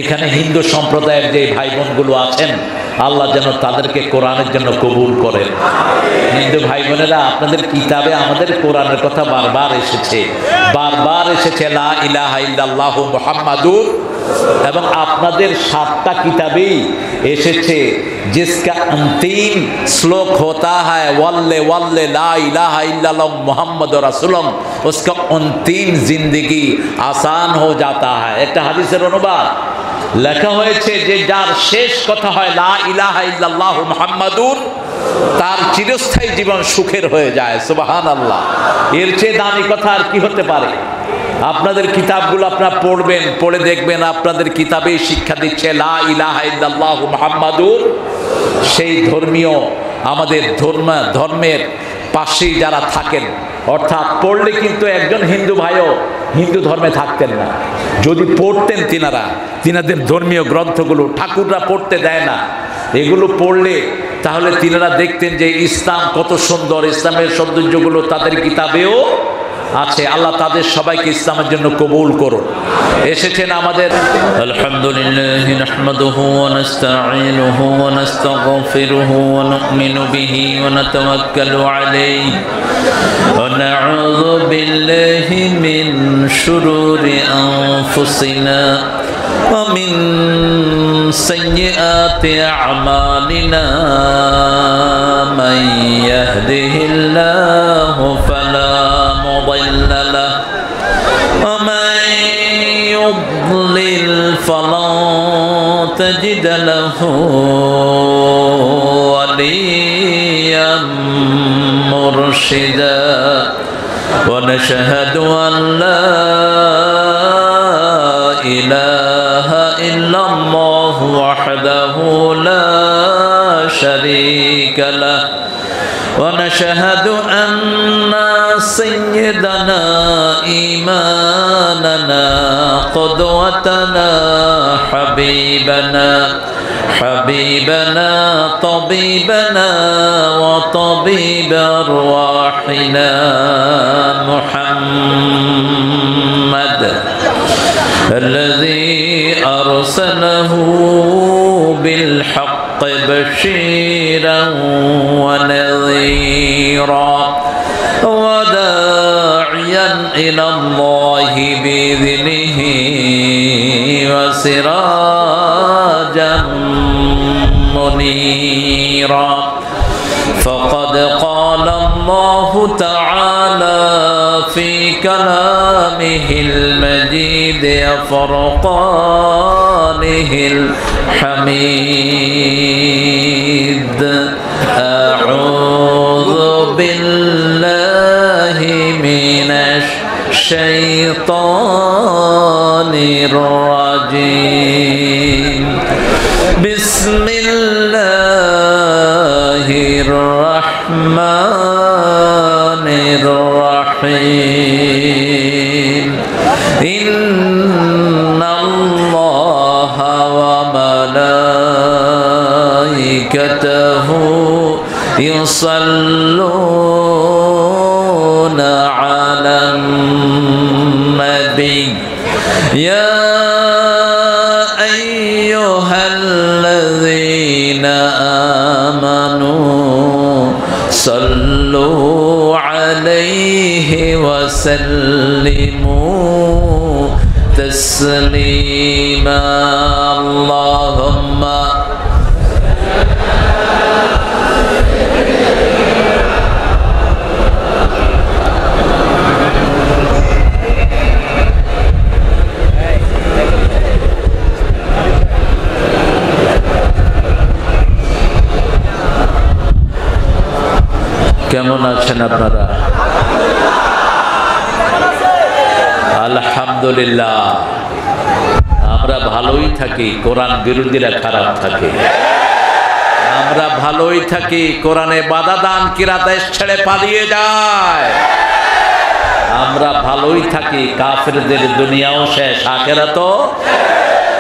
এখানে হিন্দু সম্প্রদায়ের যে ভাই বোনগুলো আছেন, আল্লাহ যেন তাদেরকে কোরআনের জন্য কবুল করেন। হিন্দু ভাই বোনেরা, আপনাদের কিতাবে আমাদের কোরআনের কথা বারবার এসেছে, লা ইলাহা ইল্লাল্লাহু মুহাম্মাদুর, এবং আপনাদের 7টা কিতাবেই এসেছে जिसका अंतिम श्लोक होता है वल्ले वल्ले ला इलाहा इल्लल्लाह मुहम्मद रसूलुल्लाह, उसका अंतिम जिंदगी आसान हो जाता है। एक हादिसेर अनुवाद লেখা হয়েছে যে যার শেষ কথা হয় লা ইলাহা ইল্লাল্লাহ মুহাম্মাদুর, তার চিরস্থায়ী জীবন সুখের হয়ে যায়। সুবহানাল্লাহ। এর চেয়ে দামি কথা আর কি হতে পারে? আপনাদের কিতাবগুলো আপনারা পড়বেন, পড়ে দেখবেন আপনাদের কিতাবে শিক্ষা দিচ্ছে লা ইলাহা ইল্লাল্লাহ মুহাম্মাদুর। সেই ধর্মীয় আমাদের ধর্মের পাশেই যারা থাকেন, অর্থাৎ পড়লে কিন্তু একজন হিন্দু ভাইও হিন্দু ধর্মে থাকতেন না। যদি পড়তেন তিনাদের ধর্মীয় গ্রন্থগুলো, ঠাকুররা পড়তে দেয় না, এগুলো পড়লে তাহলে তিনারা দেখতেন যে ইসলাম কত সুন্দর, ইসলামের সৌন্দর্যগুলো তাদের কিতাবেও আছে। আল্লাহ তাদের সবাইকে ইসলামের জন্য কবুল করুন। এসেছেন আমাদের আলহামদুলিল্লাহি নাহমাদুহু ওয়া নাস্তাঈনুহু ওয়া নাস্তাগফিরুহু ওয়া নু'মিনু বিহি ওয়া নাতাওয়াক্কালু আলাইহি ওয়া নাউযু বিল্লাহি মিন শুরুরি আনফুসিনা ওয়া মিন সাইয়্যাতি আমালিনা মান ইয়াহদিহিল্লাহু ফালা مضل له ومن يضلل فلن تجد له وليا مرشدا ونشهد أن لا إله إلا الله وحده لا شريك له ونشهد أن سيدنا إيماننا قدوتنا حبيبنا طبيبنا وطبيب أرواحنا محمد الذي أرسله بالحق بشيرا ونذيرا وداعيا إلى الله بإذنه وسراجا منيرا فقد قال الله تعالى في كلامه المجيد وفرقانه الحميد أعوذ بالله من الشيطان الرجيم بسم الله الرحمن الرحيم إن الله وملائكته يصلون على النبي يا أيها الذين آمنوا صلوا عليه وسلموا تسليما اللهم কেমন আছেন আপনারা? আলহামদুলিল্লাহ, আমরা ভালোই থাকি, কোরআন বিরোধীরা খারাপ থাকে। আমরা ভালোই থাকি, কোরআনে বাধা দান কিরা দেশ ছেড়ে পালিয়ে যায়। আমরা ভালোই থাকি, কাফেরদের দুনিয়াও শেষ, আখিরাতও,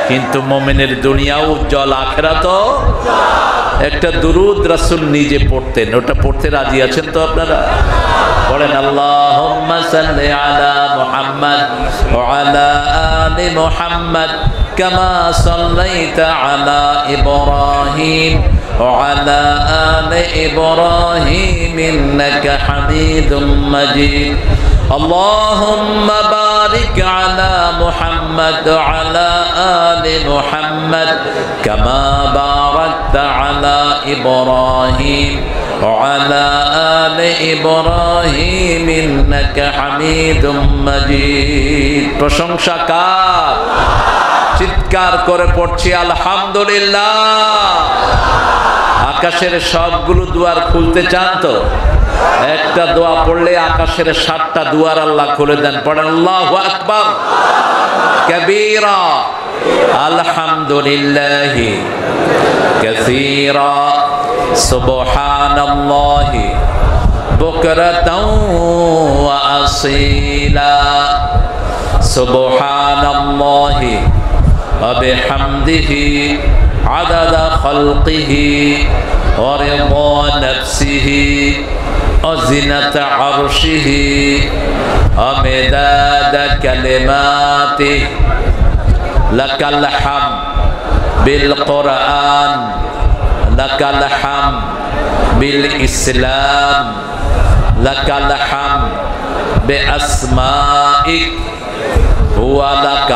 কিন্তু মুমিনের দুনিয়াও উজ্জ্বল, আখিরাতও। একটা দুরূদ রাসূল নিজে পড়তেন, ওটা পড়তে রাজি আছেন তো আপনারা? বলেন আল্লাহুম্মা সাল্লি আলা মুহাম্মাদ ওয়া আলা আলি মুহাম্মাদ কামা সাল্লাইতা আলা ইব্রাহিম ওয়া আলা আলি ইব্রাহিম ইন্নাকা হামিদুম মাজিদ اللهم بارك على محمد وعلى آل محمد كما باركت على إبراهيم وعلى آل إبراهيم إنك حميد مجيد প্রশংসা কার চিৎকার করে পড়ছি আলহামদুলিল্লাহ আকাশের সবগুলো দুয়ার খুলতে চান তো একটা দোয়া পড়লে আকাশের 7টা দুয়ার আল্লাহ খুলে দেন পড়েন আল্লাহু আকবার কবীরা আলহামদুলিল্লাহি কাসীরা সুবহানাল্লাহি বুকরাতাও ওয়া আসীলা সুবহানাল্লাহি ওয়া বিহামদিহি আদাদা খালকিহি ওয়া রিদা নাফসিহি وزنة عرشه ومداد كلماته لك الحمد بالقرآن لك الحمد بالإسلام لك الحمد بأسمائك هو لك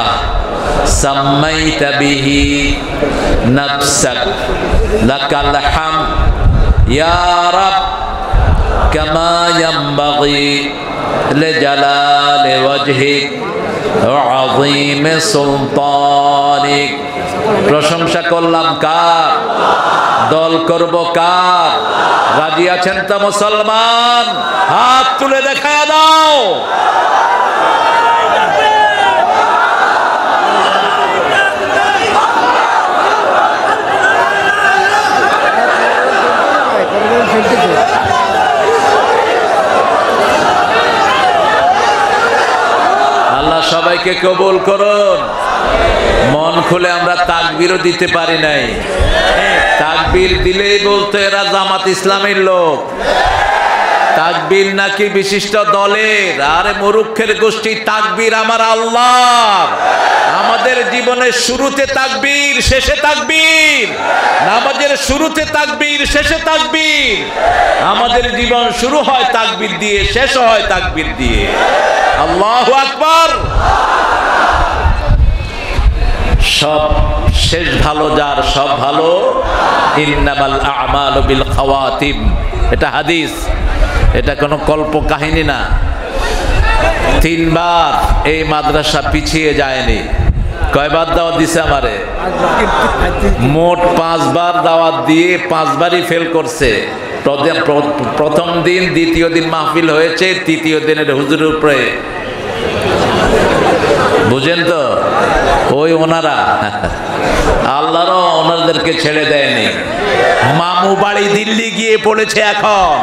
سميت به نفسك لك الحمد يا رب كما ينبغي لجلال وجهك وعظيم سلطانك প্রশংসা করলাম কার দল করব কার রাজি আছেন তো মুসলমান হাত তুলে দেখায় দাও সবাইকে কবুল করুন মন খুলে আমরা তাকবীরও দিতে পারি নাই তাকবীর দিলেই বলতো এরা জামাত ইসলামের লোক তাকবীর নাকি বিশিষ্ট দলের আরে মূর্খের গোষ্ঠী তাকবীর আমার আল্লাহর আমাদের জীবনের শুরুতে তাকবীর শেষে তাকবীর নামাজের শুরুতে তাকবীর শেষে তাকবীর আমাদের জীবন শুরু হয় তাকবীর দিয়ে শেষ হয় তাকবীর দিয়ে আল্লাহু আকবার সব শেষ ভালো যার সব ভালো ইন্নামাল আ'মালু বিল খাওয়াতিম এটা হাদিস এটা কোনো কল্প কাহিনী না 3 বার এই মাদ্রাসা পিছিয়ে যায়নি কয়বার দাওয়াত দিছে আমারে মোট 5 বার দাওয়াত দিয়ে 5 বারই ফেল করছে প্রথম দিন দ্বিতীয় দিন মাহফিল হয়েছে তৃতীয় দিনের হুজুরের উপরে বুঝেন তো ওই ওনারা আল্লাহরও ওনাদেরকে ছেড়ে দেয়নি মামু বাড়ি দিল্লি গিয়ে পড়েছে এখন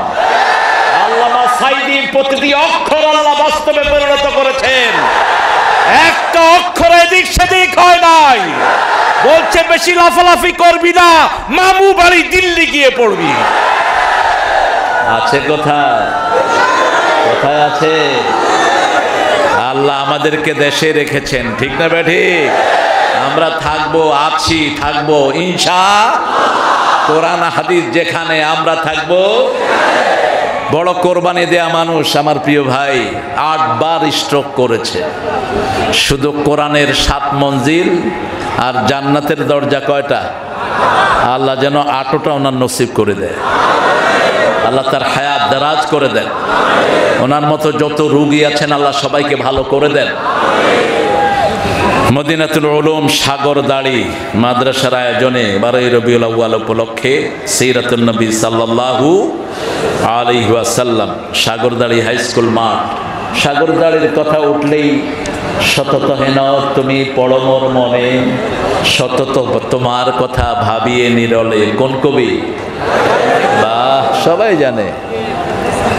আল্লামা সাইদির প্রতিটি অক্ষর আল্লাহ বাস্তবে পরিণত করেছেন একটা অক্ষর এদিক সেদিক হয় নাই বলছে বেশি লাফালাফি করবি না মামু বাড়ি দিল্লি গিয়ে পড়বি আছে কোথায় কোথায় আছে আল্লাহ আমাদেরকে দেশে রেখেছেন ঠিক না ঠিক আমরা থাকবো আছি থাকবো ইনশাআল্লাহ কোরআন হাদিস যেখানে আমরা থাকবো বড় কোরবানি দেয়া মানুষ আমার প্রিয় ভাই 8 বার স্ট্রোক করেছে শুধু কোরআনের 7 মঞ্জিল আর জান্নাতের দরজা কয়টা আল্লাহ যেন 8টা ওনার নসিব করে দেয় আল্লাহ তার হায়াত দারাজ করে দেন ওনার মতো যত রোগী আছেন আল্লাহ সবাইকে ভালো করে দেন মদিনাতুল উলুম সাগরদাড়ি মাদ্রাসার আয়োজনে 12 রবিউল আউয়াল উপলক্ষে সিরাতুন নবী সাল্লাল্লাহু আলাইহি ওয়াসাল্লাম সাগরদাড়ি হাই স্কুল মাঠ সাগরদাড়ির কথা উঠলেই সতত হেন তুমি পড়ো মোর মনে সতত তোমার কথা ভাবিয়ে নিরলে কোন কবি বাহ সবাই জানে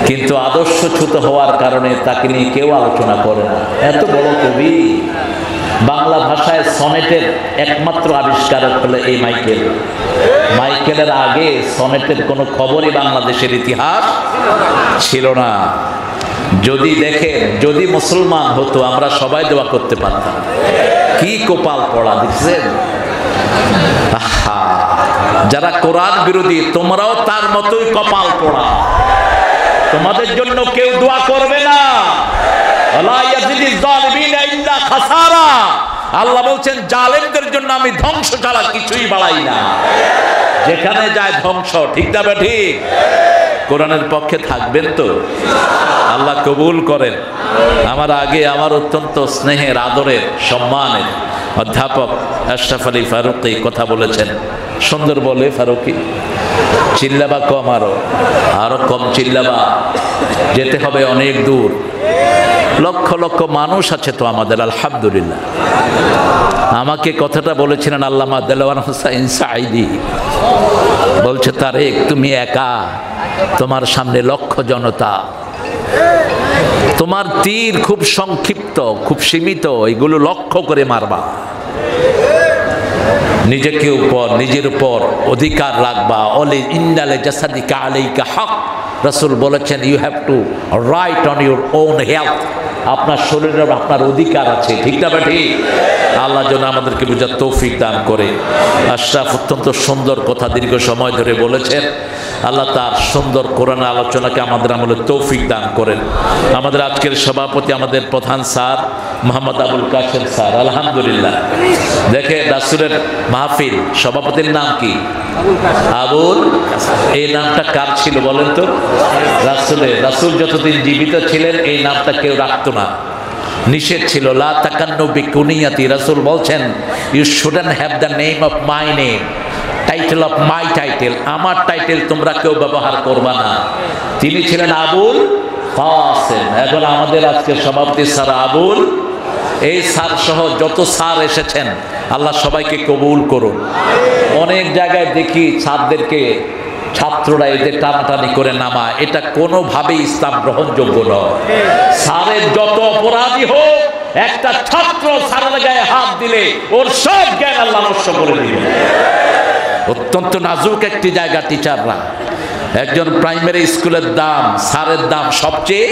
কিন্তু আদর্শচ্যুত হওয়ার কারণে তাকে নিয়ে কেউ আলোচনা করে না এত বড় কবি বাংলা ভাষায় সনেটের একমাত্র আবিষ্কারক হলো এই মাইকেলের আগে সনেটের কোনো খবরই বাংলাদেশের ইতিহাস ছিল না যদি দেখেন, যদি মুসলমান হতো আমরা সবাই দোয়া করতে পারতাম। কি কপাল পড়া দেখছেন? যারা কোরআন বিরোধী তোমরাও তার মতোই কপাল পড়া। তোমাদের জন্য কেউ দোয়া করবে না। আল্লাহ বলছেন জালেমদের জন্য আমি ধ্বংস ছাড়া কিছুই বাড়াই না। যেখানে যায় ধ্বংস। ঠিক না ঠিক? কোরআনের পক্ষে থাকবেন তো? আল্লাহ কবুল করেন। আমার আগে আমার অত্যন্ত স্নেহের, আদরের, সম্মানের অধ্যাপক আশরাফ আলী ফারুকী কথা বলেছেন। সুন্দর বলে ফারুকী, চিল্লাবা কম, আরো কম চিল্লাবা, যেতে হবে অনেক দূর। লক্ষ লক্ষ মানুষ আছে তো আমাদের, আলহামদুলিল্লাহ। আমাকে কথাটা বলেছিলেন আল্লামা দেলোয়ার হোসাইন সাঈদী। বলছে তারেক, তুমি একা, তোমার সামনে লক্ষ জনতা, তোমার তীর খুব সংক্ষিপ্ত, খুব সীমিত, এগুলো লক্ষ্য করে মারবা। নিজের উপর অধিকার রাখবা। অলি ইন্দালে জাসাদিকা আলাইকা হক। রাসূল বলেছেন you have to right on your own health. আপনার শরীরের আপনার অধিকার আছে। ঠিক না ঠিক? আল্লাহ যেন আমাদেরকে বুঝার তৌফিক দান করে। আশরাফ অত্যন্ত সুন্দর কথা দীর্ঘ সময় ধরে বলেছেন। আল্লাহ তার সুন্দর কোরআন আলোচনাকে আমাদের আমলে তৌফিক দান করেন। আমাদের আজকের সভাপতি, আমাদের প্রধান স্যার মোহাম্মদ আবুল কাশেম স্যার, আলহামদুলিল্লাহ। দেখে রাসূলের মাহফিল, সভাপতির নাম কি? আবুল। এই নামটা কার ছিল বলেন তো? রাসূলের। রাসূল যতদিন জীবিত ছিলেন এই নামটা কেউ রাখতো না, নিষেধ ছিল। লা তাকান্নু বিকুনিয়াতি। রাসূল বলছেন you shouldn't have the name of my name, title of my title. আমার টাইটেল তোমরা কেউ ব্যবহার করবা না। তিনি ছিলেন আবুল কাসেম। এখন আমাদের আজকের সভাপতি স্যার আবুল। এই স্যার সহ যত স্যার এসেছেন আল্লাহ সবাইকে কবুল করুন। অনেক জায়গায় দেখি স্যারদেরকে ছাত্ররা এদের টানাটানি করে নামা, এটা কোনোভাবেই ইসলাম গ্রহণযোগ্য নয়। স্যারের যত অপরাধী হোক, একটা ছাত্র স্যারের গায়ে হাত দিলে ওর সব জ্ঞান আল্লাহ নষ্ট করে দিবে। অত্যন্ত নাজুক একটি জায়গা টিচাররা। একজন প্রাইমারি স্কুলের দাম, স্যারের দাম সবচেয়ে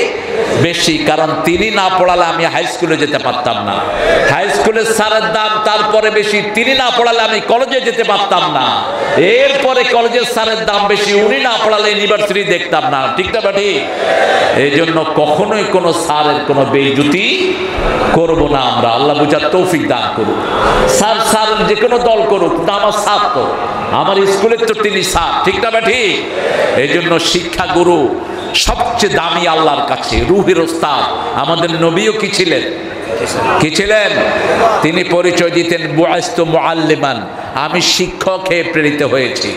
বেশি, কারণ তিনি না পড়ালে আমি হাই স্কুলে যেতে পারতাম না। হাই স্কুলের স্যারের দাম তারপরে বেশি, তিনি না পড়ালে আমি কলেজে যেতে পারতাম না। এরপরে কলেজের স্যারের দাম বেশি, উনি না পড়ালে ইউনিভার্সিটি দেখতাম না। ঠিক না ঠিক? এই জন্য কখনোই কোনো স্যারের কোনো বেইজ্জতি করব না আমরা। আল্লাহ বুঝার তৌফিক দান করুক। স্যার যে কোনো দল করুক, তা আমার স্যার তো, আমার স্কুলের তো তিনি স্যার। ঠিক না ঠিক? এই জন্য শিক্ষা গুরু সবচেয়ে দামি আল্লাহর কাছে, রুহের ওস্তাদ। আমাদের নবীও কি ছিলেন? কি ছিলেন? তিনি পরিচয় দিতেন বুআইস্তু মুআল্লিমান, আমি শিক্ষক হয়ে প্রেরিত হয়েছি।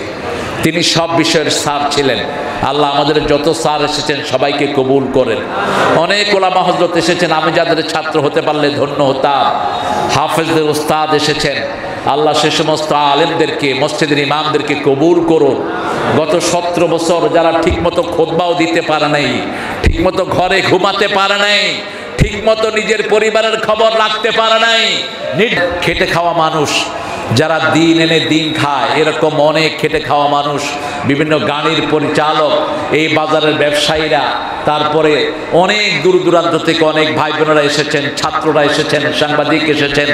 তিনি সব বিষয়ের স্যার ছিলেন। আল্লাহ আমাদের যত স্যার এসেছেন সবাইকে কবুল করেন। অনেক ওলামা হযরত এসেছেন, আমি যাদের ছাত্র হতে পারলে ধন্য হতাম। হাফেজদের ওস্তাদ এসেছেন, আল্লাহ সে সমস্ত আলেমদেরকে, মসজিদের ইমামদেরকে কবুল করুন। গত 17 বছর যারা ঠিকমতো খুতবাও দিতে পারে নাই, ঠিকমতো ঘরে ঘুমাতে পারে নাই, ঠিকমতো নিজের পরিবারের খবর রাখতে পারে নাই, খেটে খাওয়া মানুষ, যারা দিন এনে দিন খায়, এরকম অনেক খেটে খাওয়া মানুষ, বিভিন্ন গাড়ির পরিচালক, এই বাজারের ব্যবসায়ীরা, তারপরে অনেক দূর দূরান্ত থেকে অনেক ভাই বোনেরা এসেছেন, ছাত্ররা এসেছেন, সাংবাদিক এসেছেন,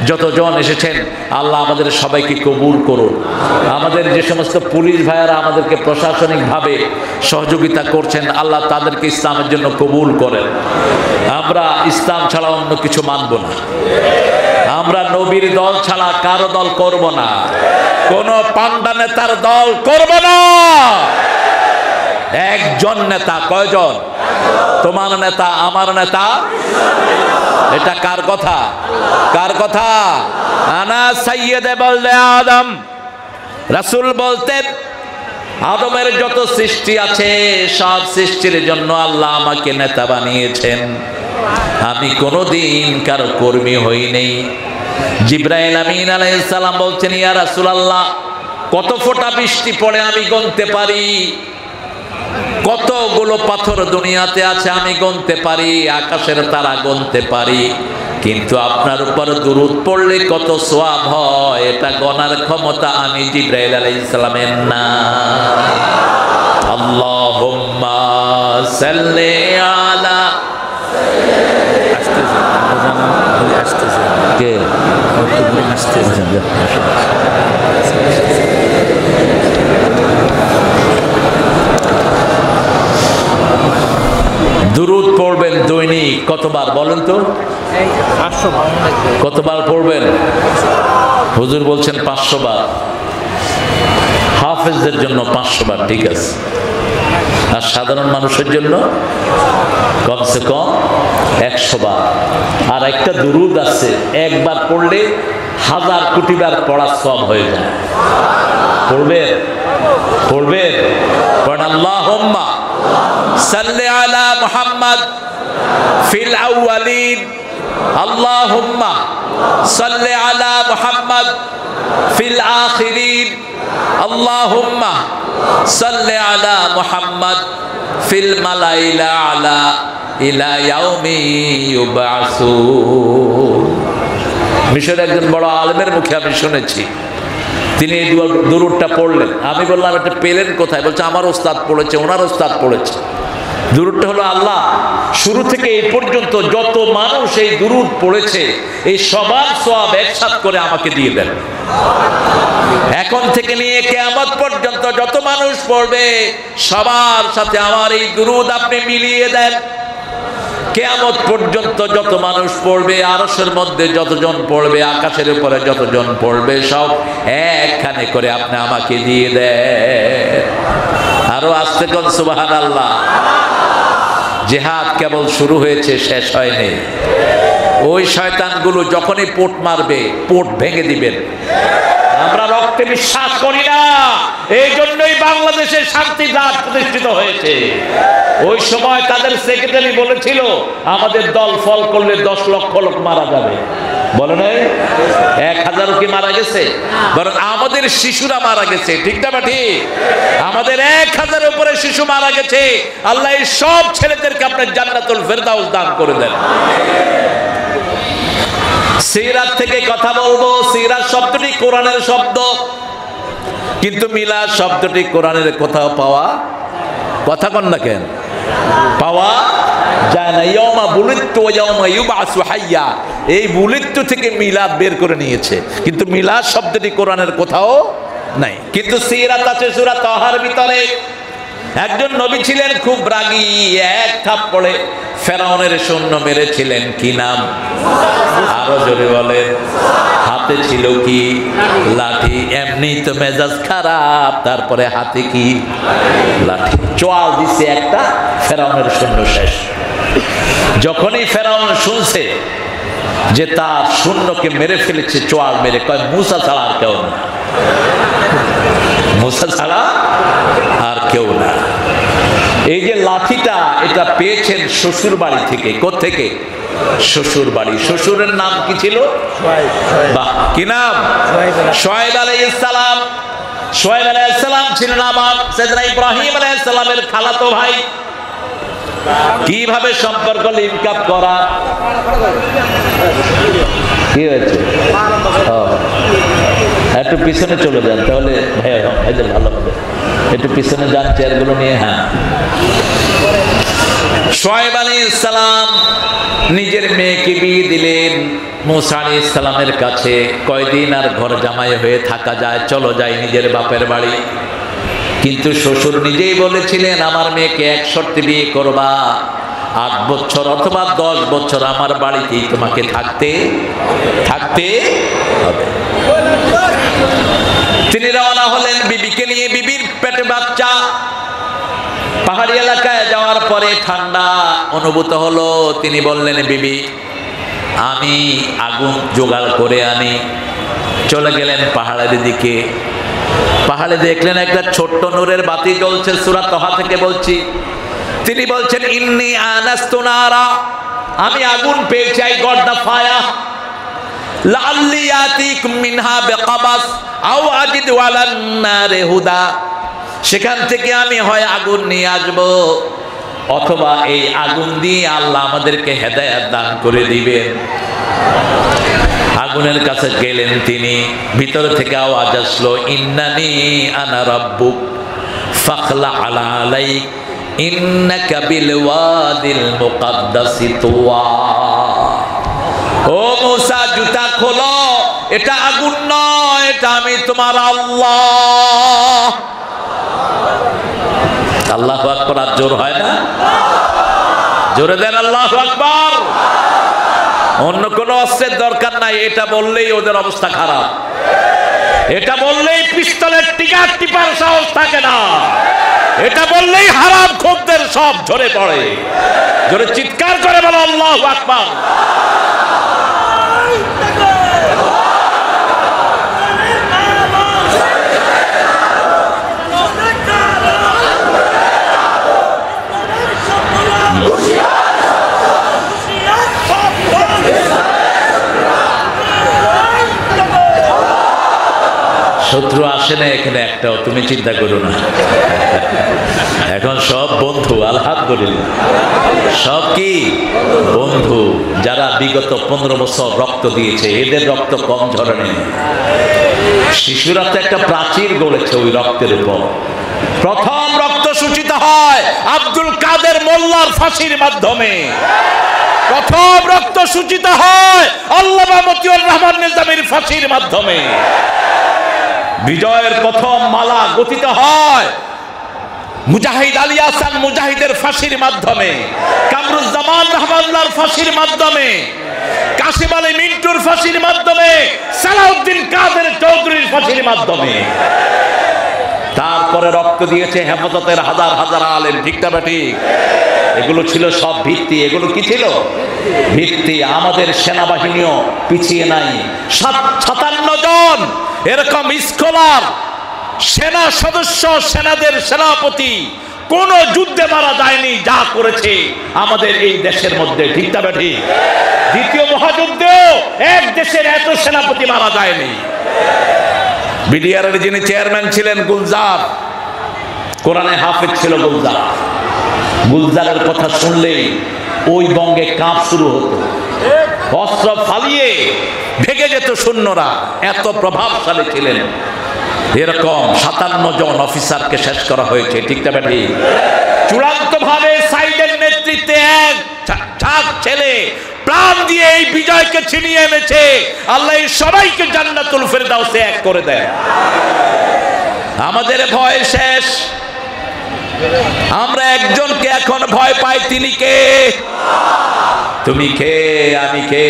যতজন এসেছেন, আল্লাহ আমাদের সবাইকে কবুল করুন। আমাদের যে সমস্ত পুলিশ ভাইয়েরা আমাদেরকে প্রশাসনিকভাবে সহযোগিতা করছেন, আল্লাহ তাদেরকে ইসলামের জন্য কবুল করেন। আমরা ইসলাম ছাড়া অন্য কিছু মানব না। আমরা নবীর দল ছাড়া কারো দল করব না, কোন পান্ডা নেতার দল করব না। একজন নেতা। কয়জন? তোমার নেতা, আমার নেতা। এটা কার কথা? কার কথা? আনা সাইয়্যিদে বলদে আদম। রাসূল বলতেন আদমের যত সৃষ্টি আছে সব সৃষ্টির জন্য আল্লাহ আমাকে নেতা বানিয়েছেন, আমি কোনোদিন কারো কর্মী হই নাই। জিবরাইল আমিন আলাইহিস সালাম বলছেন ইয়া রাসূলুল্লাহ, কত ফোঁটা বৃষ্টি পড়ে আমি গুনতে পারি, কতগুলো পাথর দুনিয়াতে আছে আমি গুনতে পারি, আকাশের তারা গুনতে পারি, কিন্তু আপনার উপর দুরূদ পড়লে কত সওয়াব হয় এটা গণার ক্ষমতা আমি জিবরাইল আলাইহিস সালামের না। আল্লাহুম্মা সাল্লি আলা কে দুরূদ পড়বেন দৈনিক কতবার বলেন তো? 500 বার। কতবার পড়বেন? হুজুর বলছেন 500 বার। হাফেজদের জন্য 500 বার, ঠিক আছে। আর সাধারণ মানুষের জন্য কমসে কম 100 বার। আর একটা দুরূদ আছে, একবার পড়লে 1000 কোটি বার পড়ার সওয়াব হয়ে যায়। পড়বেন পড়বেন পড়েন আল্লাহুম্মা সাল্লি আলা মুহাম্মদ ফিল আউয়ালিন, আল্লাহুম্মা সাল্লি আলা মুহাম্মদ ফিল আখিরিন, আল্লাহুম্মা সাল্লি আলা মুহাম্মদ ফিল মালাইল আলা ইলা ইয়াউমি ইউবআসুন। মিশরের একজন বড় আলেমের মুখে আমি শুনেছি, তিনি এই দুরূদটা পড়লেন। আমি বললাম এটা পেলেন কোথায়? বলছে আমার ওস্তাদ পড়েছে, ওনার ওস্তাদ পড়েছে। দুরূদটা হলো, আল্লাহ শুরু থেকে এই পর্যন্ত যত মানুষ এই দুরূদ পড়েছে এই সবার সওয়াব একসাথ করে আমাকে দিয়ে দেন। এখন থেকে নিয়ে কিয়ামত পর্যন্ত যত মানুষ পড়বে সবার সাথে আমার এই দুরূদ আপনি মিলিয়ে দেন। কিয়ামত পর্যন্ত যত মানুষ পড়বে, আরশের মধ্যে যতজন পড়বে, আকাশের উপরে যতজন পড়বে, সব একখানে করে আপনি আমাকে দিয়ে দেন। আরো আস্তে কোন সুবহানাল্লাহ। জিহাদ কেবল শুরু হয়েছে, শেষ হয়নি। ওই শয়তানগুলো যখনই পোট মারবে, পোট ভেঙে দিবেন। আমরা রক্তে বিশ্বাস করি না, এই জন্যই বাংলাদেশে শান্তি রাত প্রতিষ্ঠিত হয়েছে। ওই সময় তাদের সেক্রেটারি বলেছিল আমাদের দল ফল করলে 10 লক্ষ লোক মারা যাবে। বলে নাই 1000 কি মারা গেছে? বরং আমাদের শিশুরা মারা গেছে। ঠিক না ঠিক? আমাদের 1000 উপরে শিশু মারা গেছে। আল্লাহ এই সব ছেলেদেরকে আপনার জান্নাতুল ফেরদাউস দান করে দেন। সিরাত থেকে কথা বলবো। সিরাত শব্দটি কোরআনের শব্দ, কিন্তু মিলাদ শব্দটি কোরআনের কোথাও পাওয়া, কথা কন না কেন, পাওয়া যায় না। ইয়াউমা বুলিত্তু ওয়া ইয়াউমা ইউবআসু হাইয়া, এই বুলিত্তু থেকে মিলাদ বের করে নিয়েছে, কিন্তু মিলাদ শব্দটি কোরআনের কোথাও নাই। কিন্তু সিরাত আছে সূরা তাহার ভিতরে। একজন নবী ছিলেন খুব রাগী, এক থাপ্পড়ে ফেরাউনের সৈন্য মেরেছিলেন। কি নাম? আরো জোরে বলেন। হাতে ছিল কি? লাঠি। এমনি তো মেজাজ খারাপ, তারপরে হাতে কি? লাঠি। চোয়াল দিছে একটা, ফেরাউনের সৈন্য শেষ। যখনই ফেরাউন শুনছে যে তার সৈন্যকে মেরে ফেলেছে চোয়াল মেরে, কয় মুসা ছাড়া আর কেউ না, মুসা ছাড়া আর কেউ না। এই যে লাঠিটা, এটা পেয়েছেন শ্বশুর বাড়ি থেকে। কোত্থেকে? শ্বশুর বাড়ি। শ্বশুরের নাম কি ছিল? বাহ, কি নাম? শুআয়ব আলাইহিস সালাম। শুআয়ব আলাইহিস সালাম ছিলেন আমার সাইয়েদনা ইব্রাহিম আলাইহিস সালামের খালাতো ভাই। কিভাবে সম্পর্ক লিঙ্ক আপ করা? কি হয়েছে? একটু পিছনে চলে যান, তাহলে ভাইদের ভালো হবে। একটু পিছনে যান চেয়ারগুলো নিয়ে। হ্যাঁ, শুআয়ব আলাইহিস সালাম নিজের মেয়েকে বিয়ে দিলেন মুসা আলাইহিস সালামের কাছে। কয়দিন আর ঘর জামাই হয়ে থাকা যায়? চলো যাই নিজের বাপের বাড়ি। কিন্তু শ্বশুর নিজেই বলেছিলেন আমার মেয়েকে এক শর্তে বিয়ে করবা, 8 বছর অথবা 10 বছর আমার বাড়িতেই তোমাকে থাকতে হবে। তিনি রওনা হলেন বিবিকে নিয়ে। বিবির পেটে বাচ্চা। পাহাড়ি এলাকায় যাওয়ার পরে ঠান্ডা অনুভূত হলো। তিনি বললেন বিবি আমি আগুন জোগাড় করে আনি। চলে গেলেন পাহাড়ের দিকে। পাহাড়ে দেখলেন একটা ছোট্ট নূরের বাতি জ্বলছে। সূরা তাহা থেকে বলছি। তিনি বলছেন ইন্নী আনাস্তু নারা, আমি আগুন পেয়েছি। আই গট দ্য ফায়ার লাআল্লি ইয়াতিকুম মিনহা বিকাবাস আও আজিদু আলান নারি হুদা। সেখান থেকে আমি হয় আগুন নিয়ে আসবো, অথবা এই আগুন দিয়ে আল্লাহ আমাদেরকে হেদায়েত দান করে দিবেন। আগুনের কাছে গেলেন তিনি। ভিতর থেকে আওয়াজ আসলো ইন্নানি আনা রাব্বুক ফাখলা আলা আলাইক ইন্নাকা বিল ওয়াদিল মুকাদ্দাসি তুওয়া। ও মূসা জুতা খোলো, এটা আগুন নয়, এটা আমি তোমার আল্লাহ। আল্লাহু আকবার। আর জোর হয় না? জোরে দেন আল্লাহু আকবার। অন্য কোনো অস্ত্রের দরকার নাই, এটা বললেই ওদের অবস্থা খারাপ। এটা বললেই পিস্তলের টিকার টিপার সাহস থাকে না। এটা বললেই হারাম খোরদের সব ঝরে পড়ে। জোরে চিৎকার করে বলো আল্লাহু আকবার। শত্রু আসে না এখানে একটাও, তুমি চিন্তা করো না। এখন সব বন্ধু, আলহামদুলিল্লাহ। সব কি বন্ধু, যারা বিগত 15 বছর রক্ত দিয়েছে, এদের রক্ত কম ঝরে নেই। শিশুরা তো একটা প্রাচীর গড়েছে ওই রক্তের উপর। প্রথম রক্ত সূচিত হয় আব্দুল কাদের মোল্লার ফাঁসির মাধ্যমে। প্রথম রক্ত সূচিত হয় আল্লামা মতিউর রহমান নিজামীর ফাঁসির মাধ্যমে। বিজয়ের প্রথম মালা গঠিত হয় মুজাহিদ আলী হাসান মুজাহিদের ফাঁসির মাধ্যমে, কামরুজ্জামান রহমানুল্লাহর ফাঁসির মাধ্যমে, কাশিম আলী মিন্টুর ফাঁসির মাধ্যমে, সালাউদ্দিন কাদের চৌধুরীর ফাঁসির মাধ্যমে। তারপরে রক্ত দিয়েছে হেফাজতের হাজার হাজার আলেম, ঠিক না ঠিক? এগুলো ছিল সব ভিত্তি। এগুলো কি ছিল? ভিত্তি। আমাদের সেনাবাহিনীও পিছিয়ে নাই। 57 জন এরকম স্কলার সেনা সদস্য, সেনাদের সেনাপতি কোন যুদ্ধে মারা যায়নি যা করেছে আমাদের এই দেশের মধ্যে, ঠিক না ঠিক? দ্বিতীয় মহাযুদ্ধেও এক দেশের এত সেনাপতি মারা যায়নি। বিডিআরের যিনি চেয়ারম্যান ছিলেন গুলজার, কোরআনে হাফেজ ছিল গুলজার। গুলজারের কথা শুনলেই ওই বঙ্গে কাঁপ শুরু হতো, অস্ত্র ফালিয়ে ভেগে যেত সৈন্যরা, এত প্রভাবশালী ছিলেন। এরকম 57 জন অফিসারকে শেষ করা হয়েছে, ঠিক না ঠিক? চূড়ান্ত ভাবে সাইদের নেতৃত্বে এক ঝাঁক ছেলে প্রাণ দিয়ে এই বিজয়কে ছিনিয়ে এনেছে। আল্লাহ সবাইকে জান্নাতুল ফেরদাউসে এক করে দেয়। আমাদের ভয় শেষ। আমরা একজনকে এখন ভয় পাই, তিনি কে? তুমি কে? আমি কে?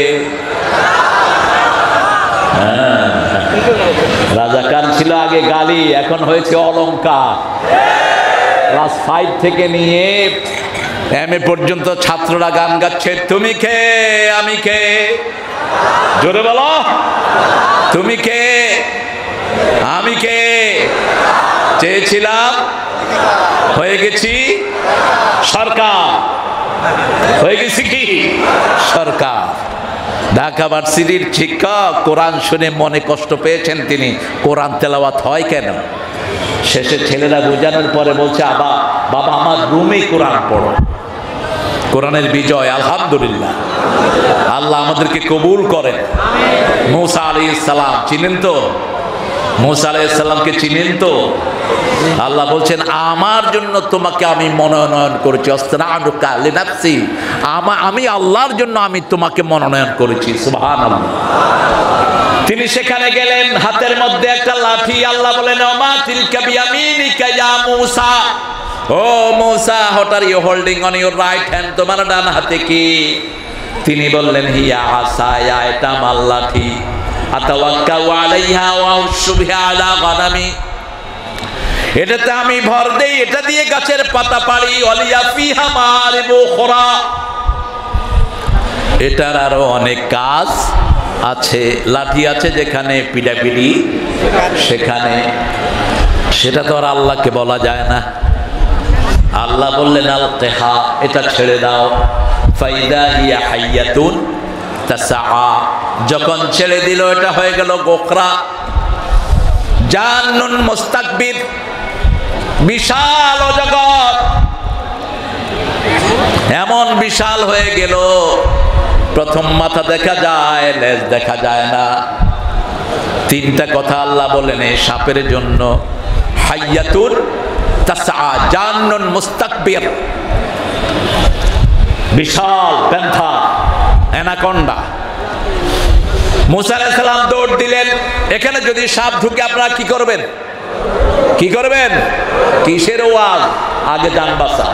রাজাকার ছিল আগে গালি, এখন হয়েছে অলংকার। ক্লাস 5 থেকে নিয়ে MA পর্যন্ত ছাত্ররা গান গাচ্ছে, তুমি কে? আমি কে? জোরে বলো, তুমি কে? আমি কে? চেয়েছিলাম, হয়ে গেছি সরকার। হয়ে গেছি কি সরকার। ঢাকা ভার্সিটির শিক্ষক কোরআন শুনে মনে কষ্ট পেয়েছেন তিনি। কোরআন তেলাওয়াত হয় কেন? শেষে ছেলেরা বোঝানোর পরে বলছে, বাবা আমার রুমে কোরআন পড়ো। কোরআনের বিজয়, আলহামদুলিল্লাহ। আল্লাহ আমাদেরকে কবুল করেন। মূসা আলাইহিস সালাম চিনেন তো? মূসা আলাইহিস সালামকে চিনেন তো? আল্লাহ বলছেন, আমার জন্য তোমাকে আমি মনোনয়ন করেছি। অস্তানাউকা লিনাফসি, আমি আল্লাহর জন্য আমি তোমাকে মনোনয়ন করেছি। সুবহানাল্লাহ। তিনি সেখানে গেলেন, হাতের মধ্যে একটা লাঠি। আল্লাহ বলেন, ওমা তিলকা বিয়ামিনিকা ইয়া মূসা। ও Musa, what are you holding on your right hand? তোমার ডান হাতে কি? তিনি বললেন, হিয়া আসায়া, এটা আমার লাঠি। আতাওয়াক্কাউ আলাইহা ওয়া আউশু বিহা আলা গানামি, এটাতে আমি ভর দেই, এটা দিয়ে গাছের পাতা পাড়ি। ওয়ালিয়া ফিহা মারিবু উখরা, এটার আরো অনেক কাজ আছে। লাঠি আছে যেখানে পিড়াপিড়ি সেখানে, সেটা তো আর আল্লাহকে বলা যায় না। আল্লাহ বললেন, আলকিহা, এটা ছেড়ে দাও। ফাইদা হিয়া হাইয়াতুন তাসআ, যখন ছেড়ে দিল এটা হয়ে গেল গোখরা। জান্নুন মুস্তাকবির, বিশাল জগৎ, এমন বিশাল হয়ে গেল। প্রথম মাথা দেখা যায়, লেজ দেখা যায় না। তিনটা কথা আল্লাহ বলেন এই সাপের জন্য। হাইয়াতুন তাসআ, জান্নুন মুস্তাকবির, বিশাল প্যান্থার, অ্যানাকন্ডা, মুসা আলাইহিস সালাম দৌড় দিলেন। এখানে যদি সাপ ঢুকে আপনারা কি করবেন? কি করবেন? কিসের ওয়াজ? আগে জান বাঁচা।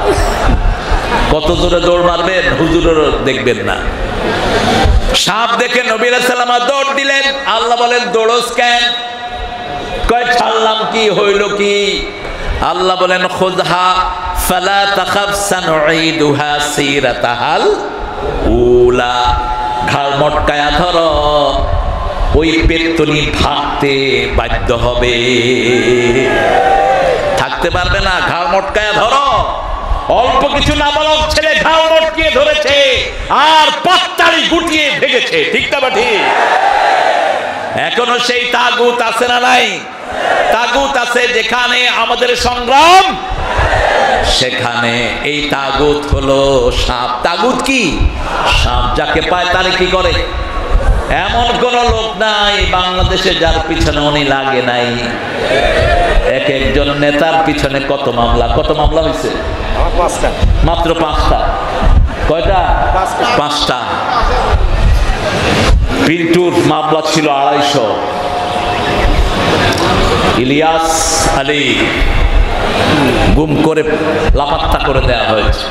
কত জোরে দৌড় মারবেন হুজুরেরও দেখবেন না। সাপ দেখে নবী আলাইহিস সালাম দৌড় দিলেন। আল্লাহ বলেন দৌড়স কেন? কয় ছাড়লাম কি হইল কি? আল্লাহ বলেন খুযহা ফালা তাখাফ সানুঈদুহা সিরাতাহাল উলা। ঘাড় মটকায়া ধরো, ওই পেট্টনি ভাগতে বাধ্য হবে, থাকতে পারবে না। ঘাড় মটকায়া ধরো। অল্প কিছু নাবালক ছেলে ঘাড় মটকিয়ে ধরেছে আর পাত্তালি গুটিয়ে ভেগেছে, ঠিক না ঠিক? এখনো সেই তাগুত আছে না নাই? তাগুত আছে যেখানে আমাদের সংগ্রাম, সেখানে এই তাগুত হলো সাপ। তাগুত কি? সাপ যাকে পায় তারে কি করে? এমন কোন লোক নাই বাংলাদেশে যার পিছনে উনি লাগে নাই। এক একজন নেতার পিছনে কত মামলা, কত মামলা হয়েছে? মাত্র 5টা। কয়টা? 5টা। পিন্টুর মামলা ছিল 250। ইলিয়াস আলী গুম করে লাপাত্তা করে দেওয়া হয়েছে।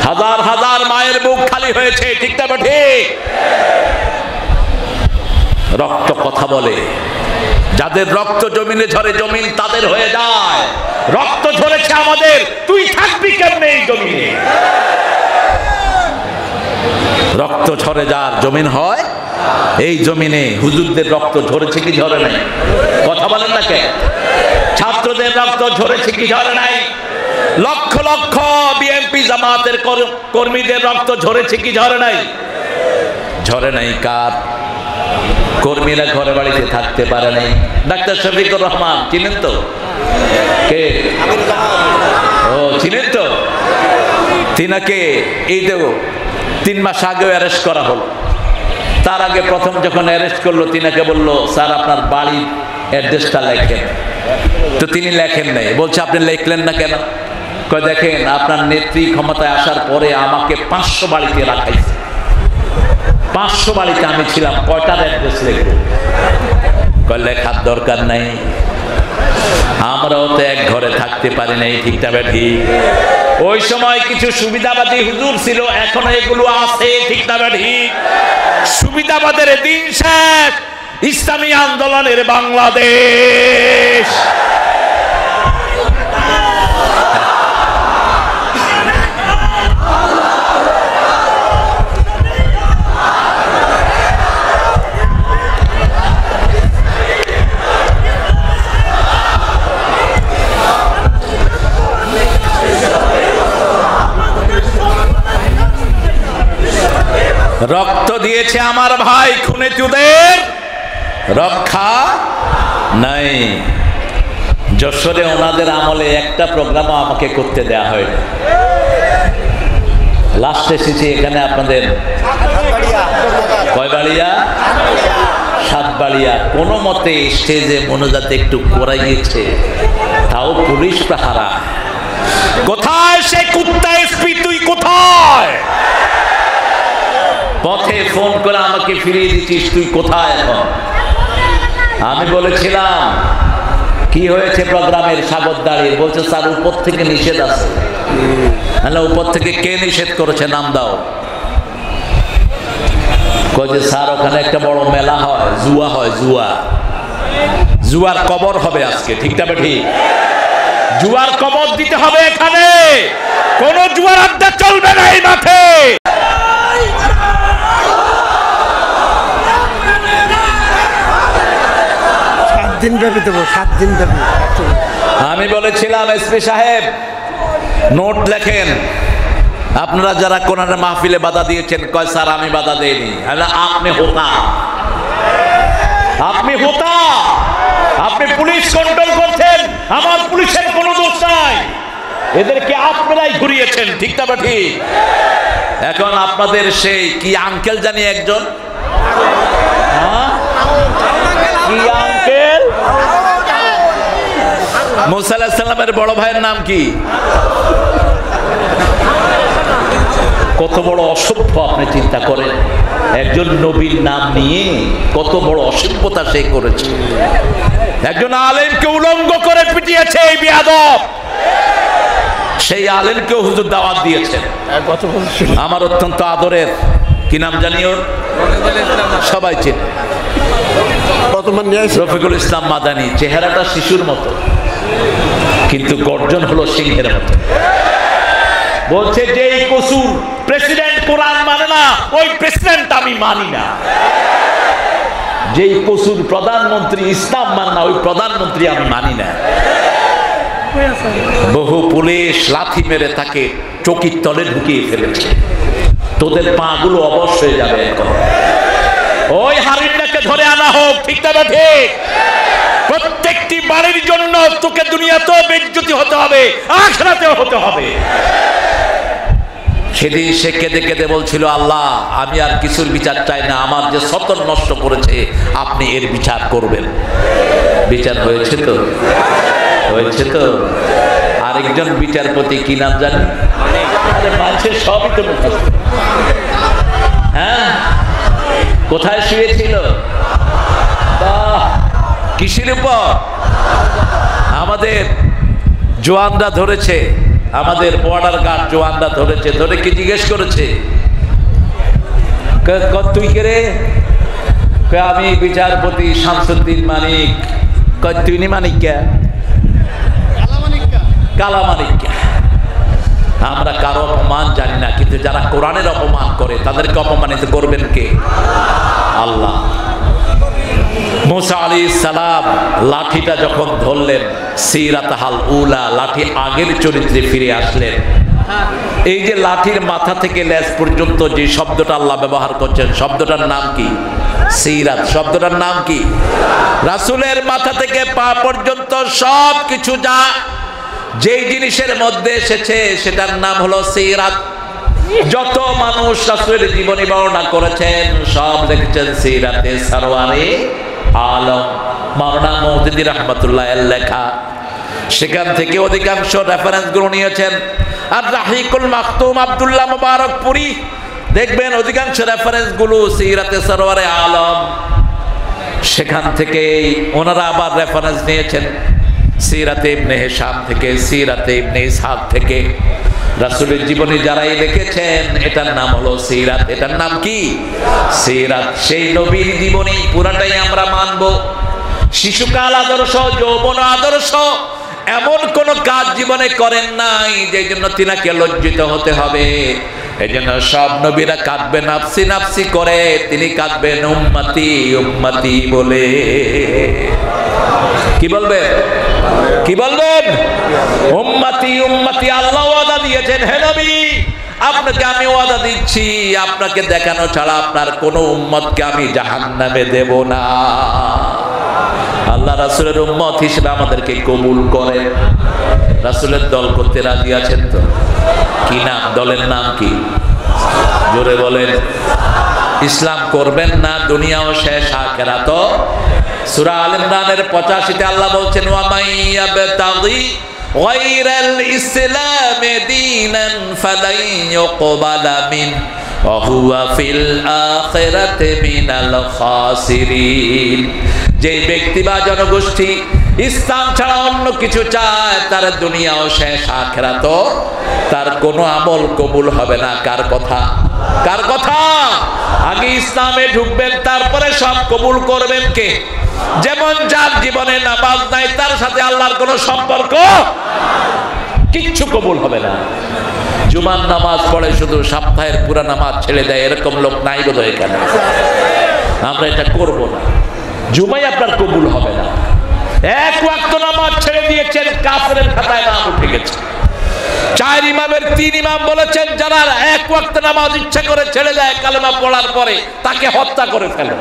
হাজার হাজার মায়ের বুক খালি হয়েছে, ঠিক না ঠিক? রক্ত কথা বলে। যাদের রক্ত জমিনে ঝরে জমিন তাদের হয়ে যায়। রক্ত ঝরেছে আমাদের, তুই থাকবি কেমনে এই জমিনে? রক্ত ঝরে যার জমিন হয় এই জমিনে। হুজুরদের রক্ত ঝরেছে কি ঝরে নাই? কথা বলেন না কে? ছাত্রদের রক্ত ঝরেছে কি ঝরে নাই? লক্ষ লক্ষ বিএনপি জামাতের কর্মীদের রক্ত ঝরেছে কি ঝরে নাই? ঝরে নাই। কার? কর্মীরা ঘরে বাড়িতে থাকতে পারে নাই। ডাক্তার শফিকুর রহমান চিনেন তো? কে? ও চিনেন তো? তিনাকে এই দেখো 3 মাস আগেও অ্যারেস্ট করা হলো। তার আগে প্রথম যখন অ্যারেস্ট করলো তিনাকে বললো স্যার আপনার বাড়ির অ্যাড্রেসটা লেখেন। তো তিনি লেখেন নাই। বলছে আপনি লিখলেন না কেন? কয় দেখেন আপনার নেত্রী ক্ষমতায় আসার পরে আমাকে 500 বাড়িতে রাখাইছে। 500 বাড়িতে আমি ছিলাম, কয়টার অ্যাড্রেস লিখবো? কয় লেখার দরকার নাই, আমরাও তো এক ঘরে থাকতে পারি নাই, ঠিক না ঠিক? ওই সময় কিছু সুবিধাবাদী হুজুর ছিল, এখনো এগুলো আছে, ঠিক না ঠিক? সুবিধাবাদের দিন শেষ, ইসলামী আন্দোলনের বাংলাদেশ। রক্ত দিয়েছে আমার ভাই, খুনে চুদের রক্ষা নাই। যশোরে ওনাদের আমলে একটা প্রোগ্রামও আমাকে করতে দেয়া হয়নি। লাস্ট এসেছি এখানে আপনাদের কয়বাড়িয়া, 7 বাড়িয়া। কোনো মতে স্টেজে মনোজাতে একটু করাইয়েছে, তাও পুলিশ পাহারা। কোথায় সে কুত্তা এসপি? তুই কোথায়? পথে ফোন করে আমাকে ফিরিয়ে দিচ্ছিস, তুই কোথায় এখন? আমি বলেছিলাম কি হয়েছে প্রোগ্রামের সাগরদাড়ির? বলছে স্যার উপর থেকে নিষেধ আছে। উপর থেকে কে নিষেধ করেছে? নাম দাও। কয় যে স্যার ওখানে একটা বড় মেলা হয়, জুয়া হয়, জুয়ার কবর হবে আজকে, ঠিক না ঠিক? জুয়ার কবর দিতে হবে এখানে, কোন জুয়ার আড্ডা চলবে না এই মাঠে। আমি বলেছিলাম এসপি সাহেব নোট লেখেন, আপনারা যারা কোরআনের মাহফিলে বাধা দিয়েছেন। কয় স্যার আমি বাধা দেইনি। আপনি হোতা, আপনি পুলিশ কন্ট্রোল করছেন, আমার পুলিশের কোনো দোষ নাই, এদেরকে আপনারাই ঘুরিয়েছেন, ঠিক না ঠিক? এখন আপনাদের সেই কি আঙ্কেল জানি একজন, কি আঙ্কেল? মুসা আলাইহিস সালামের বড় ভাইয়ের নাম কি? কত বড় অসভ্য আপনি চিন্তা করেন, একজন নবীর নাম নিয়ে কত বড় অসভ্যতা সে করেছে। একজন আলেমকে উলঙ্গ করে পিটিয়েছে এই বেয়াদব, সেই আলেমকেও হুজুর দাওয়াত দিয়েছেন। আমার অত্যন্ত আদরের, কি নাম জানি ওর, সবাই চেনে, রফিকুল ইসলাম মাদানী। চেহারাটা শিশুর মতো, কিন্তু গর্জন হলো সিংহের মতো। বলছে যে এই কসুর প্রেসিডেন্ট কোরআন মানে না, ওই প্রেসিডেন্ট আমি মানি না। যেই কসুর প্রধানমন্ত্রী ইসলাম মানে না, ওই প্রধানমন্ত্রী আমি মানি না। বহু পুলিশ লাথি মেরে তাকে চকির তলে ঢুকিয়ে ফেলেছে। তোদের পা গুলো অবশ হয়ে যাবে এখন। ওই হারিন্নাকে ধরে আনা হোক, ঠিক না ঠিক? প্রত্যেকটি বাড়ির জন্য তোকে দুনিয়াতেও বেজ্জতি হতে হবে, আখিরাতেও হতে হবে। সেদিন সে কেঁদে কেঁদে বলছিল, আল্লাহ আমি আর কিছুর বিচার চাই না, আমার যে সতর নষ্ট করেছে আপনি এর বিচার করবেন। বিচার হয়েছে তো, হয়েছে তো। আরেকজন বিচারপতি, কি নাম জানেন? মানুষের সবই তো মুখস্থ। হ্যাঁ, কোথায় শুয়েছিল? কিসের উপর? আমাদের জওয়ানরা ধরেছে, আমাদের বর্ডার গার্ড জওয়ানরা ধরেছে। ধরে কি জিজ্ঞেস করেছে, তুই কে রে? আমি বিচারপতি শামসুদ্দিন মানিক। তুই নি মানিক কে? কালা মানিক কে? আমরা কারো অপমান জানি না, কিন্তু যারা কোরআনের অপমান করে তাদেরকে অপমানিত করবেন কে? আল্লাহ। মুসা আলাইহিস সালাম লাঠিটা যখন ধরলেন, সিরাতাহাল উলা, লাঠি আগের চরিত্রে ফিরে আসলেন। এই যে লাঠির মাথা থেকে লেজ পর্যন্ত যে শব্দটা আল্লাহ ব্যবহার করছেন, শব্দটার নাম কি? সিরাত। শব্দটার নাম কি? রাসূলের মাথা থেকে পা পর্যন্ত সব কিছু যা যেই জিনিসের মধ্যে এসেছে সেটার নাম হলো সিরাত। যত মানুষ রাসূলের জীবনী বর্ণনা করেছেন সব লিখেছেন সিরাতে সরওয়ারে আলম, মাওলানা মুহদ্দিদ রাহমাতুল্লাহ আলাইহি লেখা। সেখান থেকে অধিকাংশ রেফারেন্স গুলো নিয়েছেন। আর রাহিকুল মাকতুম আব্দুল্লাহ মুবারকপুরি, দেখবেন অধিকাংশ রেফারেন্স গুলো সিরাতে সরওয়ারে আলম। সেখান থেকে ওনারা আবার রেফারেন্স নিয়েছেন সিরাতে ইবনে হিশাম থেকে, সিরাতে ইবনে ইসহাক থেকে। রাসূলের জীবনী যারাই লিখেছেন এটার নাম হলো সিরাত। এটার নাম কি? সিরাত। সেই নবীর জীবনী পুরাটাই আমরা মানব। শিশুকাল আদর্শ, যৌবন আদর্শ, এমন কোন কাজ জীবনে করেন নাই যে জন্য তিনাকে লজ্জিত হতে হবে। এই জন্য সব নবীরা কাঁদবে নাফসি নাফসি করে, তিনি কাঁদবেন উম্মতি উম্মতি বলে। কি বলবেন? কি বলবেন? উম্মতি উম্মতি। আল্লাহ ওয়াদা দিয়েছেন, হে নবী আপনাকে আমি ওয়াদা দিচ্ছি, আপনাকে দেখানো ছাড়া আপনার কোন উম্মতকে আমি জাহান্নামে দেব না। আল্লাহ রাসূলের উম্মত হিসেবে আমাদেরকে কবুল করেন। রাসূলের দল করতে রাজি আছেন তো? কি নাম দলের নাম কি? জোরে বলেন। ইসলাম করবেন না, দুনিয়াও শেষ, আখিরাতও। সূরা আল ইমরানের 85-তে আল্লাহ বলছেন, ওয়া মাইয়াবতাগি গায়রাল ইসলামি দীনান ফালাই ইউকবালা মিন ওয়া হুয়া ফিল আখিরাতি মিনাল খাসিরিন। যে ব্যক্তি বা জনগোষ্ঠী ইসলাম ছাড়া অন্য কিছু চায়, তার দুনিয়াও শেষ, আখিরাতও তার কোনো আমল কবুল হবে না। কার কথা? কার কথা? আগে ইসলামে ঢুকবেন, তারপরে সব কবুল করবেন কে? যেমন যার জীবনে নামাজ নাই, তার সাথে আল্লাহর কোনো সম্পর্ক, কিচ্ছু কবুল হবে না। জুমার নামাজ পড়ে শুধু, সপ্তাহের পুরা নামাজ ছেড়ে দেয়, এরকম লোক নাই বোধহয় এখানে। আমরা এটা করব না, জুমাই আপনার কবুল হবে না। এক ওয়াক্ত নামাজ ছেড়ে দিয়েছেন, কাফেরের খাতায় নাম উঠে গেছে। 4 ইমামের 3 ইমাম বলেছেন, যারা এক ওয়াক্ত নামাজ ইচ্ছা করে ছেড়ে দেয় কালেমা পড়ার পরে, তাকে হত্যা করে ফেলে।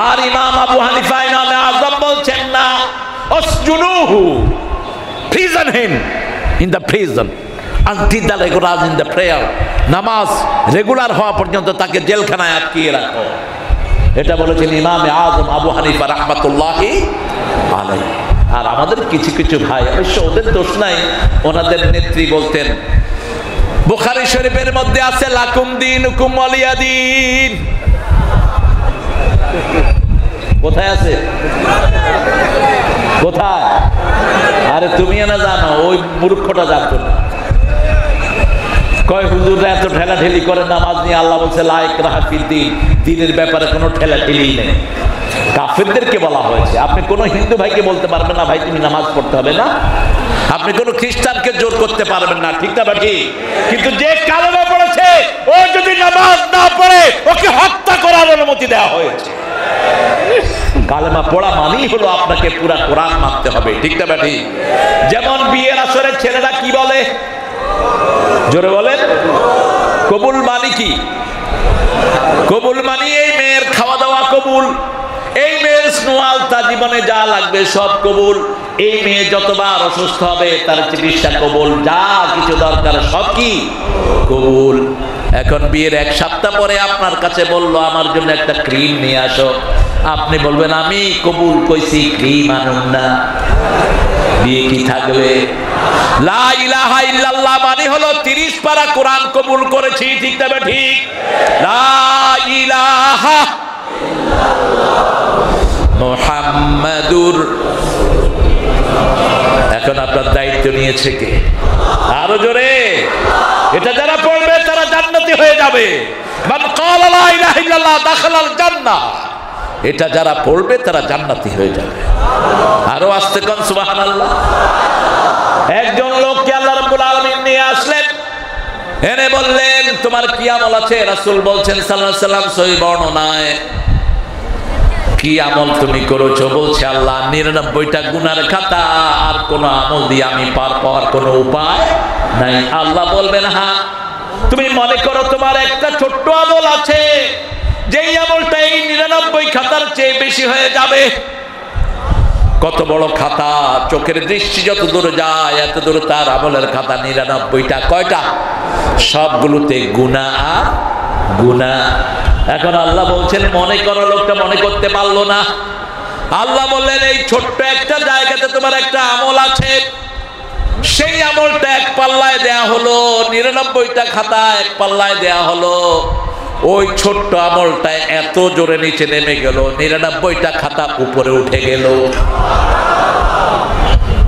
আর ইমাম আবু হানিফা ইমামে আযম বলছেন, না, আসজুনুহু, prison him in the prison until the regular in the prayer। নামাজ রেগুলার হওয়া পর্যন্ত তাকে জেলখানায় আটকিয়ে রাখো। এটা বলেছেন ইমামে আযম আবু হানিফা রাহমাতুল্লাহি আলাইহি। আর আমাদের কিছু কিছু ভাই, অবশ্য ওদের দোষ নাই, ওনাদের নেত্রী বলতেন, বুখারী শরীফের মধ্যে আছে লাকুম দীনুকুম ওয়ালিয়া দীন। কোথায় আছে? কোথায়? আরে তুমি না জানো, ওই মূর্খটা জানতো না। কয় হুজুররা এত ঠেলাঠেলি করে নামাজ নিয়ে, আল্লাহ বলছে লা ইকরাহা ফিদ্দীন, দ্বীনের ব্যাপারে কোনো ঠেলাঠেলি নেই। কাফেরদেরকে বলা হয়েছে। আপনি কোনো হিন্দু ভাইকে বলতে পারবেন না ভাই তুমি নামাজ পড়তে হবে না, আপনি কোনো খ্রিস্টানকে জোর করতে পারবেন না, ঠিক না ঠিক? কিন্তু যে কালেমা পড়েছে ও যদি নামাজ না পড়ে ওকে হত্যা করার অনুমতি দেওয়া হয়েছে। কালেমা পড়া মানেই হলো আপনাকে পুরা কোরআন মানতে হবে, ঠিক না ঠিক? যেমন বিয়ের আসরে ছেলেরা কি বলে, জোরে বলেন, কবুল মানে কি? কবুল মানে এই মেয়ের খাওয়া দাওয়া কবুল, এই মেয়ের স্নোয়ালতা জীবনে যা লাগবে সব কবুল, এই মেয়ে যতবার অসুস্থ হবে তার চিকিৎসা কবুল, যা কিছু দরকার সব কি কবুল। এখন বিয়ের এক সপ্তাহ পরে আপনার কাছে বললো আমার জন্য একটা ক্রিম নিয়ে আসো, আপনি বলবেন আমি কবুল কইছি ক্রিম আনুন না, বিয়ে কি থাকবে? লা ইলাহা ইল্লাল্লাহ মানে হলো 30 পারা কোরআন কবুল করেছি, ঠিক না ঠিক? লা ইলাহা মুহাম্মাদুর। এখন আপনার দায়িত্ব নিয়েছে কে? আরো জোরে। এটা যারা পড়বে তারা জান্নাতি হয়ে যাবে। মান ক্বালা লা ইলাহা ইল্লাল্লাহ দাখালাল জান্নাহ। এটা যারা পড়বে তারা জান্নাতি হয়ে যাবে। আরো আস্তে কোন সুবহানাল্লাহ। একজন লোককে আল্লাহ রাব্বুল আলামিন নিয়ে আসলেন, এনে বললেন তোমার কি আমল আছে? রাসূল বলছেন সাল্লাল্লাহু আলাইহি সাল্লাম সহিহ বর্ণনায়, কি আমল তুমি করেছো? বলছে আল্লাহ 99টা গুনার খাতা, আর কোন আমল দিয়ে আমি পার পাওয়ার কোনো উপায় নাই। আল্লাহ বলবেন হ্যাঁ, তুমি মনে করো তোমার একটা ছোট্ট আমল আছে, যেই আমলটা এই 99 খাতার চেয়ে বেশি হয়ে যাবে। কত বড় খাতা, চোখের দৃষ্টি যত দূর যায় এত দূর তার আমলের খাতা 99টা। কয়টা? সবগুলোতে গুনাহ আর গুনাহ। এখন আল্লাহ বলছেন মনে করো, লোকটা মনে করতে পারলো না। আল্লাহ বললেন এই ছোট্ট একটা জায়গাতে তোমার একটা আমল আছে, সেই আমলটা এক পাল্লায় দেয়া হলো, 99টা খাতা এক পাল্লায় দেয়া হলো। ওই ছোট্ট আমলটা এত জোরে নিচে নেমে গেল, 99টা খাতা উপরে উঠে গেল।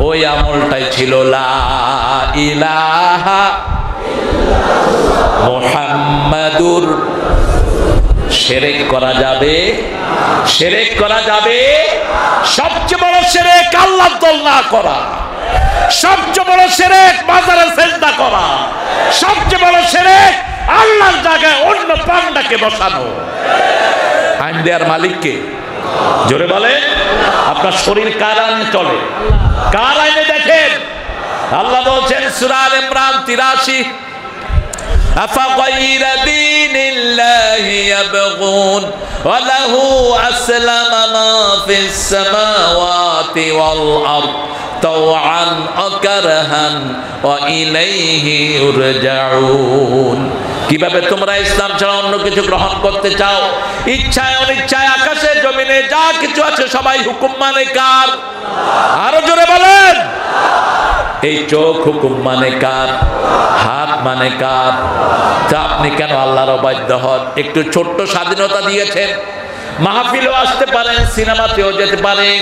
ওই আমলটাই ছিল লা ইলাহা মুহাম্মাদুর। শিরক করা যাবে, শিরক করা যাবে। সবচেয়ে বড় শিরক আল্লাহর দল না করা, সবচেয়ে বড় শিরক মাজারে সিজদা করা, সবচেয়ে বড় শিরক আল্লাহর জায়গায় অন্য পান্ডাকে বসানো। আইন দেয়ার মালিককে, জোরে বলে। আপনার শরীর কার আইনে চলে? কার আইনে দেখেন? আল্লাহ বলছেন সূরা আল ইমরান 83, أفغير دين الله يبغون وله أسلم ما في السماوات والأرض طوعا وكرها وإليه يرجعون। কিভাবে তোমরা ইসলাম ছাড়া অন্য কিছু গ্রহণ করতে চাও? ইচ্ছায় অনিচ্ছায় আকাশে জমিনে যা কিছু আছে সবাই হুকুম মানে কার? আরো জোরে বলেন। এই চোখ হুকুম মানে কার? হাত মানে কার? তা আপনি কেন আল্লাহর অবাধ্য হন? একটু ছোট্ট স্বাধীনতা দিয়েছেন, মাহফিলেও আসতে পারেন, সিনেমাতেও যেতে পারেন।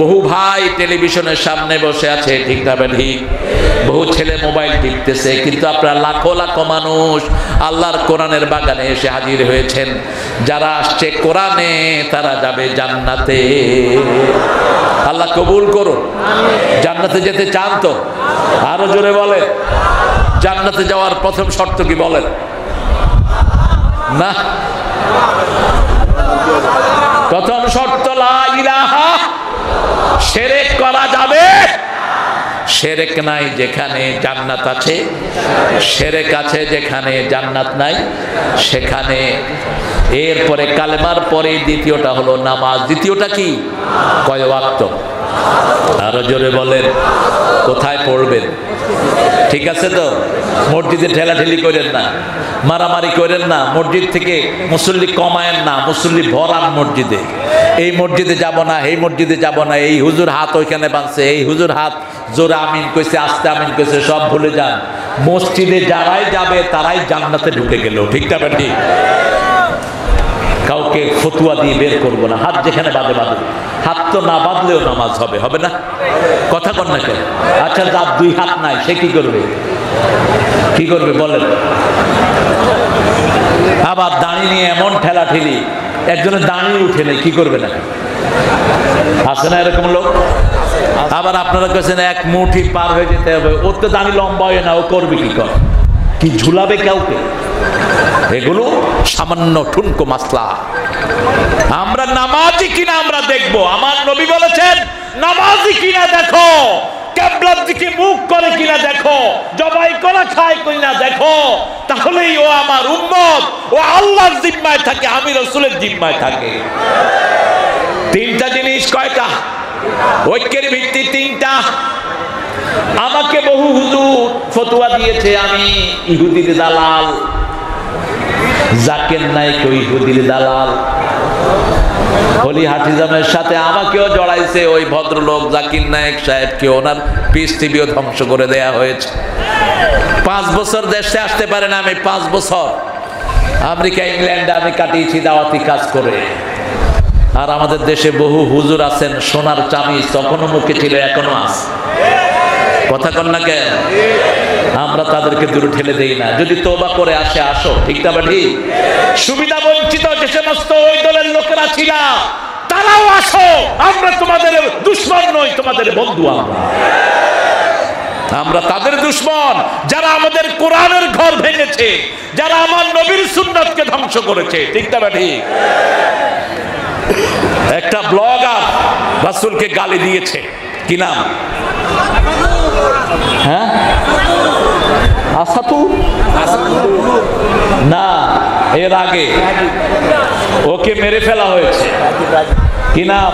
বহু ভাই টেলিভিশনের সামনে বসে আছে, ঠিক না ঠিক? বহু ছেলে মোবাইল টিপতেছে, কিন্তু আপনারা লাখো লাখো মানুষ আল্লাহর কোরআনের বাগানে এসে হাজির হয়েছেন। যারা আসছে কোরআনে তারা যাবে জান্নাতে। আল্লাহ কবুল করুন। জান্নাতে যেতে চান তো? আরো জোরে বলেন। জান্নাতে যাওয়ার প্রথম শর্ত কি বলেন? না, প্রথম শর্ত লা ইলাহা। শিরক করা যাবে? শিরক নাই যেখানে জান্নাত আছে, শিরক আছে যেখানে জান্নাত নাই সেখানে। এরপরে কালেমার পরে দ্বিতীয়টা হলো নামাজ। দ্বিতীয়টা কি? কয় ওয়াক্ত? আরো জোরে বলেন, কোথায় পড়বেন? ঠিক আছে তো? মসজিদে ঠেলাঠেলি করেন না, মারামারি করেন না, মসজিদ থেকে মুসল্লি কমায়েন না, মুসল্লি ভরান মসজিদে। এই মসজিদে যাব না, এই মসজিদে যাব না, এই হুজুর হাত ওইখানে বাঁধছে, এই হুজুর হাত জোরে আমিন কইছে, আস্তে আমিন কইছে, সব ভুলে যান। মসজিদে যারাই যাবে তারাই জান্নাতে ঢুকে গেল। ঠিক না বেটি? কাউকে ফতুয়া দিয়ে বের করবো না, হাত যেখানে বাঁধে বাঁধে। হাত তো না বাঁধলেও নামাজ হবে, হবে না? কথা কন না কেন? আচ্ছা, যার দুই হাত নাই সে কি করবে? কি করবে বলেন? আবার দাঁড়ি নিয়ে এমন ঠেলাঠেলি, একজনের দাঁড়িয়ে উঠে নেই, কি করবে না? আছে না এরকম লোক? আবার আপনারা কেছেন এক মুঠি পার হয়ে যেতে হবে, ওর তো দাঁড়ি লম্বা হয় না, ও করবে কি? কর কি ঝুলাবে কাউকে? এগুলো সামান্য ঠুনকো মাসলা। আমরা নামাজি কিনা আমরা দেখবো। আমার নবী বলেছেন, নামাজি কিনা দেখো, কিবলার দিকে মুখ করে কিনা দেখো, জবাই করা খায় কিনা দেখো, তাহলেই ও আমার উম্মত, ও আল্লাহর জিম্মায় থাকে, আমি রাসূলের জিম্মায় থাকে। তিনটা জিনিস। কয়টা? ঐক্যের ভিত্তি তিনটা। আমাকে বহু হুজুর ফতোয়া দিয়েছে আমি ইহুদির দালাল, জাকির নায়েক ওই ইহুদির দালাল। হলি হাফিজামের সাথে আমাকেও জড়াইছে ওই ভদ্রলোক জাকির নায়েক সাহেবকে, ওনার পৃথিবীও ধ্বংস করে দেয়া হয়েছে। 5 বছর দেশে আসতে পারে না আমি, 5 বছর আমেরিকা ইংল্যান্ডে আমি কাটিয়েছি দাওয়াতি কাজ করে। আর আমাদের দেশে বহু হুজুর আছেন, সোনার চামিচ তখনও মুখে ছিল, এখনো আছে। কথা কন না কেন? আমরা তাদেরকে দূরে ঠেলে দেই না। যদি তওবা করে আসে, আসো। ঠিক না ঠিক? সুবিধা বঞ্চিত যে সমস্ত ওই দলের লোকেরা ছিল, তারাও আসো। আমরা তোমাদের দুশমন নই, তোমাদের বন্ধু। আমরা তাদের দুশমন যারা আমাদের কোরআনের ঘর ভেঙেছে, যারা আমার নবীর সুন্নাতকে ধ্বংস করেছে। ঠিক না ঠিক? একটা ব্লগার রাসূলকে গালি দিয়েছে, কি নাম? হ্যাঁ, আসাতু না, এর আগে ওকে মেরে ফেলা হয়েছে। কি নাম?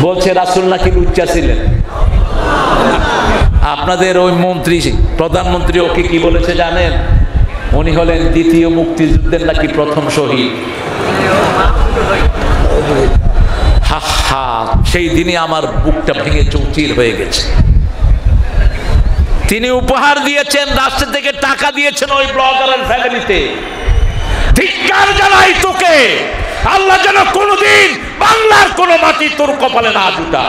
বলছে রাসূল নাকি লুচ্চা ছিলেন। আপনাদের ওই মন্ত্রী, প্রধানমন্ত্রী ওকে কি বলেছে জানেন? উনি হলেন দ্বিতীয় মুক্তিযুদ্ধের নাকি প্রথম শহীদ। হা হা, সেই দিনই আমার বুকটা ভেঙে চৌচির হয়ে গেছে। তিনি উপহার দিয়েছেন, রাষ্ট্র থেকে টাকা দিয়েছেন ওই ব্লগারের ফ্যামিলিতে। ধিক্কার জানাই তোকে, আল্লাহ যেন কোনোদিন বাংলার কোন মাটি তোর কপালে না জুটা।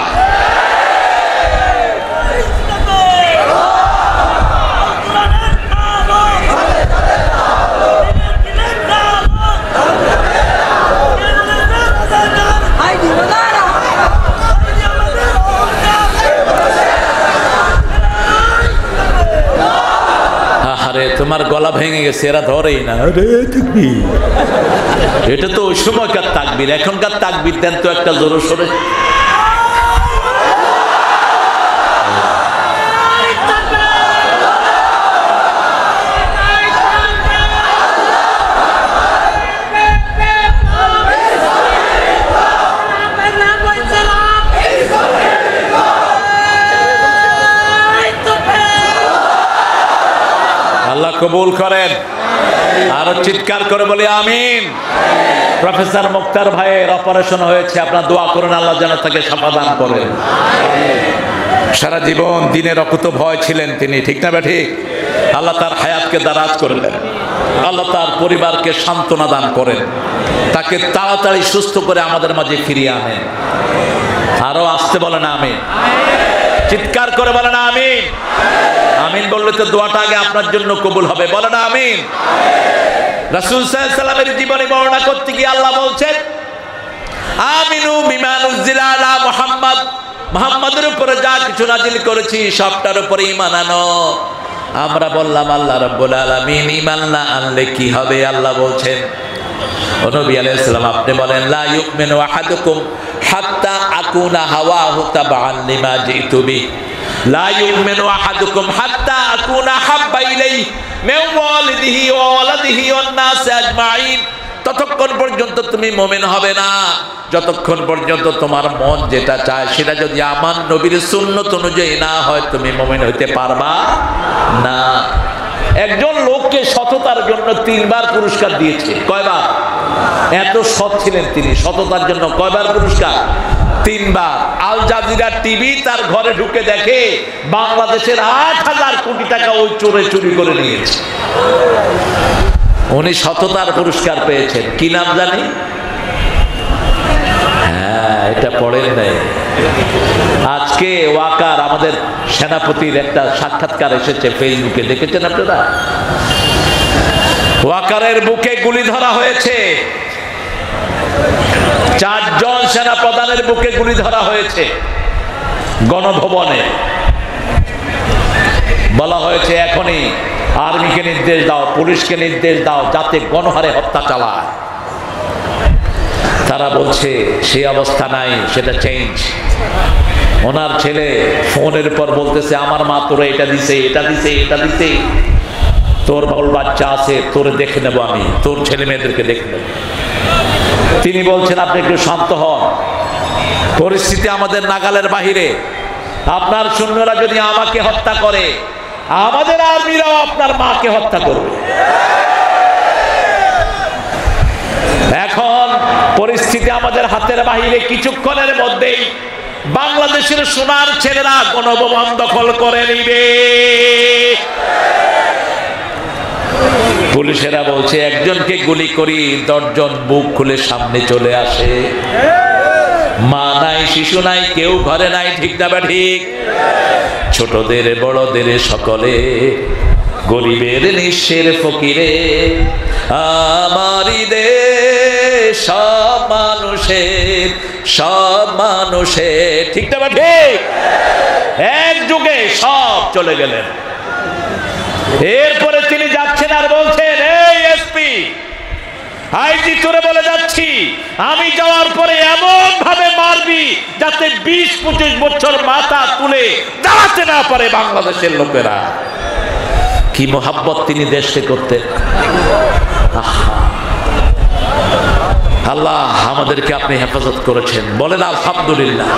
আরে তোমার গলা ভেঙে গেছে, এরা ধরেই না। এটা তো ওই সময়কার তাকবীর, এখনকার তাকবীর দেন তো একটা জোরে সোরে। আল্লাহ কবুল করেন। আরো চিৎকার করে বলি আমিন। প্রফেসর মুক্তার ভাইয়ের অপারেশন হয়েছে, আপনারা দোয়া করুন আল্লাহ যেন তাকে শাফা দান করেন। সারা জীবন দিনের অকুত ভয় ছিলেন তিনি। ঠিক না ঠিক? আল্লাহ তার হায়াতকে দারাজ করলেন, আল্লাহ তার পরিবারকে সান্ত্বনা দান করেন, তাকে তাড়াতাড়ি সুস্থ করে আমাদের মাঝে ফিরিয়ে আনেন। আরো আসতে বলেন আমিন, চিৎকার করে বলেন আমিন। আমিন বললে তো দোয়াটা আগে আপনার জন্য কবুল হবে। বলেন আমিন। রাসূল সাল্লাল্লাহু আলাইহি ওয়াসাল্লামের জীবনী বর্ণনা করতে গিয়ে আল্লাহ বলছেন, আমিনু বিমা নুজিলা আলা মুহাম্মদ, মুহাম্মাদের উপরে যা কিছু নাজিল করেছি সবটার উপরে ঈমান আনো। আমরা বললাম আল্লাহ রাব্বুল আলামিন ঈমান না আনলে কি হবে? আল্লাহ বলছেন, ও নবী আলাইহিস সালাম আপনি বলেন, লা ইউমিনু আহাদুকুম হাত্তা আকুনা হাওয়াহু তাবাআন লিমা জিতু বি, লা ইউমিনু আহাদুকুম হাত্তা আকুনা হাব্বা ইলাইহি মিন ওয়ালিদিহি ওয়া ওয়ালাদিহি ওয়ান নাস আজমাইন। ততক্ষণ পর্যন্ত তুমি মুমিন হবে না যতক্ষণ পর্যন্ত তোমার মন যেটা চায় সেটা যদি আমার নবীর সুন্নত অনুযায়ী না হয় তুমি মুমিন হইতে পারবা না। একজন লোককে সততার জন্য 3 বার পুরস্কার দিয়েছে। কয়বার? এত সৎ ছিলেন তিনি, সততার জন্য কয়বার পুরস্কার? 3 বার। আল জাজিরা টিভি তার ঘরে ঢুকে দেখে বাংলাদেশের 8,000 কোটি টাকা ওই চোরে চুরি করে নিয়েছে। উনি সততার পুরস্কার পেয়েছেন। কি নাম জানি? হ্যাঁ, এটা পড়েন নাই। আজকে ওয়াকার আমাদের সেনাপতির একটা সাক্ষাৎকার এসেছে ফেসবুকে, দেখেছেন আপনারা? ওয়াকারের বুকে গুলি ধরা হয়েছে, 4 জন সেনাপ্রধানের বুকে গুলি ধরা হয়েছে। গণভবনে বলা হয়েছে এখনই আর্মিকে নির্দেশ দাও, পুলিশকে নির্দেশ দাও যাতে গণহারে হত্যা চালায়। তারা বলছে সেই অবস্থা নাই, সেটা চেঞ্জ। ওনার ছেলে ফোনের পর বলতেছে আমার মা তোরে এটা দিছে, এটা দিছে, এটা দিছে, তোর বল বাচ্চা আছে, তোরে দেখে নেবো আমি, তোর ছেলে মেয়েদেরকে দেখে নেব। তিনি বলছেন আপনি একটু শান্ত হন, পরিস্থিতি আমাদের নাগালের বাহিরে। আপনার সৈন্যরা যদি আমাকে হত্যা করে, আমাদের আর্মিরাও আপনার মাকে হত্যা করবে। এখন পরিস্থিতি আমাদের হাতের বাহিরে, কিছুক্ষণের মধ্যেই বাংলাদেশের সোনার ছেলেরা গণভবন দখল করে নিবে। পুলিশেরা বলছে একজনকে গুলি করি 10 জন বুক খুলে সামনে চলে আসে। মা নাই, শিশু নাই, কেউ ঘরে নাই, ঠিক না বা ঠিক? ছোটদের বড়দের সকলে, গরিবের নিঃস্বের ফকিরে, আমারই দেশ সব মানুষের, সব মানুষের, ঠিক না বা ঠিক? এক যুগে সব চলে গেলেন। এরপরে তিনি যাচ্ছেন আর বলছেন এই এসপি, আইজি তোরে বলে যাচ্ছি, আমি যাওয়ার পরে এমন ভাবে মারবি যাতে 20-25 বছর মাথা তুলে দাঁড়াতে না পারে বাংলাদেশের লোকেরা। কি মোহাব্বত তিনি দেশকে করতেন। আল্লাহ আমাদেরকে আপনি হেফাজত করেছেন, বলেন আলহামদুলিল্লাহ।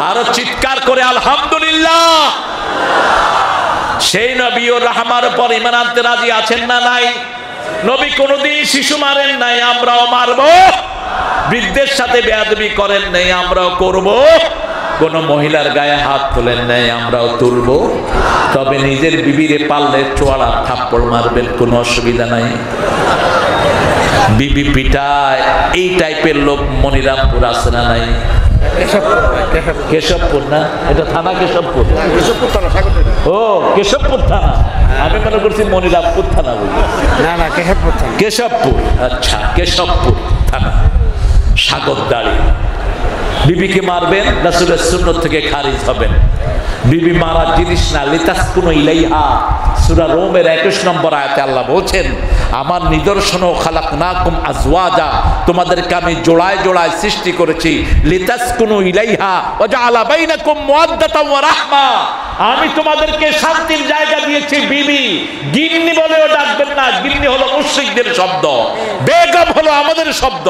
আরো চিৎকার করে আলহামদুলিল্লাহ। সেই নবী ও রাহমার উপর ঈমান আনতে রাজি আছেন না নাই? নবী কোনদিন শিশু মারেন নাই, আমরাও মারব। বৃদ্ধের সাথে বেয়াদবি করেন নাই, আমরাও করব। কোন মহিলার গায়ে হাত তোলেন নাই, আমরাও তুলব। তবে নিজের বিবিরে পারলে চোয়াড়া থাপ্পড় মারবেন, কোনো অসুবিধা নাই। বিবি পিটায় এই টাইপের লোক মনিরামপুর আছে না নাই? কেশবপুর না, এটা থানা কেশবপুর। ও কেশবপুর থানা, আমি মনে করছি মনিরামপুর থানা বলি। না না, কেশবপুর থানা। কেশবপুর, আচ্ছা কেশবপুর থানা, সাগরদাড়ি। বিবিকে মারবেন, রাসূলের সুন্নাত থেকে খারিজ হবেন। বিবি মারা জিনিস না, লিতাসকুনু ইলাইহা। সূরা রোমের 21 নম্বর আয়াতে আল্লাহ বলছেন আমার নিদর্শন ও খালাকনাকুম আজওয়াজা, তোমাদেরকে আমি জোড়ায় জোড়ায় সৃষ্টি করেছি। লিতাসকুনু ইলাইহা ওয়া জাআলা বাইনাকুম মুওয়াদ্দাতাও ওয়া রাহমা, আমি তোমাদেরকে শান্তির জায়গা দিয়েছি। বিবি গিন্নি বলেও ডাকবেন না, গিন্নি হলো মুশরিকদের শব্দ, বেগম হলো আমাদের শব্দ,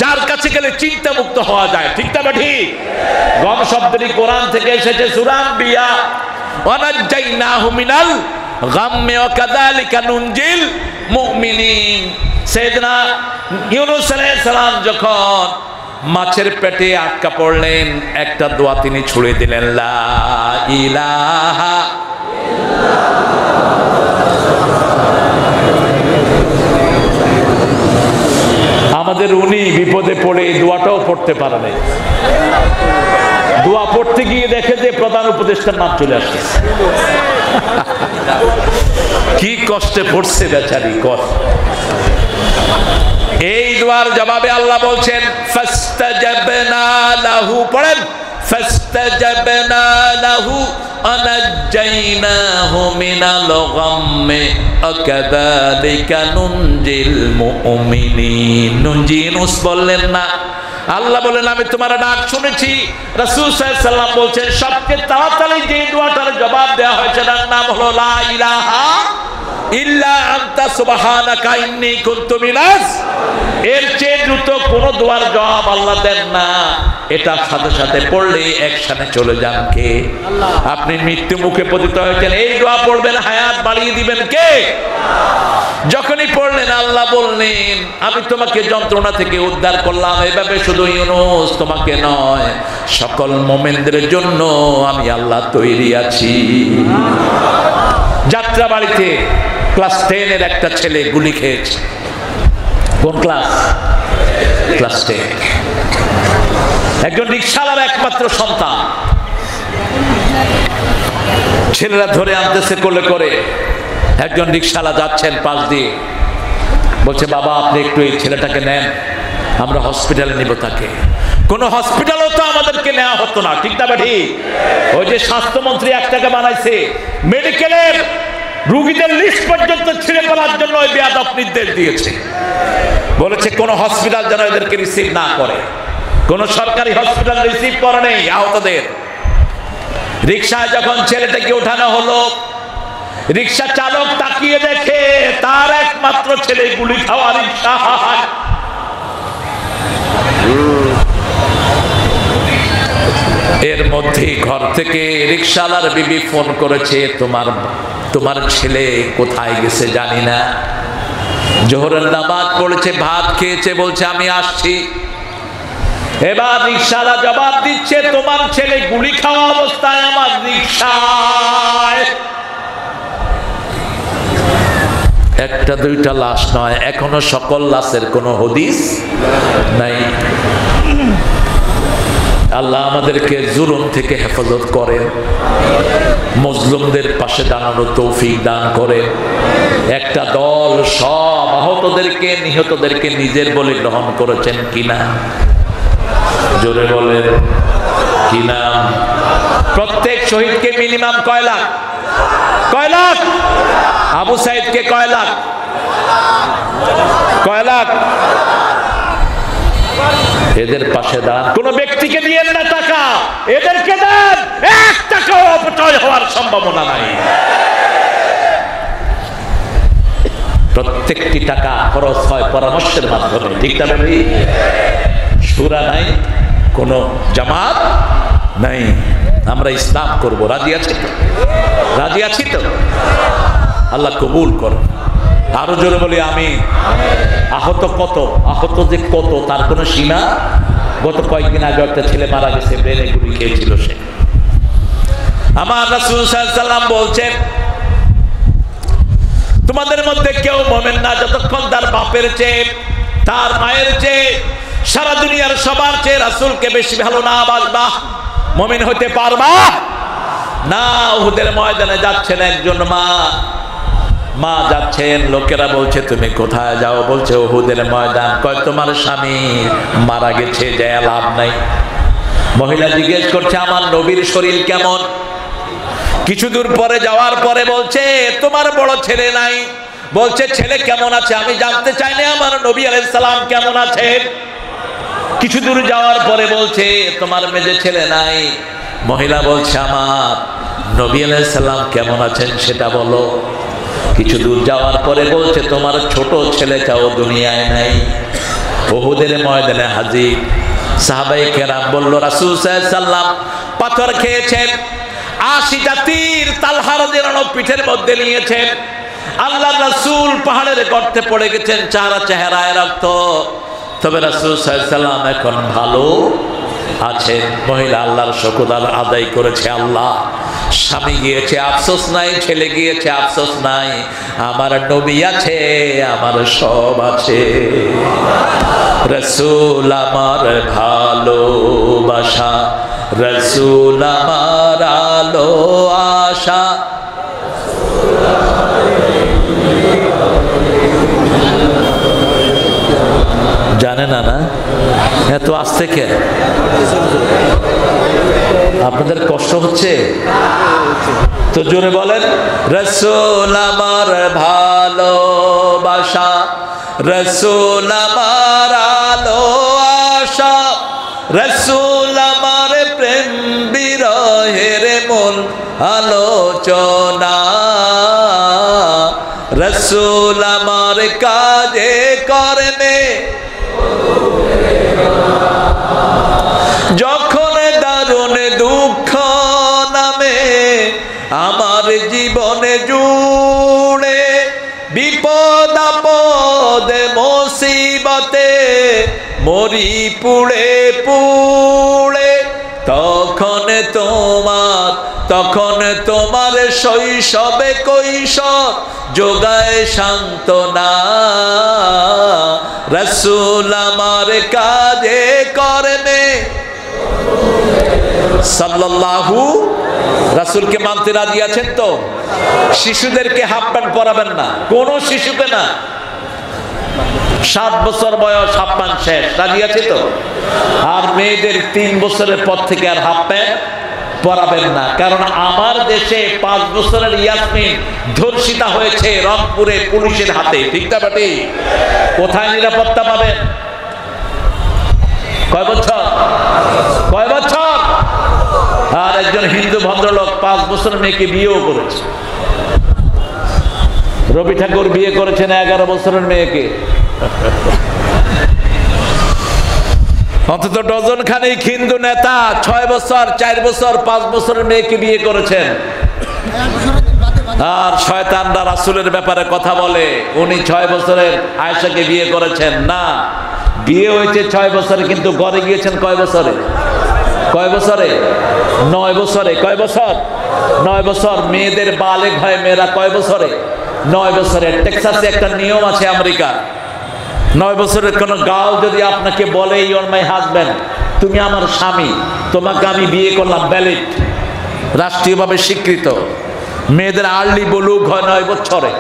যার কাছে গেলে চিন্তা মুক্ত হওয়া যায়, ঠিক না ঠিক? গম শব্দটি কোরআন থেকে এসেছে, সূরা আম্বিয়া, ওয়া নাজাইনাহু মিনাল গাম্মি ওয়া কাযালিকা নুনজিল মুমিনিন। সাইয়েদনা ইউনূস আলাইহিস সালাম যখন মাছের পেটে আটকা পড়লেন, একটা দোয়া তিনি ছুড়ে দিলেন, লা ইলাহা আমাদের উনি বিপদে পড়ে এই দোয়াটাও পড়তে পারে নাই। দোয়া পড়তে গিয়ে দেখে যে প্রধান উপদেষ্টার নাম চলে আসছে। কি কষ্টে পড়ছে বেচারি, কষ্ট। এই দোয়ার জবাবে আল্লাহ বলছেন ফাস্তাজাবনা লাহু, পড়েন ফাস্তাজাবনা লাহু আনাজ্জাইনাহু মিনাল গাম্মি আকাযালিকা নুনজিল মুমিনিন। নুনজিনুস বললেন না, আল্লাহ বলেন আমি তোমার ডাক শুনেছি। রাসূল সাল্লাল্লাহু আলাইহি সাল্লাম বলছেন সবচেয়ে তাড়াতাড়ি যে দোয়াটার জবাব দেওয়া হয়েছে তার নাম হলো লা ইলাহা ইল্লা আনতা সুবহানাকা ইন্নী কুনতু মিনাজ, এর চেয়ে দ্রুত কোন দোয়ার জবাব আল্লাহ দেন না। এটার সাথে সাথে পড়লে একসাথে চলে যান কে? আপনি মৃত্যু মুখে পতিত হয়েছেন, এই দোয়া পড়বেন, হায়াত বাড়িয়ে দিবেন কে? যখনই পড়লেন আল্লাহ বললেন আমি তোমাকে যন্ত্রণা থেকে উদ্ধার করলাম। এভাবে শুধু ইউনূস তোমাকে নয়, সকল মুমিনদের জন্য আমি আল্লাহ তৈরি আছি। যাত্রা বাড়িতে ক্লাস 10 এর একটা ছেলে গুলি খেয়েছে। কোন ক্লাস? ক্লাস 10। একজন রিকশাওয়ালার একমাত্র সন্তান। ছেলেরা ধরে আনতেছে কোলে করে। একজন রিকশাওয়ালা যাচ্ছেন পাশ দিয়ে, বলছে বাবা আপনি একটু এই ছেলেটাকে নেন, আমরা হসপিটালে নিব তাকে। কোন হসপিটালও তো আমাদেরকে নেওয়া হতো না, ঠিক না ঠিক? ওই যে স্বাস্থ্যমন্ত্রী একটাকে বানাইছে, মেডিকেলের রোগীদের লিস্ট পর্যন্ত ছিঁড়ে ফেলার জন্য ওই বেয়াদব নির্দেশ দিয়েছে। বলেছে কোন হসপিটাল যেন এদেরকে রিসিভ না করে। কোন সরকারি হসপিটাল রিসিভ করে নেই আহতদের। রিকশায় যখন ছেলেটাকে ওঠানো হলো, রিকশা চালক তাকিয়ে দেখে তার একমাত্র ছেলে গুলি খাওয়া রিকশা। এর মধ্যে ঘর থেকে রিকশাওয়ালার বিবি ফোন করেছে, তোমার ছেলে কোথায় গেছে জানি না, জোহরের নামাজ পড়েছে, ভাত খেয়েছে, বলছে আমি আসছি। এবার রিকশাওয়ালা জবাব দিচ্ছে তোমার ছেলে গুলি খাওয়া অবস্থায় আমার রিকশায়। একটা দুইটা লাশ নয়, এখনো সকল লাশের কোনো হদিস নাই। আল্লাহ আমাদেরকে জুলুম থেকে হেফাজত করেন, মজলুমদের পাশে দাঁড়ানোর তৌফিক দান করেন। একটা দল সব আহতদেরকে নিহতদেরকে নিজের বলে গ্রহণ করেছেন কিনা? জোরে বলেন কিনা? প্রত্যেক শহীদকে মিনিমাম কয় লাখ? কয় লাখ? আবু সাইদকে কয় লাখ? কয় লাখ? এদের পাশে দাঁড়ান। কোন ব্যক্তিকে দিয়েন না টাকা, এদেরকে দেন। 1 টাকাও অপচয় হওয়ার সম্ভাবনা নাই। প্রত্যেকটি টাকা খরচ হয় পরামর্শের মাধ্যমে, ঠিক না ভাই? শুরা নাই, কোন জামাত নাই। আমরা ইসলাম করব, রাজি আছি তো? রাজি আছি তো? আল্লাহ কবুল করুন। আরো জোরে বলি আমি। আহত কত? আহত যে কত তার কোনো সীমা। গত কয়েকদিন আগে একটা ছেলে মারা গেছে, ব্রেনে গুলি খেয়েছিল সে। আমার রাসূল সাল্লাল্লাহু আলাইহি ওয়াসাল্লাম বলছেন তোমাদের মধ্যে কেউ মুমিন না যতক্ষণ তার বাপের চেয়ে, তার মায়ের চেয়ে, সারা দুনিয়ার সবার চেয়ে রাসূলকে বেশি ভালো না বাসবা, মুমিন হতে পারবা না। উহুদের ময়দানে যাচ্ছেন একজন মা যাচ্ছেন, লোকেরা বলছে তুমি কোথায় যাও? বলছে উহুদের ময়দান। কয় তোমার স্বামী মারা গেছে, যায় লাভ নাই। মহিলা জিজ্ঞেস করছে আমার নবীর শরীর কেমন? কিছু দূর পরে যাওয়ার পরে বলছে তোমার বড় ছেলে নাই। বলছে ছেলে কেমন আছে? আমি জানতে চাই না আমার নবী আলাইহিস সালাম কেমন আছেন। কিছু দূর যাওয়ার পরে বলছে তোমার মেজে ছেলে নাই। মহিলা বলছে আমার নবী আলাইহিস সালাম কেমন আছেন সেটা বলো। কিছু দূর যাওয়ার পরে বলছে তোমার ছোট ছেলেটাও দুনিয়ায় নাই। উহুদের ময়দানে হাজির। সাহাবায়ে কেরাম বলল রাসূল সাল্লাল্লাহু আলাইহি ওয়াসাল্লাম পাথর খেয়েছেন, 80 জাতির তালহা রাদিয়াল্লাহু আনহু পিঠের মধ্যে নিয়েছেন। আল্লাহর রাসূল পাহাড়ের গর্তে পড়ে গেছেন, চেহারায় রক্ত। তবে রাসূল সাল্লাল্লাহু আলাইহি ওয়াসাল্লাম এখন ভালো আছেন। মহিলা আল্লাহর শুকর আদায় করেছে। আল্লাহ, স্বামী গিয়েছে আফসোস নাই, ছেলে গিয়েছে আফসোস নাই, আমার নবী আছে, আমার সব আছে। রাসূল আমার ভালোবাসা, রাসূল আমার আলো আশা। জানে না না এত আসতে কে? আপনাদের কষ্ট হচ্ছে তো জোরে বলেন। রাসূল আমার ভালোবাসা, রাসূল আমার আলো আশা, রাসূল আমার প্রেম বিরহের মূল আলোচনা, রাসূল আমার কাজে কর্মে যখন দারুণ দুঃখ নামে আমার জীবনে জুড়ে, বিপদ আপদে মুসিবতে মরি পুড়ে পুড়ে, তখন তোমার শৈশবে কৈশোর যোগায় সান্ত্বনা। রাসূল আমার কাজে কর্মে সাল্লাল্লাহু, রাসূলকে মানতে রাজি আছেন তো? শিশুদেরকে হাফ প্যান্ট পরাবেন না, কোন শিশুকে না। 7 বছর বয়স হাফ প্যান্ট শেষ, রাজি আছে তো? আর মেয়েদের 3 বছরের পর থেকে আর হাফ প্যান্ট পরাবেন না, কারণ আমার দেশে 5 বছরের ইয়াসমিন ধর্ষিতা হয়েছে রংপুরে পুলিশের হাতে। ঠিক না বেটি? কোথায় নিরাপত্তা পাবেন? কয় বছর? আর একজন হিন্দু ভদ্রলোক 5 বছরের মেয়েকে বিয়েও করেছে। রবি ঠাকুর বিয়ে করেছেন 11 বছরের মেয়েকে। অন্তত ডজন খানেক হিন্দু নেতা 6 বছর, 4 বছর, 5 বছরের মেয়েকে বিয়ে করেছেন। আর শয়তানরা রাসূলের ব্যাপারে কথা বলে, উনি 6 বছরের আয়েশাকে বিয়ে করেছেন। না, বিয়ে হয়েছে 6 বছরে, কিন্তু ঘরে গিয়েছেন কয় বছরে? 9 বছরে। কয় বছর? 9 বছর। মেয়েদের বালেগ হয় মেয়েরা কয় বছরে? 9 বছরে। টেক্সাসে একটা নিয়ম আছে আমেরিকা, 9 বছরের কোন গার্ল যদি আপনাকে বলে ইউ আর মাই হাজব্যান্ড, তুমি আমার স্বামী, তোমাকে আমি বিয়ে করলাম, ভ্যালিড, রাষ্ট্রীয়ভাবে স্বীকৃত। মেয়েদের আর্লি বলুক হয় 9 বছরে।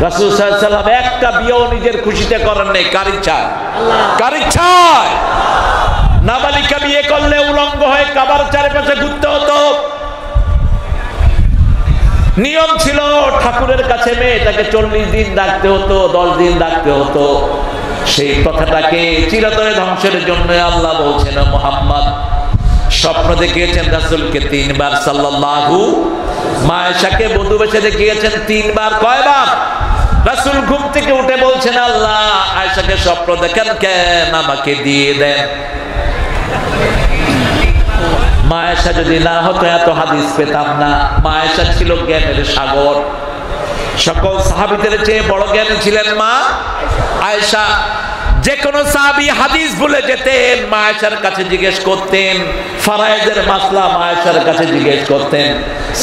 রাসূল সাল্লাল্লাহু আলাইহি ওয়াসাল্লাম একটা বিয়েও নিজের খুশিতে করেন নাই, কার ইচ্ছায়? কার ইচ্ছায়? নাবালিকা বিয়ে করলে উলঙ্গ হয়ে কাবার চারপাশে ঘুরতে হতো। নিয়ম ছিল ঠাকুরের কাছে মেয়েটাকে 40 দিন রাখতে হতো, 10 দিন রাখতে হতো। সেই কথাটাকে চিরতরে ধ্বংসের জন্য আল্লাহ বলছেন, মুহাম্মদ স্বপ্ন দেখিয়েছেন রাসূলকে 3 বার সাল্লাল্লাহু, মা আয়েশাকে বধূ বেশে দেখিয়েছেন 3 বার। কয়বার? রাসূল ঘুম থেকে উঠে বলছেন, আল্লাহ আয়েশাকে স্বপ্ন দেখেন কেন, আমাকে দিয়ে দেন। মা আয়েশা যদি না হতো এত হাদিস পেতাম না। মা আয়েশা ছিল জ্ঞানের সাগর, সকল সাহাবীদের চেয়ে বড় জ্ঞানী ছিলেন মা আয়েশা। যে কোনো সাহাবী হাদিস ভুলে যেতেন, মা আয়েশার কাছে জিজ্ঞেস করতেন। ফরায়েজের মাসলা মা আয়েশার কাছে জিজ্ঞেস করতেন।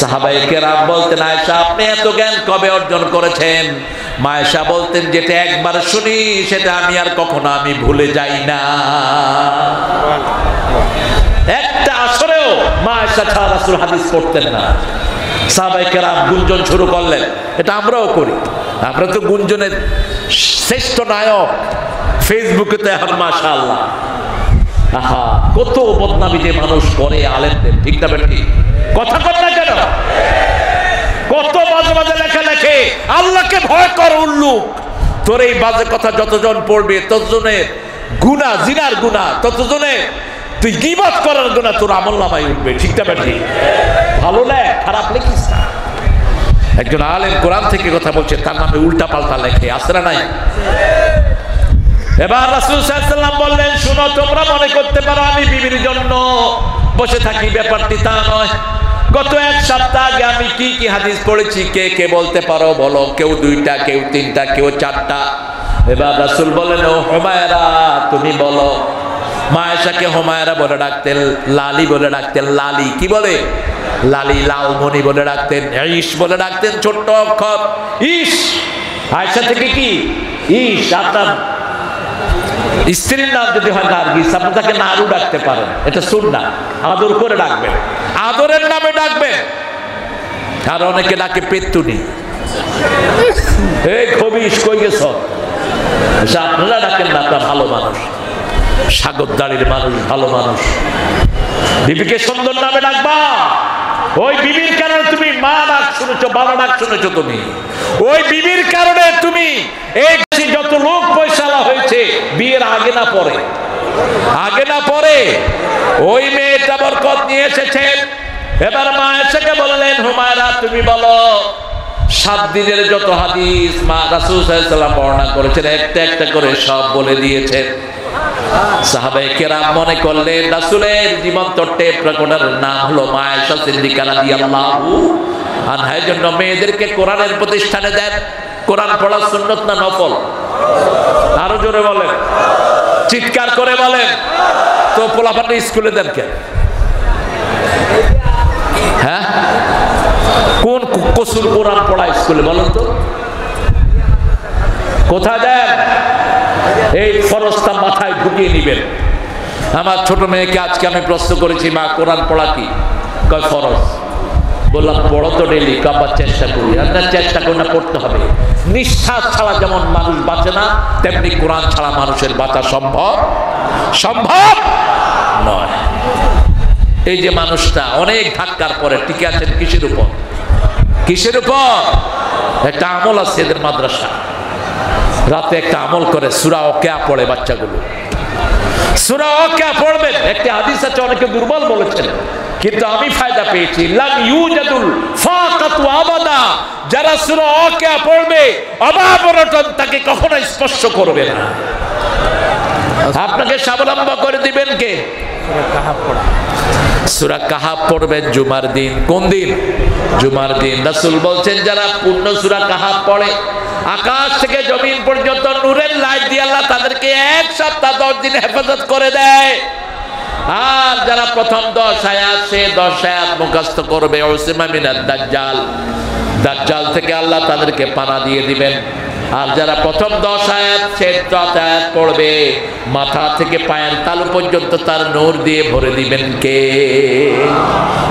সাহাবায়ে কেরাম বলতেন, আয়েশা আপনি এত জ্ঞান কবে অর্জন করেছেন? মা আয়েশা বলতেন, যেটা একবার শুনি সেটা আমি আর কখনো ভুলে যাই না। একটা আসরেও মা আয়েশা ছাড়া রাসূল হাদিস পড়তেন না। সাহাবায়ে কেরাম গুঞ্জন শুরু করলেন, এটা আমরাও করি। আমরা তো গুঞ্জনের শ্রেষ্ঠ নায়ক ফেসবুকে তো এখন মাশাআল্লাহ। আহা, কত বদনামি যে মানুষ করে আলেমদের। ঠিক না বেটি? কথা কর না কেন? কত বাজে বাজে লেখা লেখে। আল্লাহকে ভয় কর উল্লুক। তোর এই বাজে কথা যতজন পড়বে ততজনের গুনাহ, জিনার গুনাহ, ততজনের তুই গীবত করার গুনাহ তোর আমলনামায় উঠবে। ঠিক না বেটি? ভালো লেখ, খারাপ লিখিস না। একজন আলেম কোরআন থেকে কথা বলছে, তার নামে উল্টা পাল্টা লেখে, আছে না নাই? এবার রাসূল সাল্লাল্লাহু আলাইহি ওয়াসাল্লাম বললেন, শুনো, তোমরা মনে করতে পারো আমি বিবির জন্য বসে থাকি, ব্যাপারটি তা নয়। গত 1 সপ্তাহ আগে আমি কি কি হাদিস পড়েছি কে কে বলতে পারো? বলো। কেউ 2টা, কেউ 3টা, কেউ 4টা। এবার রাসূল বললেন, ও হুমায়রা তুমি বলো। মা আয়েশাকে হুমায়রা বলে ডাকতেন, লালি বলে ডাকতেন। লালি কি বলে? লালি, লালমণি বলে ডাকতেন। ইস বলে ডাকতেন, ছোট্ট অক্ষর ইস। আয়েশা থেকে কি ইস? আপনার স্ত্রীর নাম যদি হয় নার্গিস, আপনি তাকে নারু ডাকতে পারেন, এটা সুন্নাহ। আদর করে ডাকবেন, আদরের নামে ডাকবেন। আর অনেকে ডাকে পেত্তুনি, এই খবিস কই গেছ? আপনারা ডাকেন না, আপনার ভালো মানুষ, সাগরদাড়ির মানুষ, ভালো মানুষ। বিবিকে সুন্দর নামে ডাকবা। ওই বিবির কারণে তুমি মা ডাক শুনেছো, বাবা ডাক শুনেছো। তুমি ওই বিবির কারণে তুমি এই যত লোক পয়সালা হয়েছে বিয়ের আগে না পরে, আগে না পরে ওই মেয়েটা বরকত নিয়ে এসেছে। এবার মা আয়েশাকে বললেন, হুমায়রা তুমি বলো। 7 দিনের যত হাদিস মা রাসূল সাল্লাল্লাহু আলাইহি ওয়াসাল্লাম বর্ণনা করেছেন, একটা একটা করে সব বলে দিয়েছেন। সাহাবায়ে কেরাম মনে করলেন রাসূলের জীবন্ত টেপ রেকর্ডারের নাম হলো মা আয়েশা সিদ্দিকা রাদিয়াল্লাহু আনহা, এর জন্য মেয়েদেরকে কোরআনের প্রতিষ্ঠানে দেন। কোরআন পড়া সুন্নত না নফল? আরো জোরে বলেন, চিৎকার করে বলেন। তো পোলাপান স্কুলে দেন কেন? হ্যাঁ, কোন কসুর কোরআন পড়া স্কুলে বলেন তো? কোথায় দেন? এই ফরজটা মাথায় ঢুকিয়ে নিবেন। আমার ছোট মেয়েকে আজকে আমি প্রশ্ন করেছি, মা কোরআন পড়া কি? কয় ফরজ। বললাম পড়ো তো ডেলি। কাবার চেষ্টা করি। না চেষ্টা করি না, পড়তে হবে। নিঃশ্বাস ছাড়া যেমন মানুষ বাঁচে না, তেমনি কোরআন ছাড়া মানুষের বাঁচা সম্ভব নয়। এই যে মানুষটা অনেক ধাক্কার পরে টিকে আছেন কিসের উপর? একটা আমল আছে এদের মাদ্রাসা, রাতে একটা আমল করে সূরা ওয়াকিয়া পড়ে বাচ্চাগুলো। সূরা ওয়াকিয়া পড়বেন। একটা হাদিস আছে, অনেকে দুর্বল বলেছেন, কিন্তু আমি ফায়দা পেয়েছি। লাম ইউজাদুল ফাকাতু আবাদা, যারা সূরা ওয়াকিয়া পড়বে অবাবরতন তাকে কখনো স্পর্শ করবে না। আপনাকে স্বাবলম্বী করে দিবেন কে? সূরা কাহাফ পড়বেন জুমার দিন। কোন দিন? জুমার দিন। রাসূল বলছেন যারা পূর্ণ সূরা কাহাফ পড়ে, আকাশ থেকে জমিন পর্যন্ত নূরের লাইট দিয়ে আল্লাহ তাদেরকে 1 সপ্তাহ 10 দিন হেফাজত করে দেয়। আর যারা প্রথম 10 আয়াত সে 10 আয়াত মুখস্থ করবে, উসমা মিনাদ দাজ্জাল, দাজ্জাল থেকে আল্লাহ তাদেরকে পানা দিয়ে দিবেন। আর যারা প্রথম 10 আয়াত সে 10 আয়াত পড়বে, মাথা থেকে পায়ের তালু পর্যন্ত তার নূর দিয়ে ভরে দিবেন কে?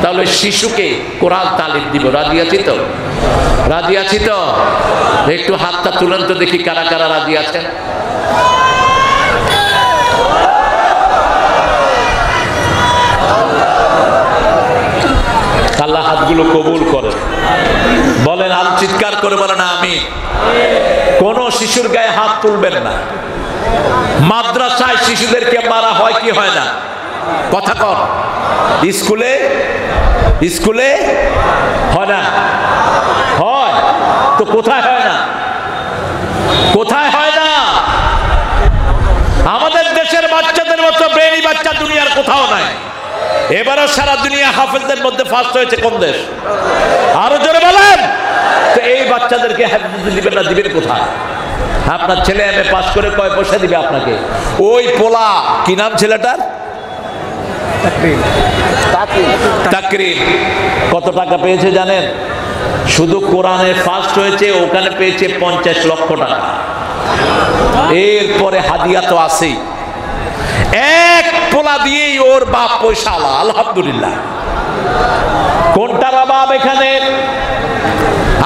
তাহলে শিশুকে কোরআন তালিম দিব। রাজি আছি তো? রাজি আছি তো? একটু হাতটা তুলেন তো দেখি কারা কারা রাজি আছেন। আল্লাহ হাতগুলো কবুল করেন। বলেন আর চিৎকার করে বলেন আমি। কোন শিশুর গায়ে হাত তুলবেন না। মাদ্রাসায় শিশুদেরকে মারা হয় কি হয় না? কথা কর। স্কুলে হয় না? হয় তো কোথায় হয় না? কোথায় হয় না? আমাদের দেশের বাচ্চাদের মতো ব্রেনি বাচ্চা দুনিয়ার কোথাও নাই। এবারও সারা দুনিয়া হাফেজদের মধ্যে ফার্স্ট হয়েছে কোন দেশ? আরো জোরে বলেন। তো এই বাচ্চাদেরকে হেফাজত দিবেন না, দিবেন কোথায়? আপনার ছেলে এমএ পাস করে কয় পয়সা দিবে আপনাকে? ওই পোলা কি নাম ছেলেটার? তাকরিম। কত টাকা পেয়েছে জানেন? শুধু কোরআনে ফার্স্ট হয়েছে, ওখানে পেয়েছে 50 লক্ষ টাকা। এরপরে হাদিয়া তো আছেই। এক পোলা দিয়েই ওর বাপ পয়সা আলা। আলহামদুলিল্লাহ। কোনটার অভাব এখানে?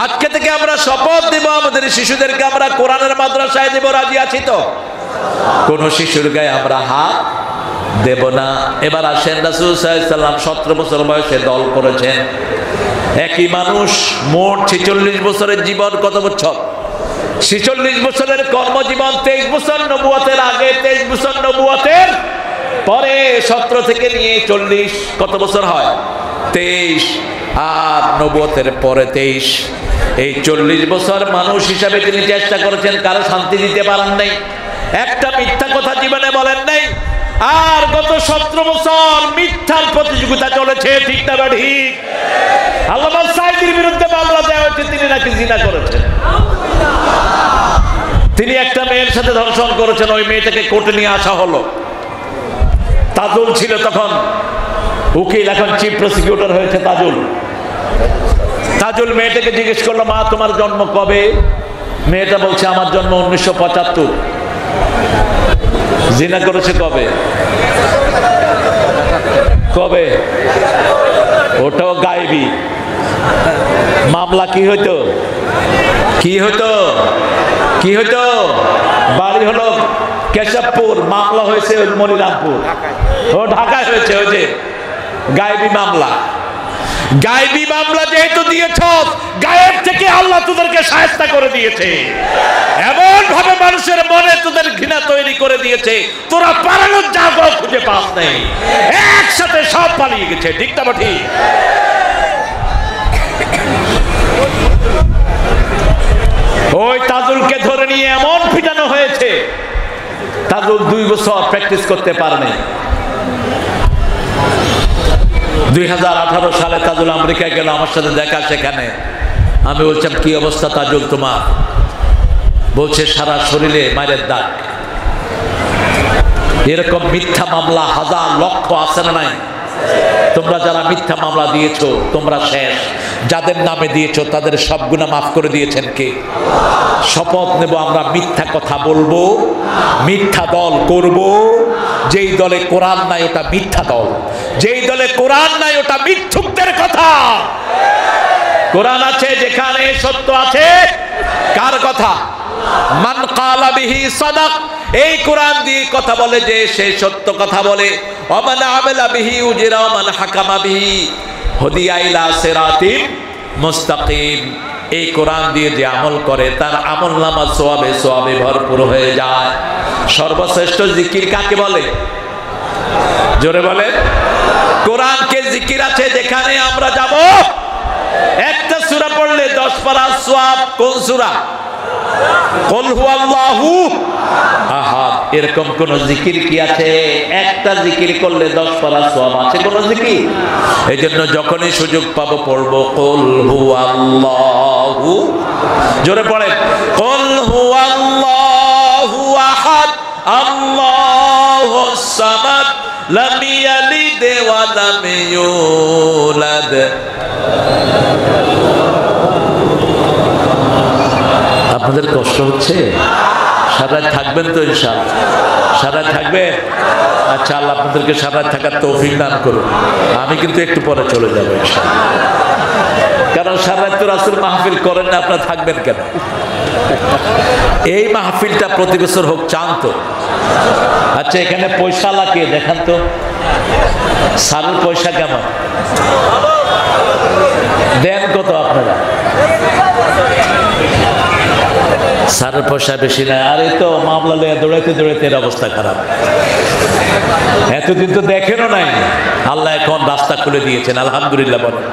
আজকে থেকে আমরা শপথ দেব আমাদের শিশুদেরকে আমরা কোরআনের মাদ্রাসায় দেব। রাজি আছি তো? কোন শিশুর গায়ে আমরা হাত দেব না। এবার আসেন, রাসূল সাল্লাল্লাহু আলাইহি ওয়াসাল্লাম 17 বছর বয়সে দল করেছেন। একই মানুষ মোট 46 বছরের জীবন। কত বছর? 46 বছরের কর্মজীবন। 23 বছর নবুয়তের আগে, 23 বছর নবুয়তের পরে। 17 থেকে নিয়ে 40 কত বছর হয়? 23। আর নবুয়তের পরে 23। এই 40 বছর মানুষ হিসাবে তিনি চেষ্টা করেছেন, কারো শান্তি দিতে পারেন নাই, একটা মিথ্যা কথা জীবনে বলেন নাই। আর গত 17 বছর মিথ্যার প্রতিযোগিতা চলেছে, ঠিক না ঠিক? আল্লামা সাঈদীর বিরুদ্ধে মামলা দেওয়া হয়েছে, তিনি নাকি জিনা করেছেন। তিনি একটা মেয়ের সাথে ধর্ষণ করেছেন। ওই মেয়েটাকে কোর্টে নিয়ে আসা হলো। তাজুল ছিল তখন উকিল, এখন চিফ প্রসিকিউটর হয়েছে তাজুল। তাজুল মেয়েটাকে জিজ্ঞেস করলো, মা তোমার জন্ম কবে? মেয়েটা বলছে আমার জন্ম 1975। জিনা করেছে কবে? কবে? ওটাও গায়েবী। মামলা কি হইতো? কি হতো? কি হতো? বাড়ি হলো কেশবপুর, মামলা হয়েছে মনিরামপুর। ও ঢাকায় হয়েছে। ওই যে গায়েবী মামলা। গায়েবী মামলা যেহেতু দিয়েছ, গায়েব থেকে আল্লাহ তোদেরকে শায়েস্তা করে দিয়েছে। এমন ভাবে মানুষের মনে তোদের ঘৃণা তৈরি করে দিয়েছে, তোরা পালানোর জায়গা খুঁজে পাস নেই। একসাথে সব পালিয়ে গেছে, ঠিক না ঠিক? ওই তাজুলকে ধরে নিয়ে এমন পিটানো হয়েছে, তাজুল 2 বছর প্র্যাকটিস করতে পারেনি। 2018 সালে তাজুল আমেরিকায় গেল, আমার সাথে দেখা সেখানে। আমি বলছিলাম কি অবস্থা তাজুল তোমার? বলছে সারা শরীরে মায়ের দাগ। এরকম মিথ্যা মামলা হাজার লক্ষ আছে না নাই? তোমরা যারা মিথ্যা মামলা দিয়েছো তোমরা শেষ। যাদের নামে দিয়েছো তাদের সব গুনাহ মাফ করে দিয়েছেন কে? শপথ নেব আমরা মিথ্যা কথা বলবো, মিথ্যা দল করব। যেই দলে কোরআন নাই ওটা মিথ্যা দল, যেই দলে কোরআন নাই ওটা মিথ্যুকদের কথা। কোরআন আছে যেখানে সত্য আছে, কার কথা? মান ক্বালা বিহি সাদাক। এই কোরআন দিয়ে কথা বলে যে সে সত্য কথা বলে। ওমান আমিলা বিহি উজরা ওমান হাকামা বিহি হুদিয়া ইলা সিরাতিন মুস্তাকিম। এই কোরআন দিয়ে যে আমল করে তার আমলনামা সওয়াবে সওয়াবে ভরপুর হয়ে যায়। সর্বশ্রেষ্ঠ জিকির কাকে বলে? জোরে বলে। কোরআনকে জিকির আছে যেখানে আমরা যাব। একটা সূরা পড়লে 10 পারা সওয়াব। কোন সূরা? কুল হুয়াল্লাহু আহাদ। এরকম কোন জিকির কি আছে? একটা জিকির করলে 10 পারা সওয়াব আছে কোন জিকির? এইজন্য যখনই সুযোগ পাবো পড়বো কুল হুয়াল্লাহু। জোরে পড়েন কুল হুয়াল্লাহু আহাদ আল্লাহুস সামাদ লাম ইয়ালিদ ওয়া লাম ইউলাদ। আপনাদের কষ্ট হচ্ছে? সারা থাকবেন তো ইনশাআল্লাহ? সারা থাকবে? আচ্ছা, আল্লাহ আপনাদেরকে সারা থাকার তৌফিক দান করুন। আমি কিন্তু একটু পরে চলে যাবো ইনশাআল্লাহ, কারণ সারা তো রাসূল মাহফিল করেন না, আপনারা থাকবেন কেন? এই মাহফিলটা প্রতি বছর হোক চান তো? আচ্ছা, এখানে পয়সা লাগে দেখান তো, সারের পয়সা কেমন দেন? কত আপনারা? সারের পয়সা বেশি না। আর এই তো মামলা লইয়া দৌড়াইতে দৌড়াইতে এর অবস্থা খারাপ। এতদিন তো দেখেনও নাই, আল্লাহ এখন রাস্তা খুলে দিয়েছেন, আলহামদুলিল্লাহ বলেন।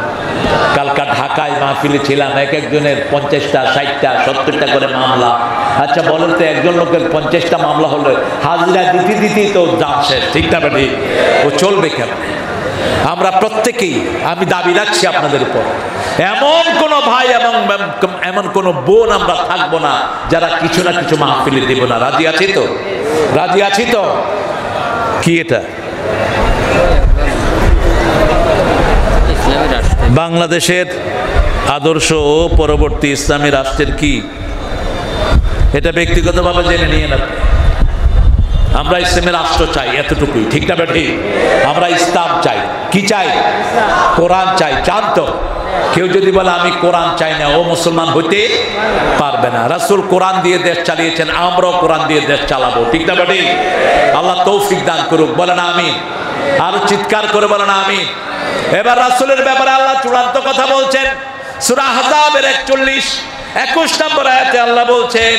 কালকা ঢাকায় মাহফিলে ছিলাম, এক একজনের 50টা 60টা 70টা করে মামলা। আচ্ছা বলেন তো, একজন লোকের 50টা মামলা হলে হাজিরা দিতে দিতেই তো দাম শেষ, ঠিক না বেটি? ও চলবে কেন? আমরা প্রত্যেকেই, আমি দাবি রাখছি আপনাদের উপর, এমন কোন ভাই এবং এমন কোন বোন আমরা থাকবো না যারা কিছু না কিছু মাহফিলে দেব না। রাজি আছি তো? রাজি আছি তো? কি এটা? বাংলাদেশের আদর্শ ও পরবর্তী ইসলামী রাষ্ট্রের কি এটা ব্যক্তিগতভাবে জেনে নিয়ে না। আমরা ইসলামের রাষ্ট্র চাই, এতটুকুই, ঠিক না বেঠি? আমরা ইসলাম চাই। কি চাই? কোরআন চাই। চান তো? কেউ যদি বলে আমি কোরআন চাই না, ও মুসলমান হইতে পারবে না। রাসূল কোরআন দিয়ে দেশ চালিয়েছেন, আমরাও কোরআন দিয়ে দেশ চালাবো, ঠিক না বেঠি? আল্লাহ তৌফিক দান করুক। বলেন আমিন। আর চিৎকার করে বলেন আমিন। এবার রাসূলের ব্যাপারে আল্লাহ চূড়ান্ত কথা বলছেন। সূরা আহজাবের 41-21 নম্বর আয়াতে আল্লাহ বলছেন,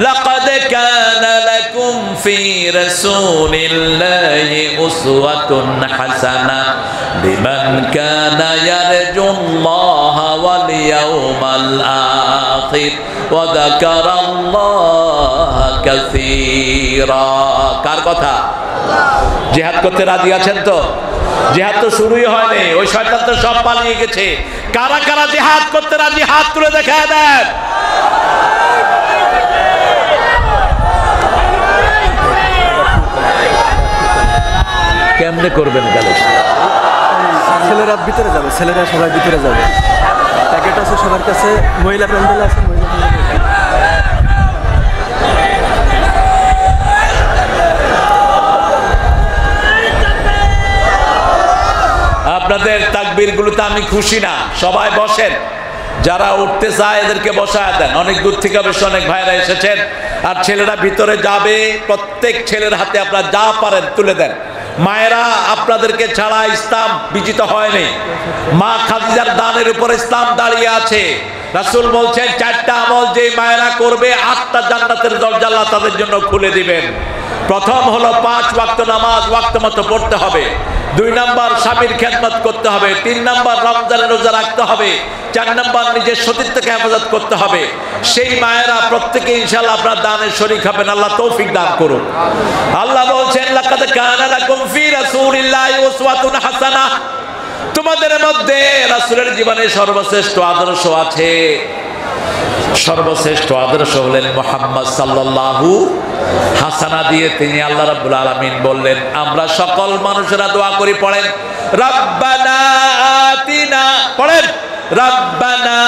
লাকাদ কানা লাকুম ফি রাসূলিল্লাহি উসওয়াতুন হাসানাহ লিমান কানা ইয়ারজুল্লাহা ওয়াল ইয়াউমাল আখির ওয়া যাকারাল্লাহা কাসীরা। কার কথা? জিহাদ করতে রাজি আছেন তো? জিহাদ তো শুরুই হয়নি, ওই শয়তান তো সব পালিয়ে গেছে। কারা কারা জিহাদ করতে রাজি হাত তুলে দেখায় দেন। কেমনে করবেন তাহলে? ছেলেরা ভিতরে যাবে, ছেলেরা সবাই ভিতরে যাবে। প্যাকেট আছে সবার কাছে, মহিলা প্যান্ডেল আছে, মহিলা আপনাদের তাকবীর গুলোতে আমি খুশি না। সবাই বসেন, যারা উঠতে চায় এদেরকে বসায় দেন। অনেক দূর থেকে অবশ্য অনেক ভাইরা এসেছেন। আর ছেলেরা ভিতরে যাবে, প্রত্যেক ছেলের হাতে আপনারা যা পারেন তুলে দেন। মায়েরা, আপনাদেরকে ছাড়া ইসলাম বিজিত হয়নি। মা খাদিজার দানের উপর ইসলাম দাঁড়িয়ে আছে। রাসূল বলছেন 4টা আমল যে মায়েরা করবে 8টা জান্নাতের দরজা আল্লাহ তাদের জন্য খুলে দিবেন। প্রথম হলো 5 ওয়াক্ত নামাজ ওয়াক্ত মতো পড়তে হবে। 2 নাম্বার স্বামীর খেদমত করতে হবে, 3 নাম্বার রমজানের রোজা রাখতে হবে, 4 নাম্বার নিজের সতীত্বকে হেফাজত করতে হবে। সেই মায়েরা প্রত্যেকে ইনশাআল্লাহ আপনার দানের শরীক হবেন, আল্লাহ তৌফিক দান করুন। আল্লাহ বলছেন লাকাদ কানা লাকুম ফি রাসূলিল্লাহি উসওয়াতুন হাসানাহ, তোমাদের মধ্যে রাসূলের জীবনে সর্বশ্রেষ্ঠ আদর্শ আছে। সর্বশ্রেষ্ঠ আদর্শ হলেন মুহাম্মদ সাল্লাল্লাহু হাসানা দিয়ে তিনি আল্লাহ রাব্বুল আলামিন বললেন আমরা সকল মানুষেরা দোয়া করি, পড়েন রব্বানা আতিনা, পড়েন রব্বানা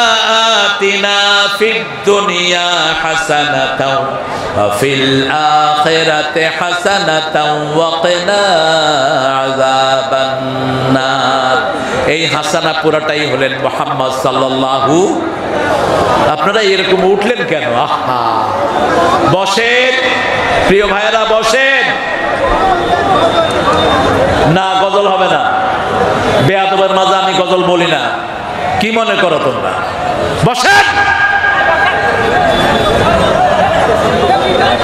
আতিনা ফিদ দুনিয়া হাসানাতাও ওয়া ফিল আখিরাতি হাসানাতাও ওয়া কিনা আযাবান নার। এই হাসানা পুরাটাই হলেন মুহাম্মদ সাল্লাল্লাহু। আপনারা এরকম উঠলেন কেন? আহা, বসেন প্রিয় ভাইয়েরা, বসেন। না গজল হবে না, বেয়াদবের মাঝে আমি গজল বলি না, কি মনে করো তোমরা? বসেন।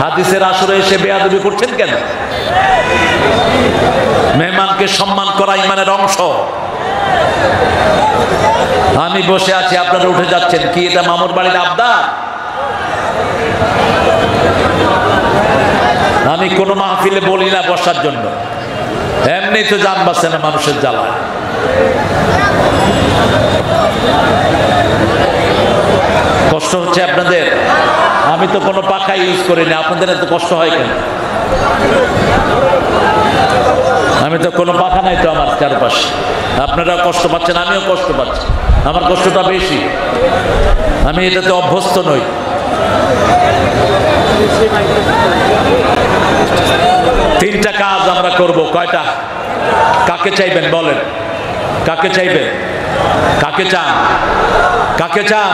হাদিসের আসরে এসে বেয়াদবি করছেন কেন? মেহমানকে সম্মান করা ইমানের অংশ। আমি বসে আছি, আপনারা উঠে যাচ্ছেন, কি এটা মামুর বাড়ির আবদার? আমি কোনো মাহফিলে বলি না বসার জন্য, এমনি তো জান বাঁচে না মানুষের জ্বালা। কষ্ট হচ্ছে আপনাদের? আমি তো কোনো পাখা ইউজ করি না, আপনাদের এত কষ্ট হয় কেন? আমি তো কোনো পাখা নাই তো আমার চারপাশে, আপনারা কষ্ট পাচ্ছেন, আমিও কষ্ট পাচ্ছি, আমার কষ্টটা বেশি, আমি এটাতে অভ্যস্ত নই। তিনটা কাজ আমরা করব। কয়টা? কাকে চাইবেন বলেন? কাকে চাইবেন? কাকে চান? কাকে চান?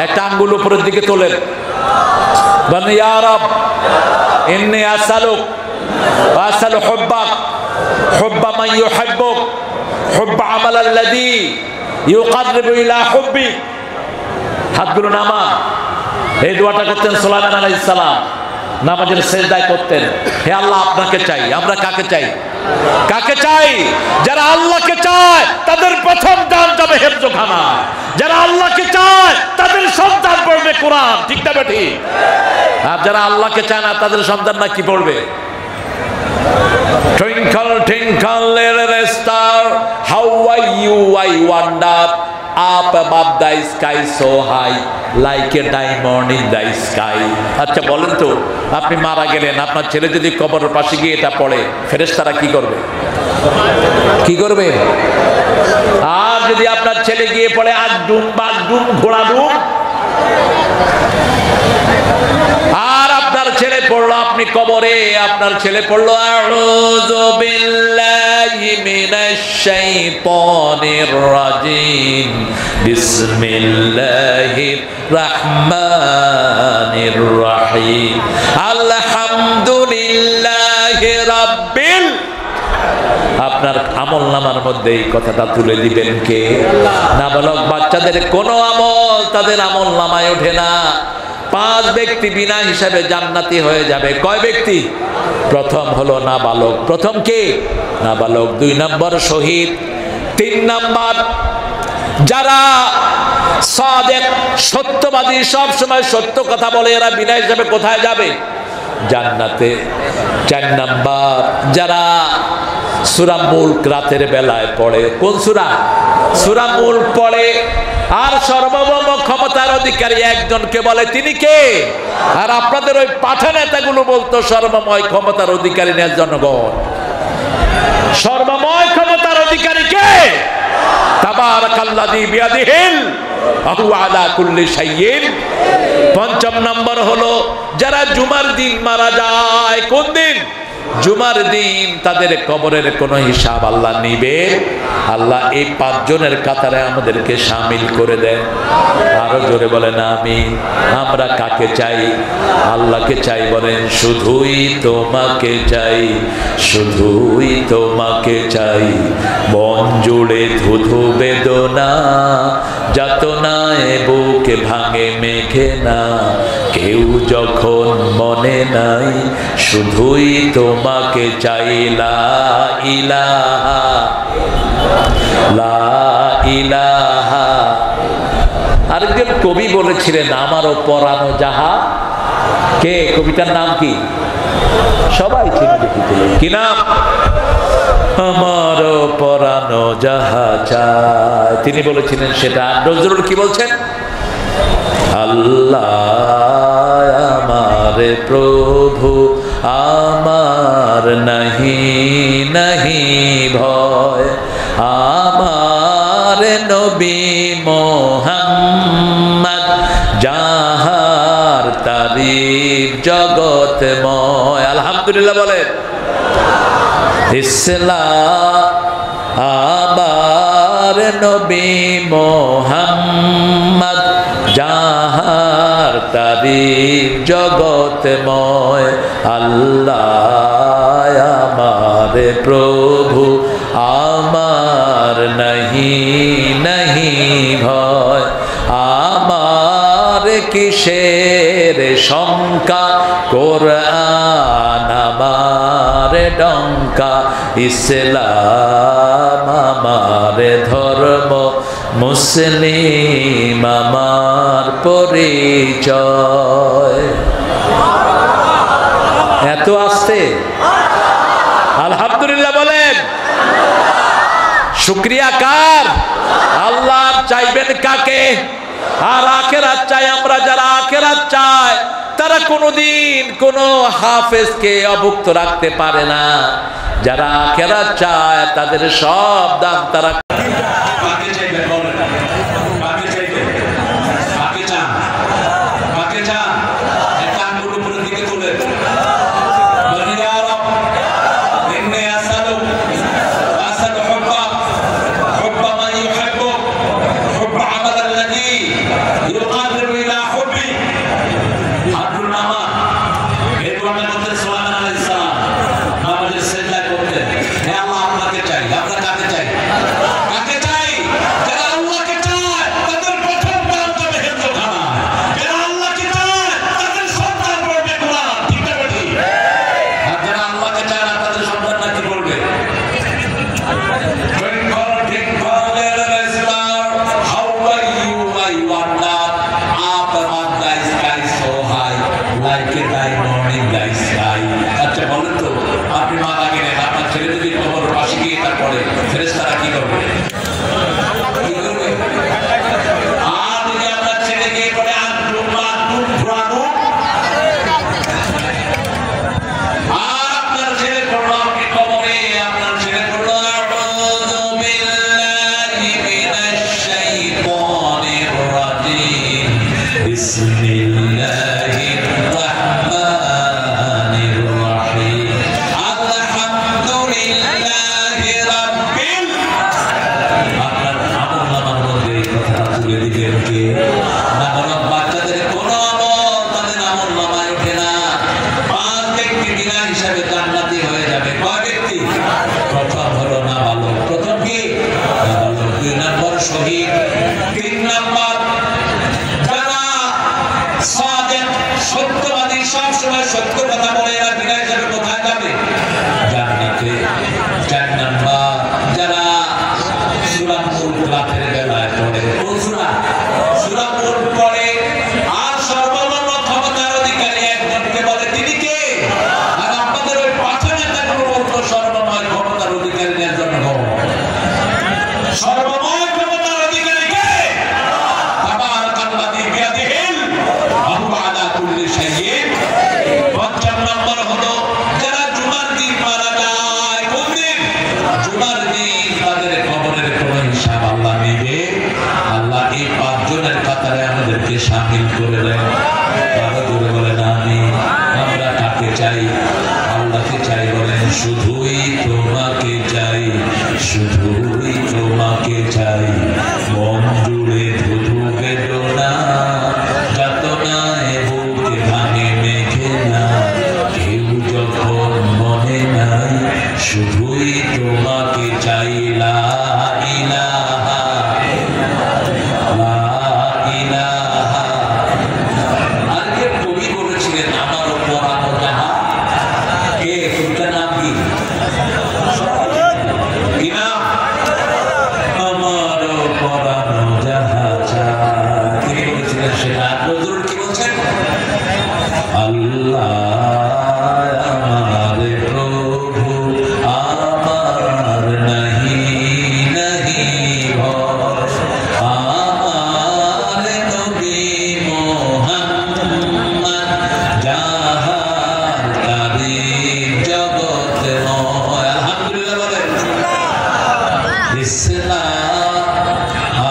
একটা আঙ্গুল উপরের দিকে তোলেন, বলেন ইয়া রব ইন্নী আসআলুক ওয়া আসআলু হুব্বাক হুব্বা মান ইউহিব্বুক হুব্বা আমালাল্লাযী ইউকাররিবু ইলা হুব্বি। হাতগুলো নামান। এই দোয়াটা করতেন সুলাইমান আলাইহিস সালাম, নামাজের সেজদায় করতেন। হে আল্লাহ আপনাকে চাই। আমরা কাকে চাই? কাকে চাই? যারা আল্লাহকে চায় তাদের প্রথম দান যাবে হেফজখানা। যারা আল্লাহকে চায় তাদের সন্তান পড়বে কোরআন, ঠিক না বেঠি? আর যারা আল্লাহকে চায় না তাদের সন্তান না কি পড়বে? Twinkle twinkle little star, how are you I wonder, up above the sky so high, like a diamond in the sky. আচ্ছা বলেন তো, আপনি মারা গেলেন, আপনার ছেলে যদি কবরের পাশে গিয়ে এটা পড়ে, ফেরেশতারা কি করবে? কি করবে? আর যদি আপনার ছেলে গিয়ে পড়ে আজ ডুম বাঘ ডুম ঘোড়া ডুম, আর আপনার ছেলে পড়লো আপনি কবরে, আপনার ছেলে পড়লো আউযু বিল্লাহি মিনাশ শাইতানির রাজিম বিসমিল্লাহির রাহমানির রহিম আলহামদুলিল্লাহি রাব্বিল। আপনার আমল নামার মধ্যে এই কথাটা তুলে দিবেন কে? নাবালক বাচ্চাদের কোনো আমল তাদের আমল নামায় ওঠে না। 5 ব্যক্তি বিনা হিসাবে জান্নাতি হয়ে যাবে। কয় ব্যক্তি? প্রথম হলো নাবালক। প্রথম কে? নাবালক। 2 নম্বর শহীদ। 3 নম্বর যারা সাদেক সত্যবাদী, সব সময় সত্য কথা বলে, এরা বিনা হিসাবে কোথায় যাবে? জান্নাতে। 4 নম্বর যারা সূরা মুলক রাতের বেলায় পড়ে। কোন সূরা? সূরা মুলক পড়ে। আর সর্বভৌম ক্ষমতার অধিকারী একজনকে বলে, তিনি কে? আর আপনাদের ওই পাঠা নেতাগুলো বলতো সর্বময় ক্ষমতার অধিকারী নেই জনগণ। সর্বময় ক্ষমতার অধিকারী কে? তাবারাকাল্লাযী বিয়াদিহিল ওয়া হুয়া আলা কুল্লি শাইইন। 5 নম্বর হলো যারা জুমার দিন মারা যায়। কোন দিন? জুমার দিন। তাদের কবরের কোনো হিসাব আল্লাহ নিবে। আল্লাহ এই 5 জনের কাতারে আমাদেরকে শামিল করে দেন। আরো জোরে বলেন আমিন। আমরা কাকে চাই? আল্লাহকে চাই। বলেন শুধুই তোমাকে চাই, শুধুই তোমাকে চাই। মন জুড়ে ধুধু বেদনা, যাতনায় বুকে ভাঙে মেঘে না, কে কেউ যখন মনে নাই শুধুই তোমাকে চাই লা ইলাহা লা ইলাহা। আরেকজন কবি বলেছিলেন আমারও পরানো যাহা, কে কবিতার নাম কি? সবাই চিনে দেখেছিলেন, কি নাম? আমারও পরানো যাহা চায়, তিনি বলেছিলেন সেটা। নজরুল কি বলছেন? আল্লাহ আমার প্রভু আমার নাহি নাহি ভয়, আমার নবী মোহাম্মদ যাহার তারিফ জগৎময়। আলহামদুলিল্লাহ বলেন। ইসলাম আমার নবী মোহাম্মদ যাহার তারিফ জগৎময়, আল্লাহ আমার প্রভু আমার নাহি নাহি ভয়, আমার কিসের শঙ্কা কোরআন আমার ডঙ্কা, ইসলাম আমার ধর্ম মুসলিম আমার পরিচয়। এত আসতে আলহামদুলিল্লাহ বলেন। শুকরিয়া কার? আল্লাহ। চাইবেন কাকে? আর আখেরাত চাই আমরা। যারা আখেরাত চায় তারা কোনোদিন কোনো হাফেজকে অভুক্ত রাখতে পারে না। যারা আখেরাত চায় তাদের সব দাম তারা শামিল করে দেন। বলেন আমি। আমরা কাকে চাই? আল্লাহকে চাই। বলেন শুধুই তোমাকে চাই, শুধুই তোমাকে চাই। মন জুড়ে ধুধু বেদনা যাতনায় বুকে ভাঙে মেঘে না, কেউ যখন মনে নাই শুধুই তোমাকে চাই। লা ইলাহা লা ইলাহা ইসলাম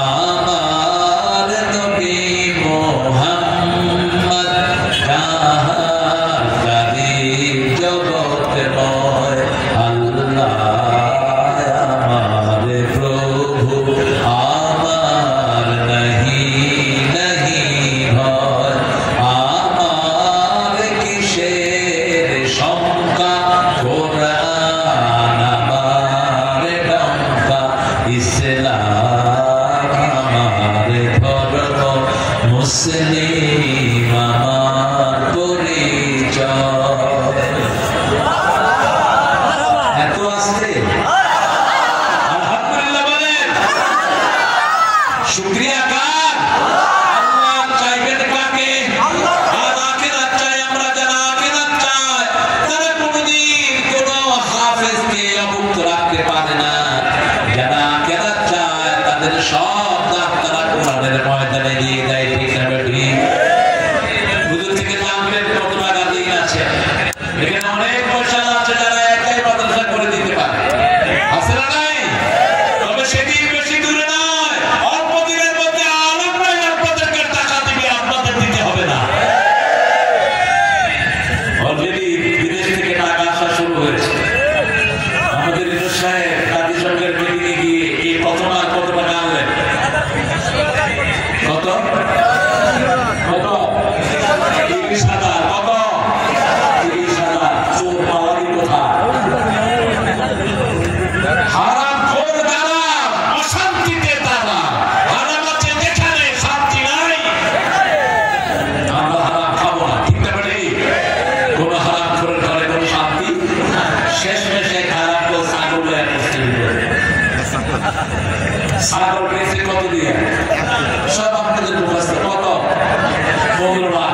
আমার নবী মুহাম্মদ জাহানকারী জগৎময় আল্লাহ আমার প্রভু আমার নাহি নাহি ভয় আমার কিসের শঙ্কা কোরআন আমার ডঙ্কা ইসলাম আমার ধর্ম মুসলিম আমার পরিচয়। এত আসতে আলহামদুলিল্লাহ বলেন। শুকরিয়া কার? আল্লাহ চাইবেন কাকে? আর আখিরাত চাই আমরা, যারা আখিরাত চায় তারা কোনদিন কোনো হাফেজকে অভুক্ত রাখতে পারে না। যারা আখিরাত চায় তাদের সব দাম তারা কোরআনের ময়দানে দিয়ে দেয়। ঠিক না বেঠি? হুজুর থেকে জানবেন কত টাকা দিন আছে। এখানে অনেক পয়সা আছে যারা একাই মাদ্রাসা করে দিতে পারে, আছে না নাই? তবে সেদিন বেশি দূরে নয়, অল্প দিনের মধ্যে আলমরাই আপনাদেরকে টাকা দিবে, আপনাদের দিতে হবে না। অলরেডি বিদেশ থেকে টাকা আসা শুরু হয়েছে। আমাদের ইউনুস সাহেব কাজী সরকার মিটিংয়ে গিয়ে এই কত টাকা আনলেন? কত কত 30,000। কত 30,000। চোর পাওয়ারই কথা। হারাম খোর দ্বারা অশান্তিতে তারা হারাম আছে, যেখানে শান্তি নাই আমরা হারাম খাবো না। ঠিক না বেঠি? কোন হারাম খোরের ঘরে কোন শান্তি। শেষ মেশে হারাম তো ছাগল ছাগল পেয়েছে কত দিয়ে? সব আপনাদের মুখস্থ। কত? 15 লাখ।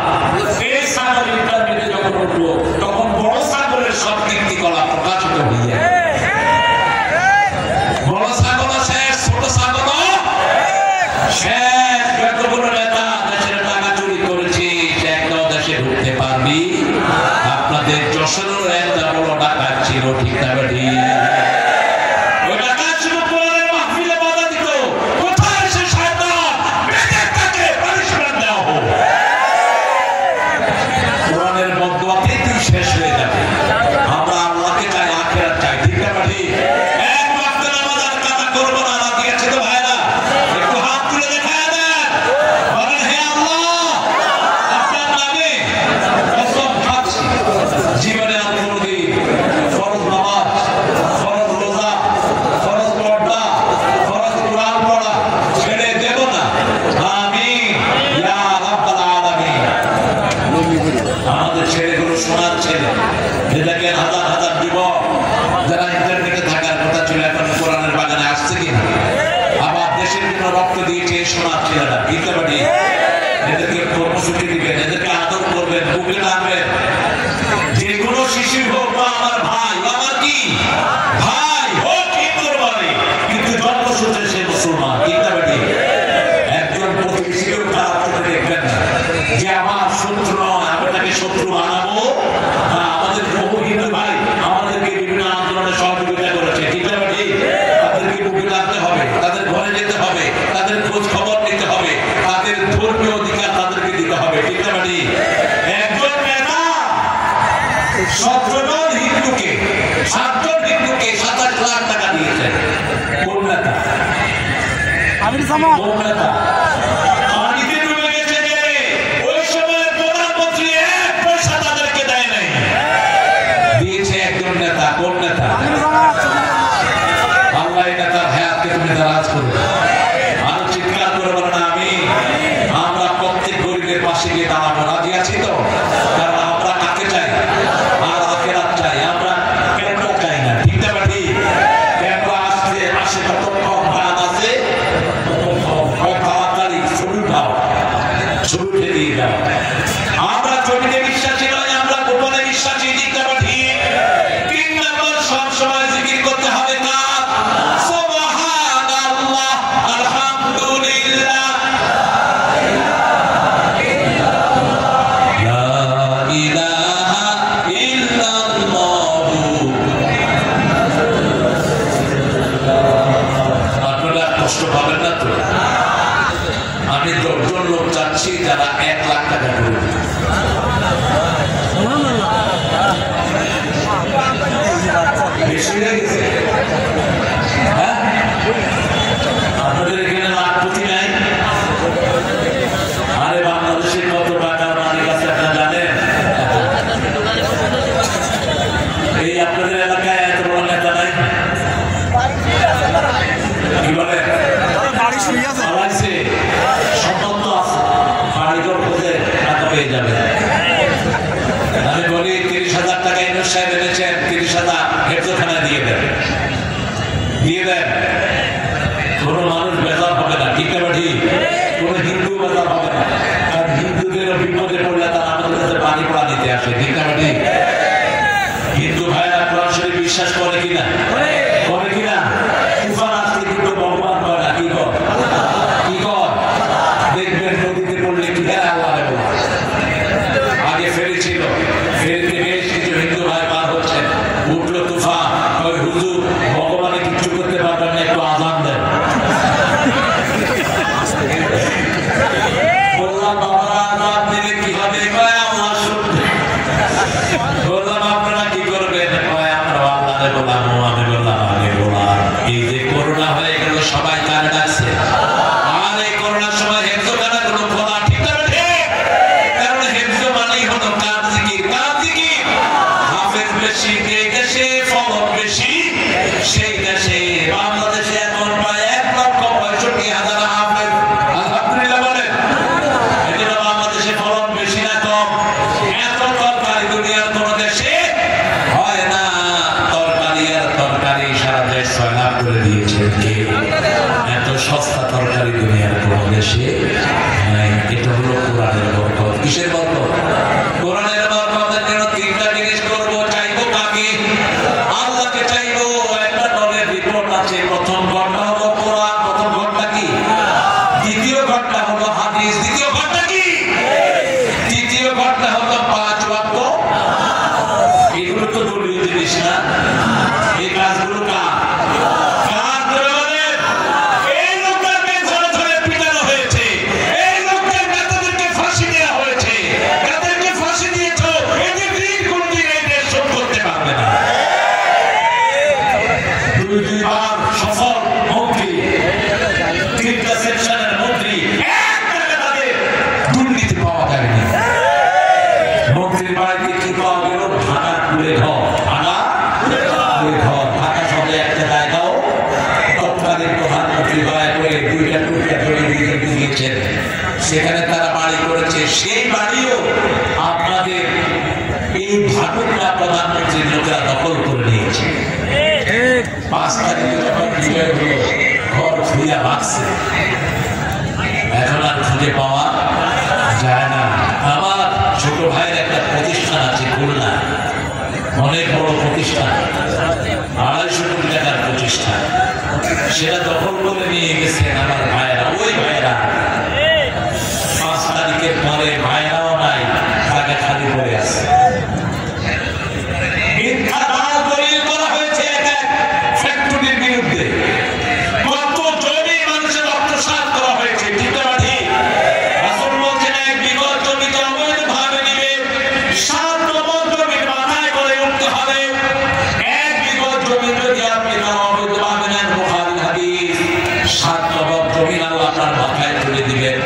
এই ছাগল ইন্টারনেটে যখন উঠলো তখন বড় ছাগলের সব কীর্তিকলাপ প্রকাশিত হয়ে যায়। বড় ছাগল শেষ, ছোট ছাগল শেষ। যতগুলো নেতা দেশের টাকা চুরি করেছে সে একটাও দেশে ঢুকতে পারবি? আপনাদের যশোরের একটা বড় ডাকাত ছিল। ঠিক না বেঠি? ওই ডাকাত ছিল কোরআনের মাহফিলে বাধা দিত। কোথায় সে শয়তান? বেঁধে তাকে পানিশমেন্ট দেওয়া হোক। কোরআনের বদদোয়াতে তুই শেষ হয়ে যাবে। আমরা আল্লাহকে চাই, আখিরাত চাই। ঠিক না বেঠি? এক ওয়াক্ত নামাজ আর কাজা করবো না। রাজি আছে তো ভাইরা? একটু হাত তুলে দেখায় দেন। বলেন, হে আল্লাহ, আপনার নামে কসম খাচ্ছি জীবনে আর কোনোদিন ফরজ নামাজ, ফরজ রোজা, ফরজ পর্দা, ফরজ কোরআন পড়া ছেড়ে দেব না। আমিন ইয়া রাব্বাল আলামিন। আমাদের ছেলেগুলো সোনার ছেলে। দেখেন হাজার হাজার যুবক যারা ইন্টারনেটে থাকার কথা ছিল এখন কোরআনের বাগানে আসছে কিনা? আবার দেশের জন্য রক্ত দিয়েছে এই সোনার ছেলেরা। বুঝতে পারি? এদেরকে কর্মসূচি দিবেন, এদেরকে আদর করবেন, বুকে টানবেন। যে কোনো শিশু হোক বা আমার ভাই, আমার কি ভাই হোক হিন্দুর বাড়ি, কিন্তু জন্মসূত্রে সে মুসলমান। বুঝতে পারি? একজন প্রতিবেশীকেও খারাপ চোখে দেখবেন না যে আমার শত্রু নয়, আমি তাকে শত্রু বানাবো। আমাদের বহু হিন্দু ভাই আমাদেরকে বিভিন্ন আন্দোলনে সহযোগিতা করেছে। ঠিক না বেঠি? তাদেরকে বুকে টানতে হবে, তাদের ঘরে যেতে হবে, তাদের খোঁজ খবর নিতে হবে, তাদের ধর্মীয় অধিকার তাদেরকে দিতে হবে। ঠিক না বেঠি? একজন নেতা 17 জন হিন্দুকে 27 লাখ টাকা দিয়েছেন। কোন নেতা? কোন নেতা? পানিতে ডুবে গেছে যে ওই সময়ের প্রধানমন্ত্রী 1 পয়সা তাদেরকে দেয় নাই। দিয়েছে একজন নেতা। কোন নেতা? আল্লাহ এই নেতার হায়াতকে তুমি দারাজ করো। আরো চিৎকার করে বলেন আমিন। আমরা প্রত্যেক গরিবের পাশে গিয়ে দাঁড়াবো। রাজি আছি তো? কারণ আমরা কাকে চাই? আর আখিরাত চাই। আমরা কেন্দ্র চাই না। ঠিক না বেঠি? কেন্দ্র আসছে আসে ততক্ষণ দান আছে ততক্ষণ তাড়াতাড়ি ছবি দাও, ছবি দিয়ে দাও। আমরা ছবিতে বিশ্বাসী নয়, আমরা গোপনে বিশ্বাসী। ঠিক না বেঠি? 3 নম্বর সব সময় জিকির করতে হবে কার? সুবহানাল্লাহ কষ্ট পাবেন না তো? আমি 10 জন লোক চাচ্ছি যারা 1 লাখ টাকা করে বেশি হয়ে গেছে। হ্যাঁ, আপনাদের এখানে লাখপতি নাই? আরে বাংলাদেশে কত টাকা মালিক আছে আপনারা জানেন? এই আপনাদের এলাকায় এত বড় নেতা নাই? কি বলে? সম্পদ আছে, বাড়িঘর খুঁজে টাকা পেয়ে যাবে। আমি বলি 30,000 টাকা ইউনূস সাহেব এনেছেন, 30,000 হেফজখানায় দিয়ে দেন, দিয়ে দেন। কোন মানুষ বেজার হবে না, ঠিক না ঠিক? কোন হিন্দু বেজার হবে না, কারণ হিন্দুদের বিপদে পড়লে তারা আমাদের কাছে পানি পড়া দিতে আসে, ঠিক না ঠিক? হিন্দু ভাইরা কোরআন শরীফ বিশ্বাস করে কিনা? করে কিনা? তুফান আসলে কিন্তু ভগবান করে না, কি কর? কি কর? দেখবেন নদীতে পড়লে কি আল্লাহ আগে ফেরি ছিল, ফেরিতে বেশ কিছু হিন্দু ভাই পার হচ্ছেন, উঠলো তুফান, হুজুর ভগবানে কিচ্ছু করতে পারবেন না, একটু আজান দেন। বললাম বাবা আজান দিলে কি হবে? আল্লাহ শুনবে। বললাম আপনারা কি করবেন? আমরা আল্লাহরে বললাম, আমি বললাম আগে বললাম। এই যে করোনা হয়ে গেল, সবাই কার ডাকছে? আর এই করোনার সময় হেফজখানা গুলো খোলা, ঠিক না ঠিক? কারণ হেফজ মানেই হলো কার জিকির, কার জিকির? হাফেজ বেশি যে দেশে, ফলক বেশি সেই দেশে। বাংলাদেশে এখন প্রায় 1,65,000 হাফেজ, আলহামদুলিল্লাহ বলেন। এজন্য বাংলাদেশে ফলক বেশি না কম? এত তরকারি দুনিয়ার কোন দেশে হয় না। তরকারি আর তরকারি সারা দেশ সয়লাভ করে দিয়েছে। এত সস্তা তরকারি দুনিয়ার কোন দেশে নাই। এটা হলো কোরআনের বরকত। কিসের বরকত? কোরআনের বরকতের জন্য 3টা জিনিস করবো। চাইবো কাকে? আল্লাহকে চাইবো। একটা দলের রিপোর্ট আছে, প্রথম ঘরটা হলো কোরআন, প্রথম ঘরটা কি? দ্বিতীয় ঘরটা হলো হাদিস, দ্বিতীয় ঘরটা কি? তৃতীয় ঘরটা হলো 5 ওয়াক্ত। এগুলো তো দলীয় জিনিস না, এই কাজগুলো কার? কার করে বলেন? এই লোকদেরকে ধরে ধরে পিটানো হয়েছে, এই লোকদের নেতাদেরকে ফাঁসি দেওয়া হয়েছে, যাদেরকে ফাঁসি দিয়েছ এদের ঋণ কোনদিন এই দেশ শোধ করতে পারবে না। 2-2বার সফল মন্ত্রী, 3টা সেকশনের মন্ত্রী, একটা তাদের দুর্নীতি পাওয়া যায়নি। মন্ত্রীর বাড়িতে কি পাওয়া গেল? ঢাকা কুড়ে ঘর, ঢাকা কুড়ে ঘর। ঢাকা শহরে একটা জায়গাও তৎকালীন প্রধানমন্ত্রী দয়া করে 2টা টুকরা জমি দিয়েছেন, সেখানে তারা বাড়ি করেছে। সেই বাড়িও আপনাদের এই ভাটুকরা প্রধানমন্ত্রীর লোকেরা দখল করে নিয়েছে। 5 তারিখে যখন বিজয় হলো, ঘর খুঁজে রাখছে, এখন আর খুঁজে পাওয়া যায় না। আমার ছোট ভাইয়ের একটা প্রতিষ্ঠান আছে খুলনা, অনেক বড় প্রতিষ্ঠান, 250 কোটি টাকার প্রতিষ্ঠান। সেটা দখল করে নিয়ে গেছেন আমার ভাইয়েরা। ওই ভাইয়েরা 5 তারিখের পরে ভাইয়েরাও নাই, টাকা খালি পড়ে আছে। মিথ্যা দলিল করা হয়েছে এক ফ্যাক্টরির বিরুদ্ধে। কত জমি মানুষের রক্তসাৎ করা হয়েছে, ঠিক না ঠিক? রাসূল বলছেন, এক বিঘা জমিতে অবৈধভাবে নিবে 7 নম্বর জমির মাথায় করে উঠতে হবে। 1 বিঘা জমি যদি আপনি অবৈধভাবে নেন, বুখারীর হাদিস, 7 নম্বর জমি আল্লাহ আপনার মাথায় তুলে দিবেন।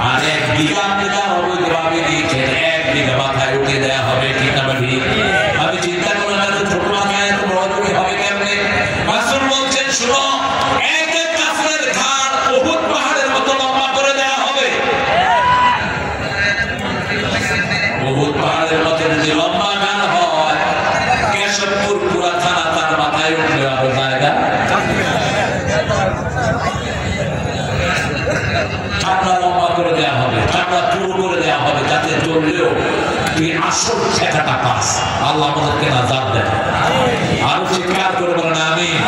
আর 1 বিঘা আপনি যা অবৈধভাবে নিয়েছেন, 1 বিঘা মাথায় উঠে দেওয়া হবে, ঠিক না ঠিক? আমি চিন্তা করলাম, এত ছোট মাথায় এত বড় জমি হবে কেমনে? রাসূল বলছেন, শুনো, এক এক কাফেরের ঘাড় উহুদ পাহাড়ের মতো লম্বা করে দেওয়া হবে। উহুদ পাহাড়ের মতো যদি লম্বা ঘাড় হয়, কেশবপুর পুরা থানা তার মাথায় উঠলে হবে জায়গা। চামড়া লম্বা করে দেওয়া হবে, চামড়া পুরো করে দেওয়া হবে, যাতে চললেও তুই আসল শেখাটা পাস। আল্লাহ আমাদেরকে নাজাত দেন। আরো চিৎকার করে বলেন আমিন।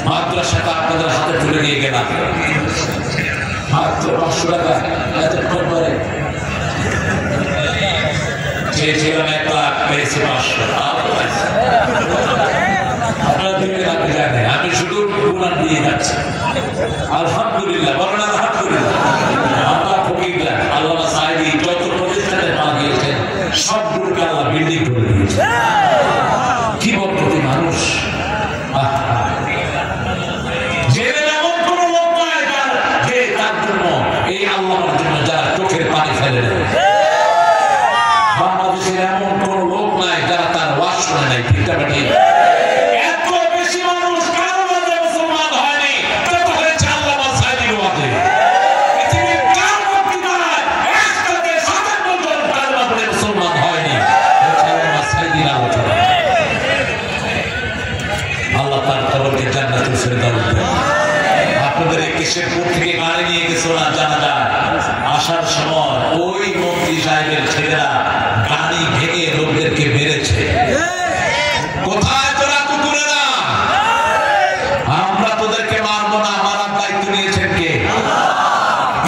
মাদ্রাসাটা আপনাদের হাতে তুলে দিয়ে গেলাম, মাত্র 500 টাকা। এতক্ষণ পরে চেয়েছিলাম 1 লাখ, পেয়েছি 500। আপনারা দিকে রাখতে জানেন, আমি শুধু কোরআন দিয়ে যাচ্ছে। আলহামদুলিল্লাহ, বলেন আলহামদুলিল্লাহ। আমরা ফকিররা আল্লামা সাঈদী যত প্রতিষ্ঠানে পা দিয়েছেন সবগুলোকে আল্লাহ বিল্ডিং করে দিয়েছে। কি বলতে মানুষ, এই আল্লাহর জন্য যারা চোখের পানি ফেলে দেয়। বাংলাদেশের এমন কোন লোক নাই যারা তার ওয়াজ শুনে নাই। ঠিক আছে, এত বেশি মানুষ কারো মাঝে মুসলমান হয়নি তত হয়েছে আল্লামা সাঈদীর ওয়াজে। পৃথিবীর কার বক্তৃতায় একসাথে 57 জন কালেমা পড়ে মুসলমান হয়নি, আল্লামা সাঈদীর আলোচনা। আল্লাহ তার কবরকে জান্নাতুল ফেরদাউস দেন। আপনাদের এই কেশবপুর থেকে গাড়ি নিয়ে গেছিল না জানা যায়, আসার সময় ওই মন্ত্রী সাহেবের ছেলেরা গাড়ি ভেঙে লোকদেরকে মেরেছে। কোথায় তোরা কুকুরেরা? আমরা তোদেরকে মারবো না, মারার দায়িত্ব নিয়েছেন কে?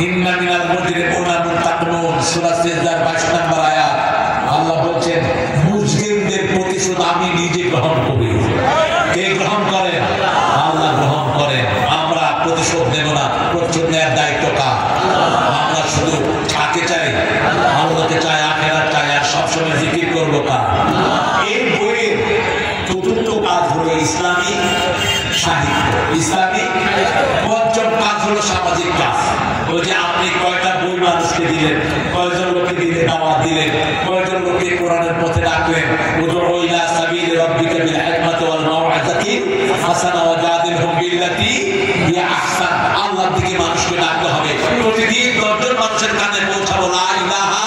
ইন্না মিনাল মুজরিমিনা মুনতাকিমুন, সূরা সিজদার 22 নম্বর আয়াত। আল্লাহ বলছেন মুজরিমদের প্রতিশোধ আমি নিজে গ্রহণ করি। কে গ্রহণ করেন? আল্লাহ গ্রহণ করেন। আমরা প্রতিশোধ নেব না, প্রতিশোধ নেওয়ার দায়িত্ব কার? আমরা শুধু কাকে চাই? আল্লাহকে চাই, আখিরাত চাই, আর সবসময় জিকির করবো কার? এই বইয়ের চতুর্থ কাজ হলো ইসলামী সাহিত্য, ইসলামী। পঞ্চম কাজ হলো সামাজিক কাজ। ওই যে আপনি কয়টা বই মানুষকে দিলেন, কয়জন লোককে দিলে দাওয়াত দিলেন, কয়জন লোককে কোরআনের পথে ডাকলেন। উদউ ইলা সাবিলি রাব্বিকা বিল হিকমাতি ওয়াল মাউইযাতি হাসানা ওয়াজাদিলহুম বিল্লাতী হিয়া আহসান। আল্লাহর দিকে মানুষকে ডাকতে হবে। প্রতিদিন 10 জন মানুষের কানে পৌঁছাবো লা ইলাহা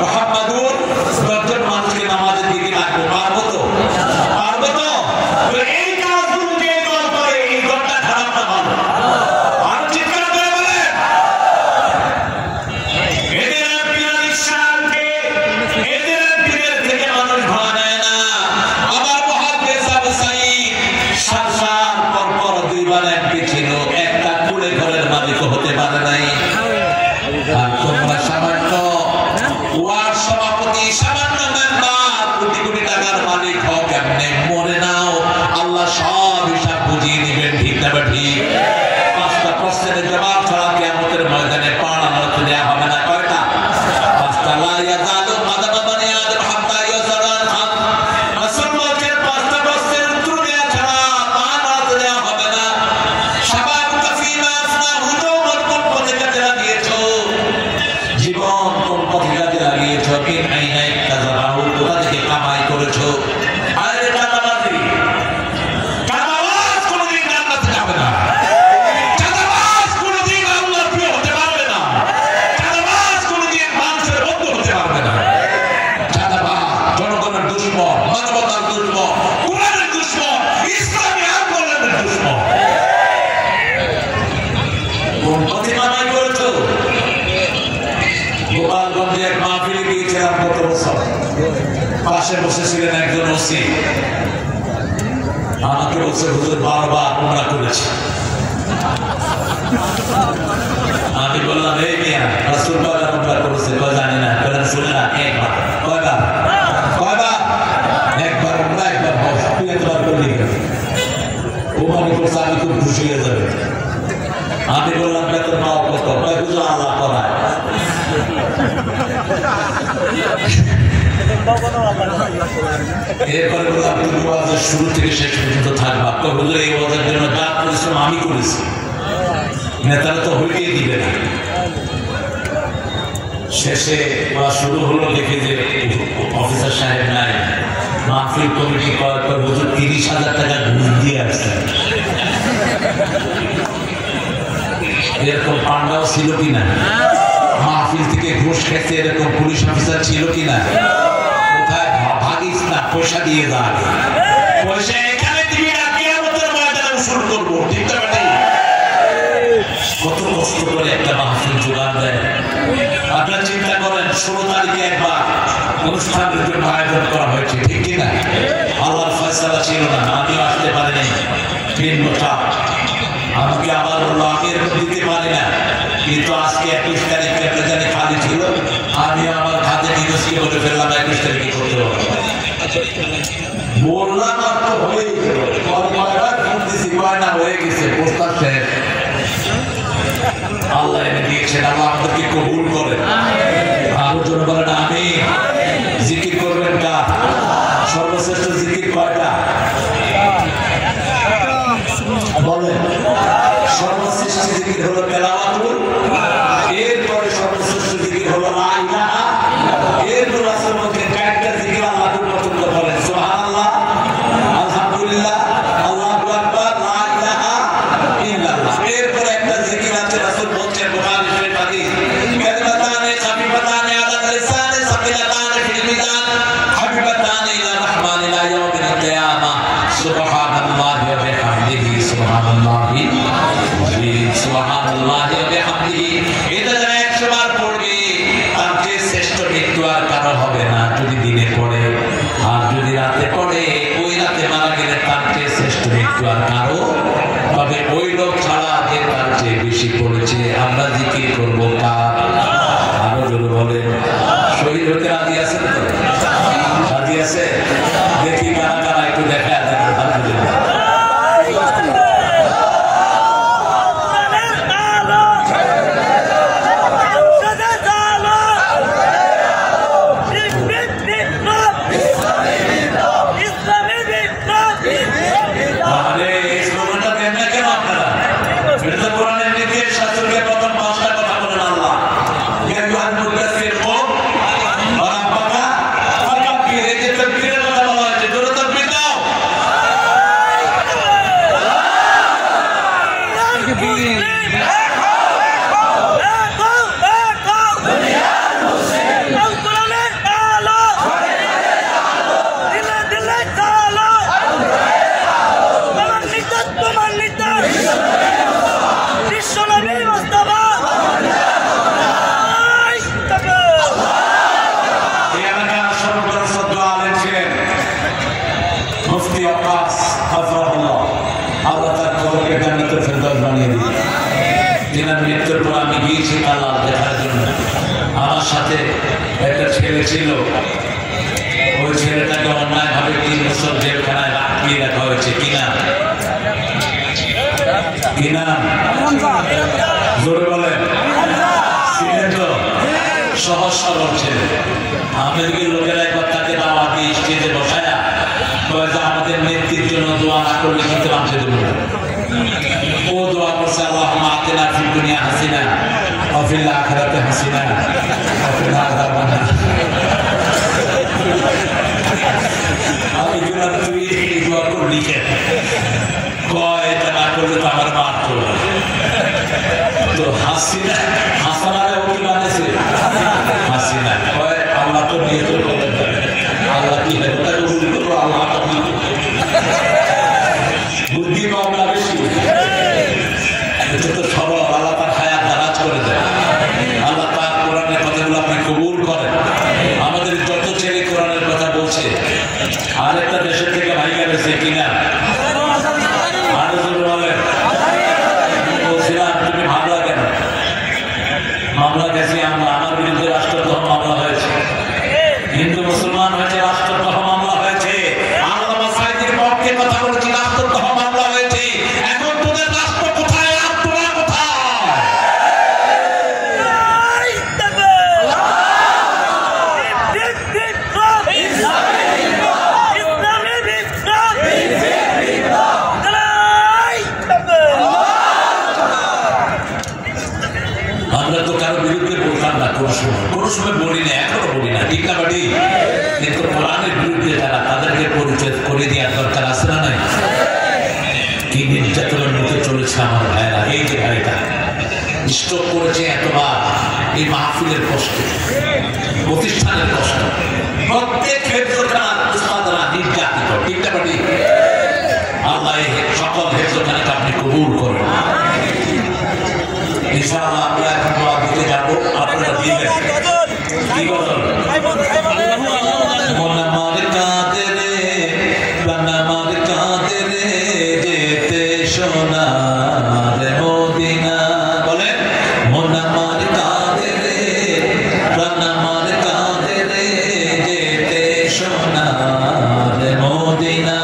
মুহাম্মাদুর। 10 জন মানুষকে নামাজের দিকে ডাকবো। পারবো তো? পারবো তো? এই কাজগুলো যে দল করে, এই দলটা খারাপ না ভালো? আরো চিৎকার করে বলেন। এদের পীরের শানকে, এদের পীরের থেকে মানুষ ভয় নেয় না। আমার মুহাদ্দিস আবু সাঈদ সাত পর 2 বার এমপি ছিল, একটা কুড়ে ঘরের মালিক হতে পারে নাই। আর তোমরা সামান্য ওয়ার্ড সভাপতি, সামান্য মেম্বার, কোটি কোটি টাকার মালিক হও কেমনে? মরে নাও, আল্লাহ সব হিসাব বুঝিয়ে দিবেন। ঠিক না ঠিক? 5টা প্রশ্নের জবাব ছাড়া কিয়ামতের ময়দানে পাড়া হাতে দেওয়া হবে না। কয়টা? 5টা। লা ইয়াজালু কাদামা বানি আদম হাত্তা ইয়াসালান হাত। রাসূল বলেন 5টা প্রশ্নের উত্তর দেওয়া ছাড়া পা হাতে দেওয়া হবে না। শাবাবুকা ফীমা আফনাহু, যৌবন কোন পথে কাজে লাগিয়েছো? জীবন কোন পথে কাজে লাগিয়েছো? কিন আইনা ইক্তাযাবাহু, কোথা থেকে কামাই করেছো? আরে টাকাবাজি, টাকাবাজ কোনদিন জান্নাতে যাবে না। টাকাবাজ কোনদিন আল্লাহর প্রিয় হতে পারবে না। টাকাবাজ কোনদিন মানুষের বন্ধু হতে পারবে না। টাকাবাজ জনগণের দুশমন, মানবতার দুশমন, কোরআনের দুশমন, ইসলামী আন্দোলনের দুশমন। কোন পথে কামাই করেছো? গোপালগঞ্জে এক মাহফিলে গিয়েছিলাম গত বছর। পাশে বসেছিলেন একজন ওসি। আমাকে বলছে হুজুর 12 বার উমরা করেছি। আমি বললাম এই মিয়া রাসূল কয়বার উমরা করেছে? কয় জানি না। বলেন শুনে না, একবার। কয়বার? কয়বার? একবার উমরা, একবার হজ। তুই এতবার করলি কেন? ওমানি করছে, আমি খুব খুশি হয়ে যাবে। আমি বললাম বেতন পাও কত? কয় হুজুর আল্লাহ করায়। এরপরে বললাম তুমি ওয়াজের শুরু থেকে শেষ পর্যন্ত থাকবা। হুজুর এই ওয়াজের জন্য যা পরিশ্রম আমি করেছি, নেতারা তো হইতেই দিবে না। শেষে ওয়াজ শুরু হলো, দেখে যে অফিসার সাহেব নাই। মাহফিল কমিটি করার পর হুজুর 30,000 টাকা ঘুষ দিয়ে আসছে। এরকম পান্ডাও ছিল কিনা? মাহফিল থেকে ঘুষ খেতে এরকম পুলিশ অফিসার ছিল কিনা? কোথায় ভাগিস না, পয়সা দিয়ে যা। পয়সা এখানে দিবি না, কিয়ামতের ময়দানে উসুল করবো। ঠিক না? কত কষ্ট করে একটা মাহফিল জোগাড় দেয়। আপনারা চিন্তা করেন, 16 তারিখে একবার অনুষ্ঠানের জন্য আয়োজন করা হয়েছে। ঠিক কিনা? আল্লাহর ফয়সালা ছিল না, আমিও আসতে পারিনি। ভিন্ন চাপ। আমাকে আবার বললো আমি এরকম দিতে পারি না, কিন্তু আজকে 21 তারিখ একটা জানি খালি ছিল। আমি আমার খাতে নিজস্কে বলে ফেললাম 21 তারিখে করতে হবে। বললাম আর তো হয়েই গেল। কয়বার ফোন দিছি, কয় না হয়ে গেছে, প্রস্তাব শেষ। আল্লাহ এনে দিয়েছেন, আল্লাহ আমাদেরকে কবুল করেন। আরো জন বলেন আমিন। জিকির করবেন কার? সর্বশ্রেষ্ঠ জিকির কয়টা বলেন? সর্বশ্রেষ্ঠ জিকির হলো তেলাওয়াতুল, এরপরে সর্বশ্রেষ্ঠ জিকির হলো লা ইলাহা, এরপর রাসূল মধ্যে কয়েকটা জিকির আল্লাহ খুব পছন্দ করেন। সুবহানাল্লাহ, আলহামদুলিল্লাহ, আল্লাহু আকবার, লা ইলাহা ইল্লাল্লাহ। এরপর একটা জিকির আছে রাসূল বলছেন বুখারী শরীফ হাদিস, কালিমাতানে খাফিফাতানে আলা লিসানে সাকিলাতানে ফিল মিজান হাবিবাতানে ইলা রাহমান ইলা ইয়াউমিল কিয়ামাহ সুবহানাল্লাহি ওয়া বিহামদিহি সুবহানাল্লাহি সুবহানাল্লাহি ওয়া বিহামদিহি। এটা যারা 100 বার পড়বে তার যে শ্রেষ্ঠ মৃত্যু আর কারো হবে না যদি দিনে পড়ে, আর যদি রাতে পড়ে ওই রাতে মারা গেলে তার চেয়ে শ্রেষ্ঠ মৃত্যু আর কারো। তবে ওই লোক ছাড়া যে তার চেয়ে বেশি পড়েছে। আমরা জিকির করবো কার? আরো জোরে বলেন। শহীদ হতে রাজি আছেন তো? রাজি আছে? দেখি কারা কারা একটু দেখা দেন। আলহামদুলিল্লাহ। মৃত্যুর পর আমি গিয়েছি আল্লাহ দেখার জন্য। আমার সাথে একটা ছেলে ছিল, ওই ছেলেটাকে অন্যায় ভাবে 3 বছর জেলখানায় আটকিয়ে রাখা হয়েছে। কিনা কিনা জোরে বলেন। ছিলেন তো? সহজ সরল ছেলে। আমাদেরকে লোকেরা একবার তাকে দাওয়াত দিয়ে স্টেজে বসায়া আমাদের নেত্রীর জন্য দোয়া না করলে কিন্তু নামতে দেবো। ও দোয়া করছে, আল্লাহুম্মা আতিনা ফিদ দুনিয়া হাসিনা ওয়া ফিল আখিরাতি হাসিনা ওয়া কিনা আযাবান নার। আমি গুনাহ তুই এই দোয়া করলি কেন? কয় এটা না করলে তো আমার মার করবে। তো হাসিনা হাসানারে ওকে বানাইছে হাসিনা। কয় আল্লাহ তো নিয়ে তো বলেন আল্লাহ কি হয় ওটা কবুল করো, আল্লাহ কবুল করো। বুদ্ধি মামলা বেশি, এটা তো সরল। আল্লাহ তার হায়াত দারাজ করে দেয়। আল্লাহ তার কোরআনের কথাগুলো আপনি কবুল করেন। আমাদের যত ছেলে কোরআনের কথা বলছে, আরেকটা দেশের থেকে ভাইগা গেছে কিনা আরো জোরে বলেন। বলছিলাম তুমি ভাবলা কেন? মামলা গেছি আমরা, আমার বিরুদ্ধে রাষ্ট্রদ্রোহ মামলা হয়েছে, হিন্দু মুসলমান হয়েছে, রাষ্ট্রদ্রোহ মামলা হয়েছে। আল্লামা সাঈদীর পক্ষে কথা বলেছি, রাষ্ট্রদ্রোহ মামলা হয়েছে। এখন তোদের রাষ্ট্র কোথায় আর তোরা কোথায়? আমরা তো কারো বিরুদ্ধে বলতাম না, কোনো সময় বলি না, এখনো বলি না, ঠিক না বাড়ি? কিন্তু কোরআনের বিরুদ্ধে যারা, তাদেরকে পরিচয় করে দেওয়ার দরকার আছে না নাই? কি নির্যাতনের মুখে চলেছে আমার ভাইয়েরা। এই যে ভাইটা স্ট্রোক করেছে এতবার, এই মাহফিলের কষ্ট, প্রতিষ্ঠানের কষ্ট, প্রত্যেক হেফজখানার উস্তাদরা নির্যাতিত, ঠিক না বাড়ি? আল্লাহ সকল হেফজখানাকে আপনি কবুল করুন। ইনশাআল্লাহ আমরা এখন দোয়া দিতে যাব, আপনারা দিবেন। কি বলেন? মন আমার কাঁদে রে, প্রাণ আমার কাঁদে রে, যেতে সোনার মদিনা। বলেন, মন আমার কাঁদে রে, প্রাণ আমার কাঁদে রে, যেতে সোনার মদিনা।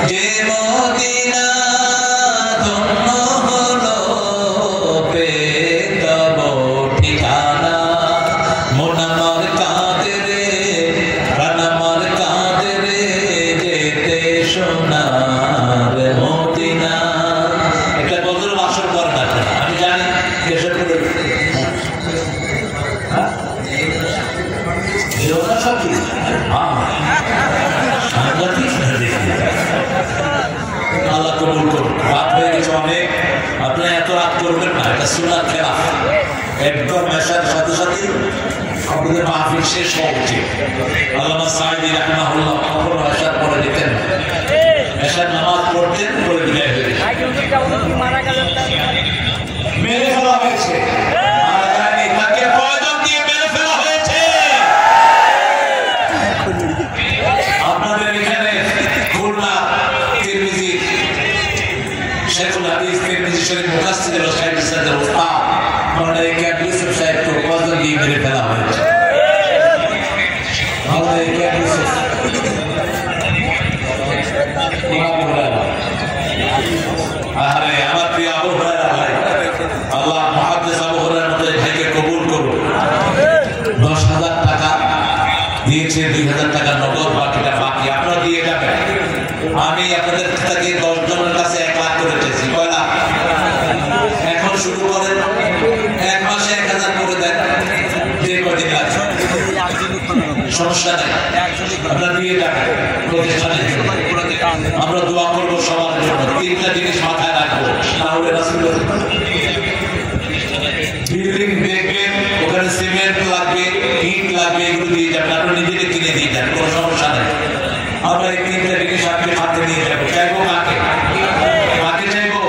যে মদিনা আপনারা এত রাত করবেন না, এটা সুন্নাত খেলাফ। একদম এশার সাথে সাথে আপনাদের মাহফিল শেষ হওয়া উচিত। আল্লামা সাঈদী রাহিমাহুল্লাহ কখনো এশার পরে দিতেন, এশার নামাজ পড়তেন, পরে বিদায় হয়ে যেতেন। মেরে ফেলা হয়েছে, মারা যায়নি, তাকে প্রয়োজন দিয়ে মেরে ফেলা হয়েছে। আপনাদের এখানে খুলনা তিরমিজি শেখুল হাদিস তিরমিজি শরীফ মুফাসসির শাইখ ইসলামের উস্তাদ আমাদের ক্যাম্প ইউসুফ সাহেবকে প্রয়োজন দিয়ে মেরে ফেলা হয়েছে। আমাদের ক্যাম্প ইউসুফ আরে আমার প্রিয় আবু হুরায়রা ভাই, আল্লাহ মুহাদ্দিস আবু হুরায়রার মতো ভাইকে কবুল করুন। 10,000 টাকা দিয়েছে, 2,000 টাকা নগদ, বাকিটা বাকি আপনারা দিয়ে যাবেন। আমি আপনাদের থেকে 10 জনের কাছে 1 লাখ করে চেয়েছি। কয় লাখ? এখন শুরু করেন, 1 মাসে 1,000 করে দেন, যে কদিন লাগছে সমস্যা নেই, আপনারা দিয়ে যাবেন প্রতিষ্ঠানের জন্য। আমরা দোয়া করবো সবার জন্য। 3টা জিনিস মাথায় রাখবো, তাহলে রাসূলের বিল্ডিং দেখবেন, ওখানে সিমেন্ট লাগবে, ইট লাগবে, এগুলো দিয়ে যাবেন, আপনারা নিজেকে কিনে দিয়ে যান, কোনো সমস্যা নেই। আমরা এই 3টা জিনিস আপনি হাতে নিয়ে যাবো। চাইবো কাকে? কাকে চাইবো?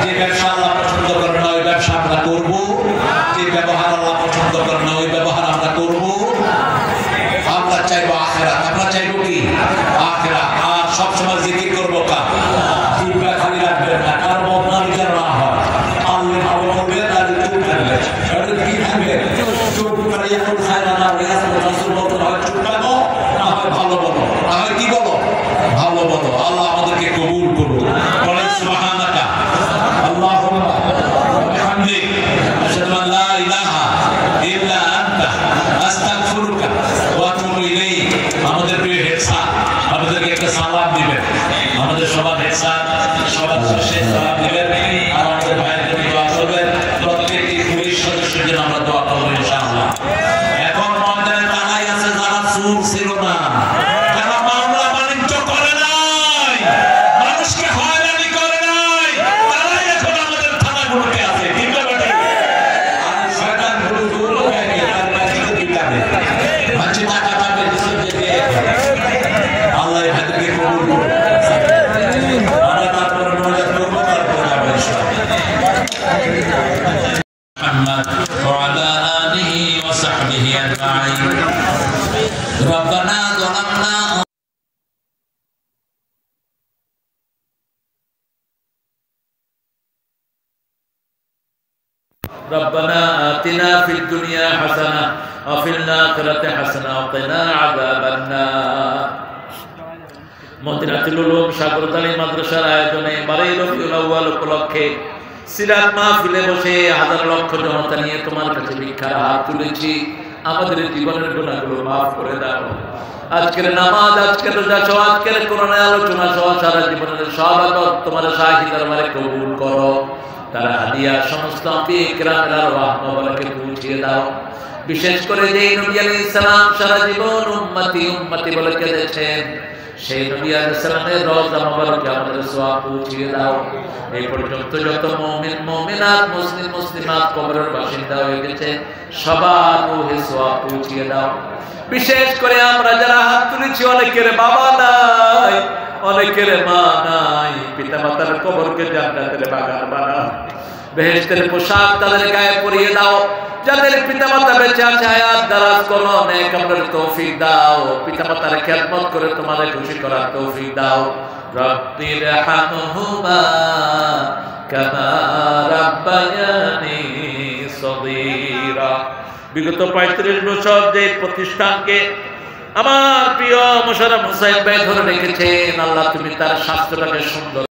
যে ব্যবসা আল্লাহ পছন্দ করে না ওই ব্যবসা আমরা করবো, যে ব্যবহার আল্লাহ পছন্দ করে না ওই ব্যবহার আমরা করবো। আমরা চাইবো আখিরাত। আমরা চাইবো কি? আখিরাত। আর সবসময় জিকির করবো কার? জিহ্বা খালি রাখবেন না, কার বদনাম যেন না হয়। আল্লাহ ভালো বলবেন আর চুপ থাকবেন। তাহলে কি থাকবে? চুপ করে এখন খায়রা না হয়ে গেছে, রাসূল বলতেন হয় চুপ থাকো, না হয় ভালো বলো, না হয় কি বলো? ভালো বলো। আল্লাহ আমাদেরকে কবুল করুন। বলেন সুবহানাকা আল্লাহুম্মা ওয়া বিহামদিক আশহাদু আন লা ইলাহা ইল্লা আনতা আস্তাগফিরুকা ওয়া আতুবু ইলাইক। আমাদের প্রিয় হেড স্যার আমাদেরকে একটা সালাম দিবেন। আমাদের সবার হেড স্যার সবার শেষে সালাম দিবেন আর আমাদের ভাইয়ের জন্য দোয়া করবেন। প্রত্যেকটি পুলিশ সদস্যের জন্য আমরা দোয়া করবো ইনশাআল্লাহ। এখন ময়দানে তারাই আছে যারা চুর ছিল না, যারা মামলা বাণিজ্য করে নাই, মানুষকে হয়রানি করে নাই, তারাই এখন আমাদের থানাগুলোতে আছে। ঠিক না বেটি? আর শয়তানগুলো দূর হয়ে গেছে, আর বাকিতে বিটাবে, বাকি টাকা পাবে দিতে দিয়ে। আল্লাহ এদেরকে কবুল করুন। আমরা তারপরে মোনাজাত করবো, তারপরে যাবো ইনশাআল্লাহ। محمد وعلى آله وصحبه أجمعين. ربنا ظلمنا ربنا آتنا في الدنيا حسنة وفي الآخرة حسنة وقنا عذاب النار. মদিনাতুল উলুম সাগরতলী মাদ্রাসার আয়োজনে 12 রবিউল আউয়াল উপলক্ষে সিরাত মাহফিলে বসে হাজার লক্ষ জনতা নিয়ে তোমার কাছে ভিক্ষার হাত তুলেছি। আমাদের জীবনের গুনাহগুলো মাফ করে দাও। আজকের নামাজ, আজকের রোজা সহ, আজকের কোরআনের আলোচনা সহ সারা জীবনের সব ইবাদত তোমার শাহী দরবারে কবুল করো। তারা হাদিয়া সমস্ত আম্বিয়া ইকরামের আরওয়াহ মোবারকে পৌঁছিয়ে দাও। বিশেষ করে যেই নবী আলাইহিস সালাম সারা জীবন উম্মতি উম্মতি বলে কেঁদেছেন, সেই নবী আলাইহিস সালামের রওজা মোবারকে আমাদের সওয়াব পৌঁছিয়ে দাও। এই পর্যন্ত যত মুমিন মুমিনাত মুসলিম মুসলিমাত কবরের বাসিন্দা হয়ে গেছে সবার রূহে সওয়াব পৌঁছিয়ে দাও। বিশেষ করে আমরা যারা হাত তুলেছি, অনেকের বাবা নাই, অনেকের মা নাই, পিতা মাতার কবরকে জান্নাতের বাগান বানাও। বেহেশতের পোশাক তাদের গায়ে পরিয়ে দাও। যাদের পিতা মাতা বেঁচে আছে হায়াত দারাজ করো, নেক আমলের তৌফিক দাও। পিতা মাতার খেদমত করে তোমাদের খুশি করার তৌফিক দাও। রব্বির হামহুমা কামা রাব্বায়ানি সগীরা। বিগত 35 বছর যে প্রতিষ্ঠানকে আমার প্রিয় মোশাররফ হোসেন ভাই ধরে রেখেছেন, আল্লাহ তুমি তার স্বাস্থ্যটাকে সুন্দর